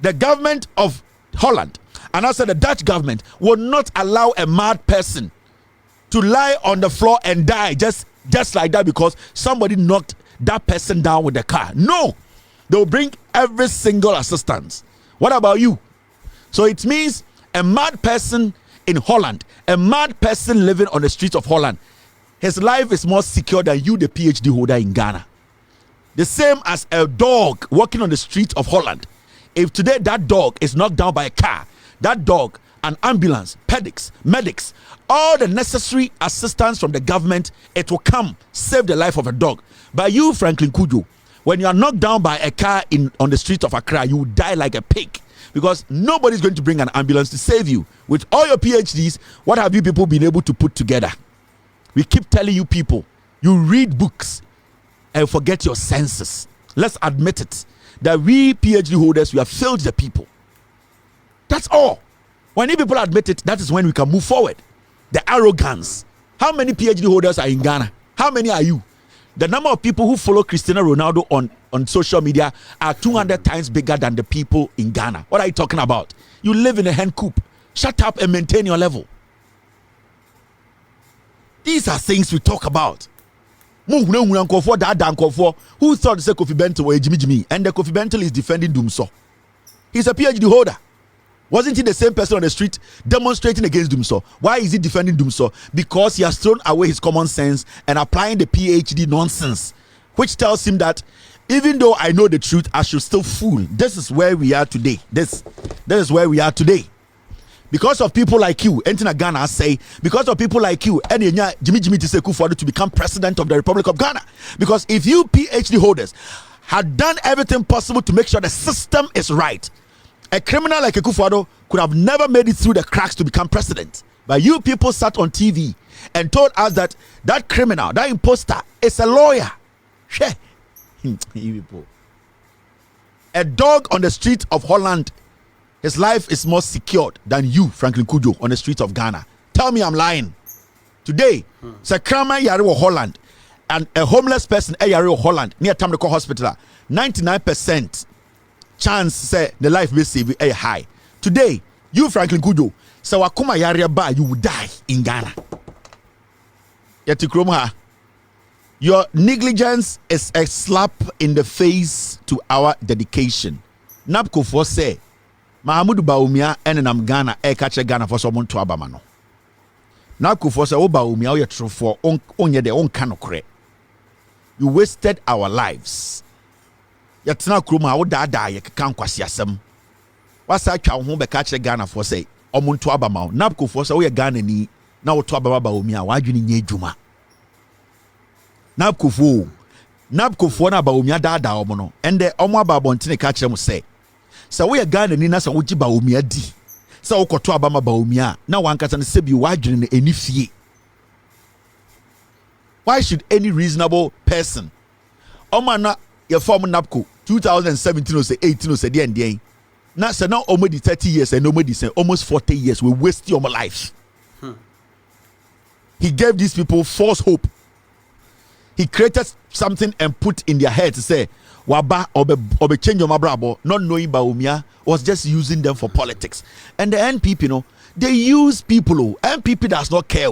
The government of Holland, and also the Dutch government, will not allow a mad person to lie on the floor and die just like that because somebody knocked that person down with the car. No, they'll bring every single assistance. What about you? So it means a mad person in Holland, a mad person living on the streets of Holland, his life is more secure than you, the PhD holder in Ghana. The same as a dog walking on the streets of Holland. If today that dog is knocked down by a car, that dog, an ambulance, medics, all the necessary assistance from the government, it will come save the life of a dog. But you, Franklin Kujo, when you are knocked down by a car on the streets of Accra, you will die like a pig because nobody's going to bring an ambulance to save you. With all your PhDs, what have you people been able to put together? We keep telling you people, you read books and forget your senses. Let's admit it, that we PhD holders, we have failed the people. That's all. When people admit it, that is when we can move forward. The arrogance. How many PhD holders are in Ghana? How many are you? The number of people who follow Cristiano Ronaldo on social media are 200 times bigger than the people in Ghana. What are you talking about? You live in a hen coop. Shut up and maintain your level. These are things we talk about. Who thought to say Kofi Bentil or Jimmy? And the Kofi Bentil is defending Dumso. He's a PhD holder. Wasn't he the same person on the street demonstrating against Dumso? Why is he defending Dumso? Because he has thrown away his common sense and applying the PhD nonsense, which tells him that even though I know the truth, I should still fool. This is where we are today. This is where we are today. Because of people like you, Entina Ghana say, because of people like you, and Jimmy Tiseku for to become president of the Republic of Ghana. Because if you PhD holders had done everything possible to make sure the system is right, a criminal like Akufo-Addo could have never made it through the cracks to become president. But you people sat on TV and told us that that criminal, that imposter, is a lawyer. A dog on the street of Holland, his life is more secured than you, Franklin Kujo, on the streets of Ghana. Tell me I'm lying. Today, Sakrama Yari Holland and a homeless person Yari Holland near Tamrico Hospital, 99% chance say the life will save a high. Today, you Franklin Kujo, so Wakuma Yari Ba, you will die in Ghana. Yetikromha. Your negligence is a slap in the face to our dedication. Napko for say Mahama Bawumia enenam Ghana kache Ghana for someone to abamano. Napko for say Bawumia o true for onye de onka nokre. You wasted our lives. Yatena kroma wo da ye keka nkwasi asem. Wasa atwa ho be kache Ghana for say omuntu abamao. Napko for say wo ye Ghana ni na wo to ababa Bawumia wadwini nye adwuma. Napkofo na Bawumia da omo no ende omo ababontene ka kire mo say we Ghana ni na sa wo gi Bawumia di sa wo koto abama Bawumia na wankasa ne sebi wadwene ne enifie. Why should any reasonable person omo na ye form Napko 2017 or say 18 or say the end na say now omo di 30 years and omo di say almost 40 years we waste your life. He gave these people false hope. He created something and put in their head to say, Waba obe change your mabrabo, not knowing Bawumia was just using them for politics. And the NPP, they use people. NPP does not care.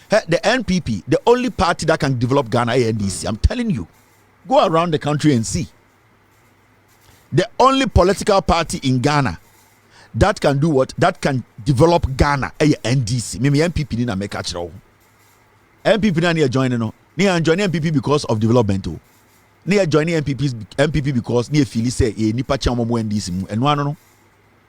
The NPP, the only party that can develop Ghana ANDC, I'm telling you, go around the country and see. The only political party in Ghana that can do what? That can develop Ghana ANDC. Maybe NPP didn't make a show. NPP didn't join no. Near joining NPP because of development. Near joining NPP because near Philly say a nipa chamo NDC and one no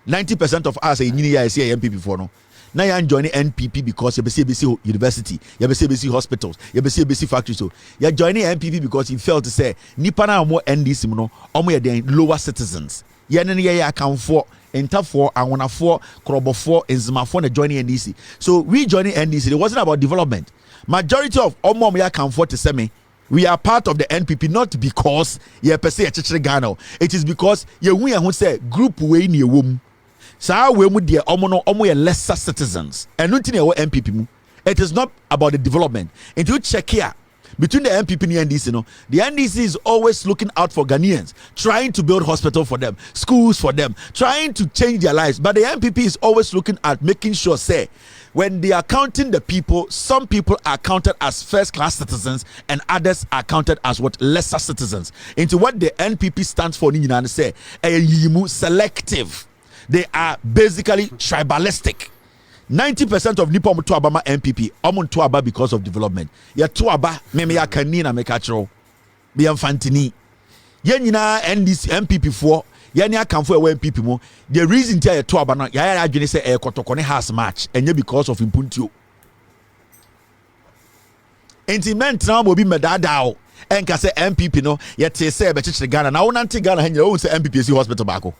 90% of us say NPP for no. Now you joining NPP because you BC university, you BC hospitals, you BC factories. So you joining NPP because you felt to say nipa na more NDC no omo ye lower citizens. Ye ne ye account for enter for and one for krobo for enzima for the joining NDC. So we joining NDC, it wasn't about development. Majority of Omo ya comfort to say me, we are part of the NPP not because ye per se a Ghana. It is because ye we who say group way near womb. Sa we mu dear omo ye lesser citizens. And nothing NPP mu. It is not about the development. Until check here, between the NPP and NDC, the NDC is always looking out for Ghanaians, trying to build hospital for them, schools for them, trying to change their lives. But the NPP is always looking at making sure, say, when they are counting the people, some people are counted as first-class citizens and others are counted as what, lesser citizens. Into what the NPP stands for, say, selective. They are basically tribalistic. 90% of Nippon to Abama NPP, to Aba because of development. Ya to Aba, meme ya kanina mekachro. Be amfantini. Yenina NDC NPP 4. Yani akamfo ewe NPP mo. The reason tia ya to Aba na ya adwene se e kotokone has match enye because of impuntio. Enti mentra mo bi medadao. Enka se NPP no yete se be chichire Ghana na wonante Ghana hanya wo se NPP si hospital bako.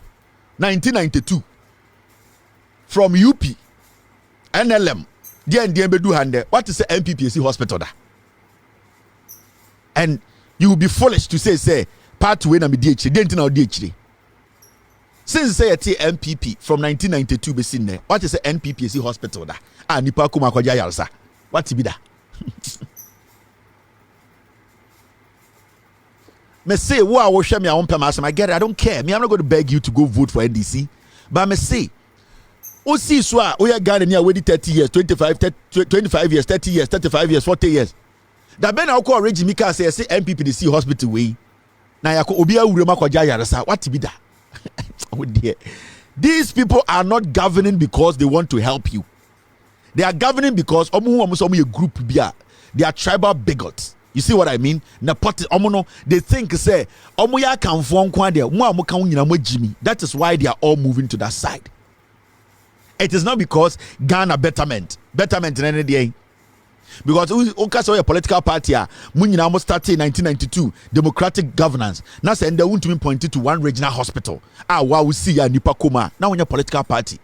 1992 from UP NLM DND bedu hande what is the NPPs hospital da, and you will be foolish to say part way na me DH didn't now DH since say at NPP from 1992 be seen there what is the NPPs hospital da nipa kuma kwaja yarsa what be da me say wo hwe me a won I get it, I don't care, me I'm not going to beg you to go vote for NDC, but me say Osi so a oya Ghana ni a wedi 30 years 25 years 30 years 35 years 40 years da ben na ko origi mika say NPP the see hospital we na yakọ obi awure makwaja yaresa what be that oh dear, these people are not governing because they want to help you. They are governing because omu a group bia, they are tribal bigots. You see what I mean? Na pot omono they think say omu ya kanfo nkwa de mo amuka nyina mo jimi. That is why they are all moving to that side. It is not because Ghana betterment in any day. Because your political party munyina almost started in 1992 democratic governance. Now say they want to be pointed to one regional hospital. Wow we see ya nipa koma. Now when your political party,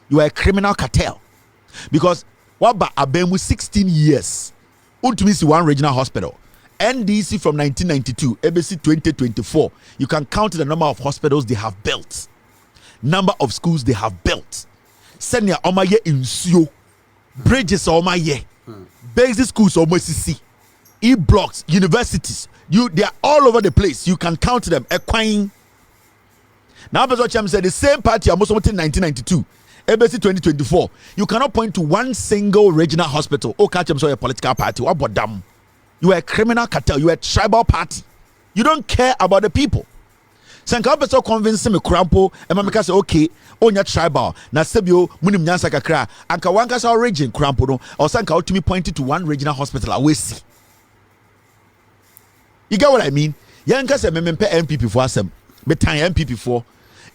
you are a criminal cartel. Because what ba abemu 16 years want to see one regional hospital. NDC from 1992 ABC 2024 you can count the number of hospitals they have built, number of schools they have built. Send your omaye insuo, bridges omaye, basic schools almost e-blocks, universities. They are all over the place. You can count them. Equine. Now, as I said, the same party almost in 1992, ABC 2024. You cannot point to one single regional hospital. Oh, catch them so a political party. What about them? You are a criminal cartel. You are a tribal party. You don't care about the people. Sanka person convince me crampo and mamika say okay onya tribal na sebio munim nyansa kakra anka wanka sa region crampo no or sanka ultimately pointed to one regional hospital awesi. You get what I mean? Yanka say mempe NPP for asem be tan NPP for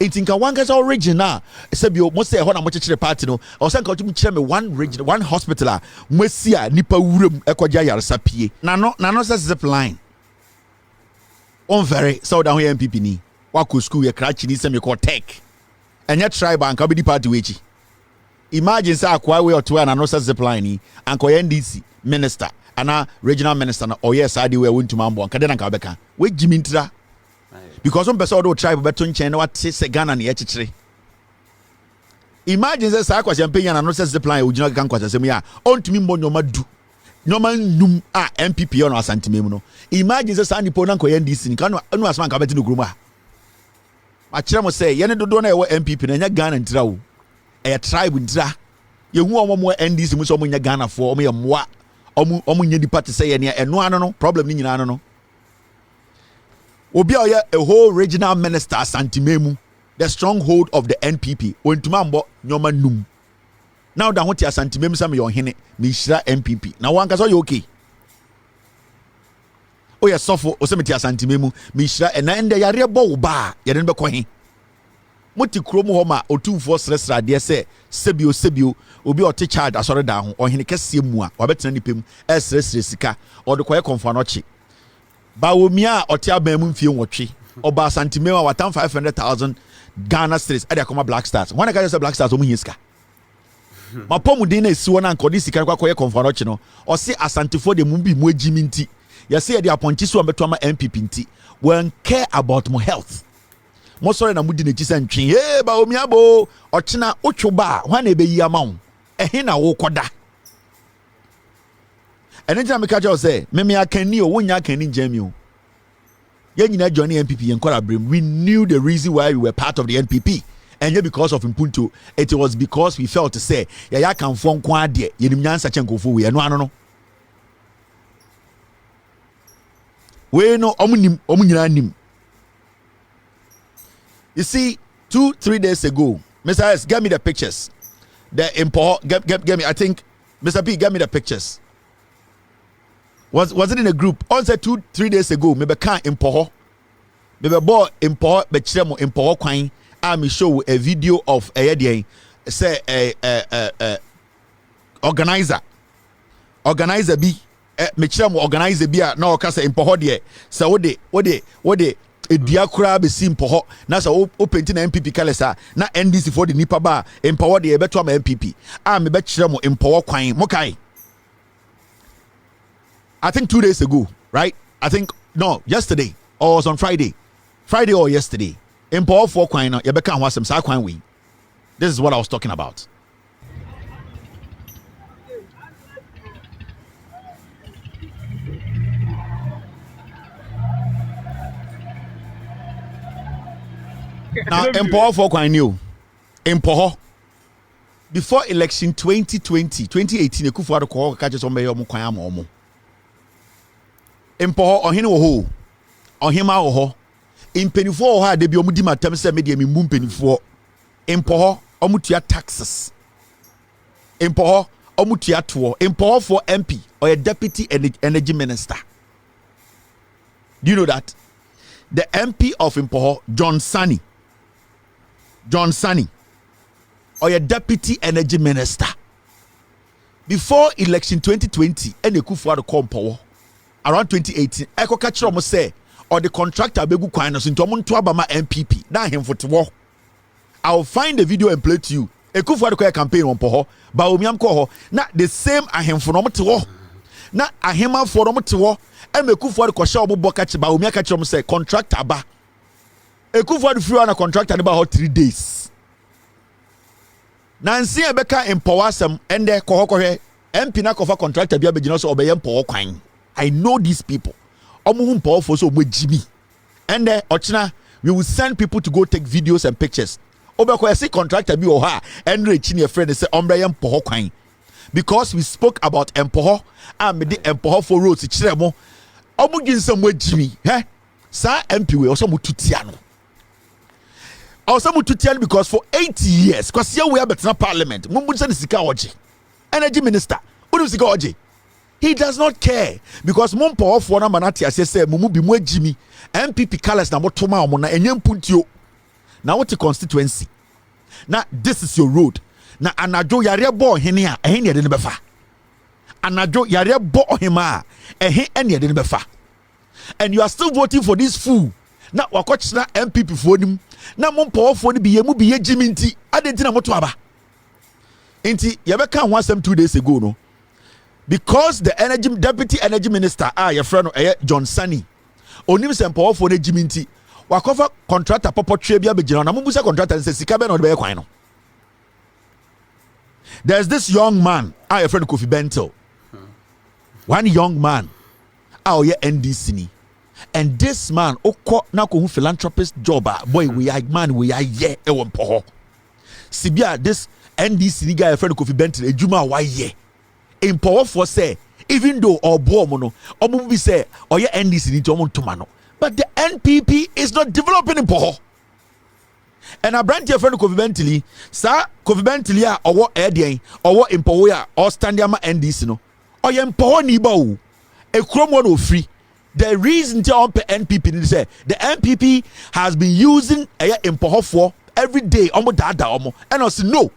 etinka wanka sa region na sebio mo say ho na mo chechire party no or sanka ultimately chire me one region one hospital a mwesi a nipa wuram ekwaja yaresa pie na no say zip line on very so down here NPP ni wako school ya krachi ni semi ko tech enya tribe anka be di party wechi. Imagine say akwa we oto na no zip line ni anka NDC minister ana regional minister na oye side we won to mambo anka den anka beka we jimintra because on person do tribe beto nchen na what say Ghana na ye chichire. Imagine say sa akwa champagne na no zip line ojina kan kwasa sem ya ontumi mbo nyoma du nyoma num a NPP on asantimem no. Imagine say sa nipo na anka NDC ni kan no asman ka beti no gruma achira mo say yene dodo na ewo NPP na nya Ghana ntira wo e tribe ntira ye hu omo NDC mu so omo nya Ghana for omo ye moa omo nya di party say yene eno ano no problem ni nyina ano no obi a whole regional minister Santimemu, the stronghold of the NPP ontuma mbo nyoma num now da ho ti Santimemu sam ye ohene me hira NPP na wanka so ye okay oya sofo osemeti Santimemu me hira ena ende yare bo wo ba ye den be ko he moti krom ho ma otumfo sresra de se sebio obi o te child asore da ho ohene kese mu a wabetena nipem esresre sika o de koye konfa no chi Bawumia o te abamu mfie nwotwe oba Santimemu a watan 500,000 Ghana cedis e de akoma Black Stars when I say Black Stars o mu hiska mapomu din na esiwo na nkodi sika kwa koye konfa no chi no o se asantifo de mu bi mu agimi nti ya say the appointee so abeto ama NPP nti won care about my health mo sorry na mudi na chi santwe hey Bawumia bo ochina otwoba hwa na ebe yi ama wo ehe na wo koda And anytime I catch you say, "Meme akani o, wonya akani jam you." Yen nyina join NPP and kwara brim. We knew the reason why we were part of the NPP. And yet because of Impunto, it was because we felt to say, ya can form kwa de, yenim nyansa chenkofu we no. We no omunyina nim. You see, 2-3 days ago, Mr. S, get me the pictures. The import, get me. I think, Mr. P, get me the pictures. Was it in a group? On said 2-3 days ago, maybe can't import. Maybe boy import, but chemo import coin. I show a video of a say a organizer B. Me chemo organizer B. No, cause import there. So what they. Edia kura be simple ho na so open na NPP kalesa na NDC for the nipa ba empower the beto am NPP me be kire mo empower kwan mo kai. I think 2 days ago, right? I think no, yesterday or was on Friday or yesterday. Empower for kwan ye be kan ho asem sa kwan we. This is what I was talking about. Now, empower for kwan new. Empower. Before election 2018, Ekufu ado ko ka cheso mbe yo mo kwan amomo. Empower ohene wo ho. Ohima wo ho. Impenifo wo ha de bi omudi matam se me de mi mum penifo. Empower omutua taxes. Empower omutua to. Empower for MP or a deputy energy minister. Do you know that? The MP of Empower, John Sani, or a deputy energy minister. Before election 2020, and the Kufu had come power around 2018. Eko catch almost say, or the contractor begu kwainos into Abama NPP. Now him for to I'll find the video and play to you. Ekufu had a campaign on Poho, Bawumia ko na the same ahem for no to na ahema for no to and Ekufu had kosha obo catch Bawumia catch almost say contractor ba. Ekufu had free on a contractor about 3 days. Nancy Ebeka empower some and the kohokohe MP na kofa contractor bia begino so obey empower kwan. I know these people. Omuhum power for so Jimmy. And ochina we will send people to go take videos and pictures. Obeko say contractor bi oha and reach your friend say ombre empower kwan. Because we spoke about empower and me the empower for roads chire mo. Omu ginsam Jimmy. He? Sa MP we also mututia no. Also mututia because for 80 years because here we are better parliament. Mumbu say sika oje. Energy minister. Unu sika oje. He does not care because mum power for na manati asese mumu bi mu Jimmy. NPP colors na motoma omo na enyem puntio. Na what constituency. Now this is your road. Na anajo yare bo hene a ehne ye de befa. Anajo yare bo ohima a ehne ye de befa. And you are still voting for this fool. Na wakoch na NPP for nim. Na mum power for ni biye mu biye Jimmy nti adenti na moto aba. Nti ye be kan wasem 2 days ago no. Because the deputy energy minister your friend John Sani onim se power for ni Jimmy nti wakofa contractor popo twa bia begina na mubusa contractor say sika be na de be kwan no. There's this young man your friend Kofi Bento. One young man ye NDC ni. And this man oko na ko philanthropist job boy we are man we are ye e won poho. Sibia this NDC ni guy friend Kofi Bento ejuma wa ye. In power for say even though obo mo no omo bi say ye NDC ni to omo ntoma no. But the NPP is not developing in poho. And a brand your friend Kofi Bento sir Kofi Bento a owo edien owo in power ya or stand ama NDC no. Oye poho ni ba o. E kromo no free. The reason to NPP is say the NPP has been using empower for every day almost that and I say no.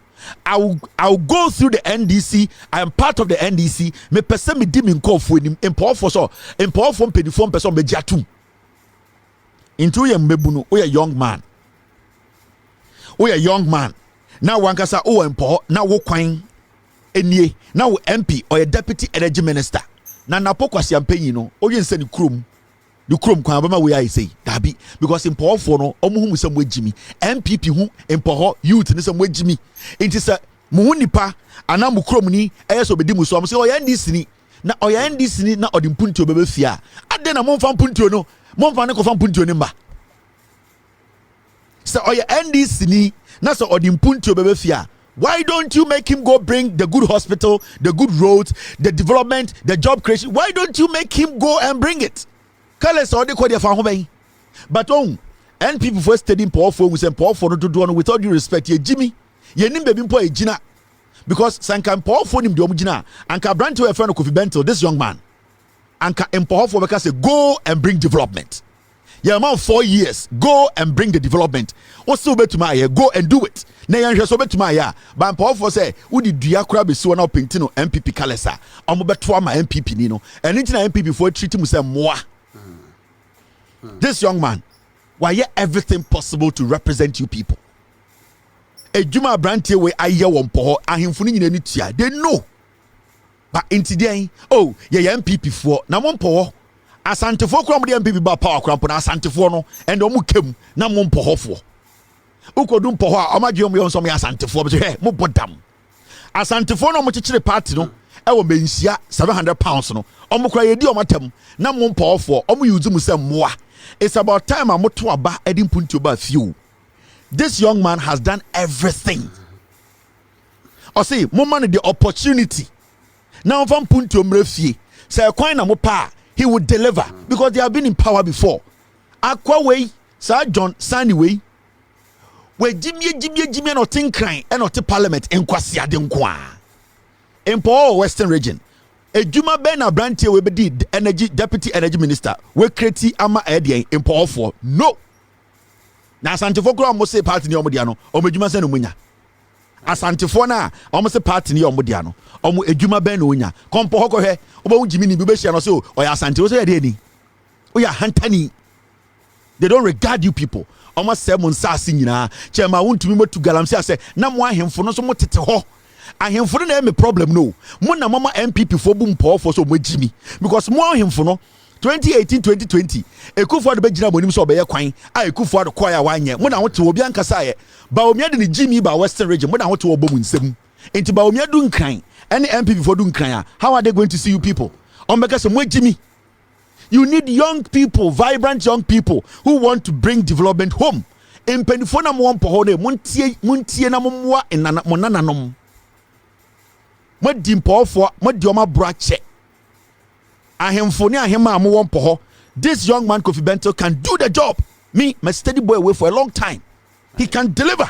I will go through the NDC. I am part of the NDC. Me person me dim in call for him empower for so empower from 24 person be jatu. Into ye mbebuno o ye young man. O ye young man. Now one kasa o empower now wo kwan enie now MP or a deputy energy minister. Na napokwasi ampenyi no oye nse ni krom kwan abama we I say dabi because empower for no omuhu sem wagimi MPP hu empower youth ni sem wagimi enti se mu nipa ana mu krom ni eyeso bedi mu so am say oye ndisi ni na oya NDC ni na odi mpuntio bebe fia ade na momfa mpuntio no momfa ne kofa mpuntio ni mba so oya NDC ni na so odi mpuntio bebe fia. Why don't you make him go bring the good hospital, the good roads, the development, the job creation? Why don't you make him go and bring it? Kale so de ko de fa ho ben. But NPP for studying powerful we say powerful no do with all due respect ye Jimmy ye nim baby mpo e gina because sanka powerful nim de om gina anka branch we friend Kofi Bento this young man anka powerful because say go and bring development. Yeah, man, 4 years. Go and bring the development. Also, bet to my go and do it. Na yan hwe so bet to my ya. But powerful say, "Who did dua kura be so na painting no NPP kalesa." Omo beto ama NPP ni no. And into NPP for treat him say moa. This young man, why yeah everything possible to represent you people. Ejuma brantie we aye won po ahemfo ni nyina ni tua. They know. But into den, oh, yeah NPP for na mon po asantefo kura mo de MPP ba power kura po na asantefo no and omo kem na mo mpo hofo ukodum po ho a omadwe mo yonso mo asantefo be he mo bodam asantefo no mo kikire party no e wo mensia 700 pounds no omo kura yedi omatam na mo mpo hofo omo yuzu mu sem moa. It's about time a moto aba edin puntu ba few. This young man has done everything. O see mo man the opportunity now from puntu mrefie say kwan na mo pa he would deliver because they have been in power before. Aqua way, Sir John Sandy way, where Jimmy not think crying and not parliament in Kwasia Denkwa. In Paul Western region, a Juma Bena Brantie will be the energy deputy energy minister. We create Ama Edian in Paul for no. Now Santifokra must say party near Modiano, or Majuma Senumunya. Asantifona, almost a party near Modiano. Omo ejuma ben onya kompo hoko he obo Jimmy ni bibehia no so oya asante o so ye ni oya hantani. They don't regard you people. Almost 7 sase nyina chema wontumi motu galamse ase na mo ahemfo no so motete ho ahemfo na me problem no mo na mama NPP for bum po for so mo Jimmy because mo ahemfo no 2018 2020 Ekufo ado begina monim so obeye kwan a Ekufo ado kwaya wanye mo na wote obi ankasa ye Bawumia de ni Jimmy ba Western region mo na wote obom nsem enti Bawumia du nkran any NPP for doing crime. How are they going to see you people? Jimmy. You need young people, vibrant young people who want to bring development home. In Penifona Mwampohone, Muntie na Mumwa in Monananom. Modimpo for Modioma Brache. Ahemfonia Hema Mwampoho. This young man Kofi Bento can do the job. Me, my steady boy, away for a long time. He can deliver.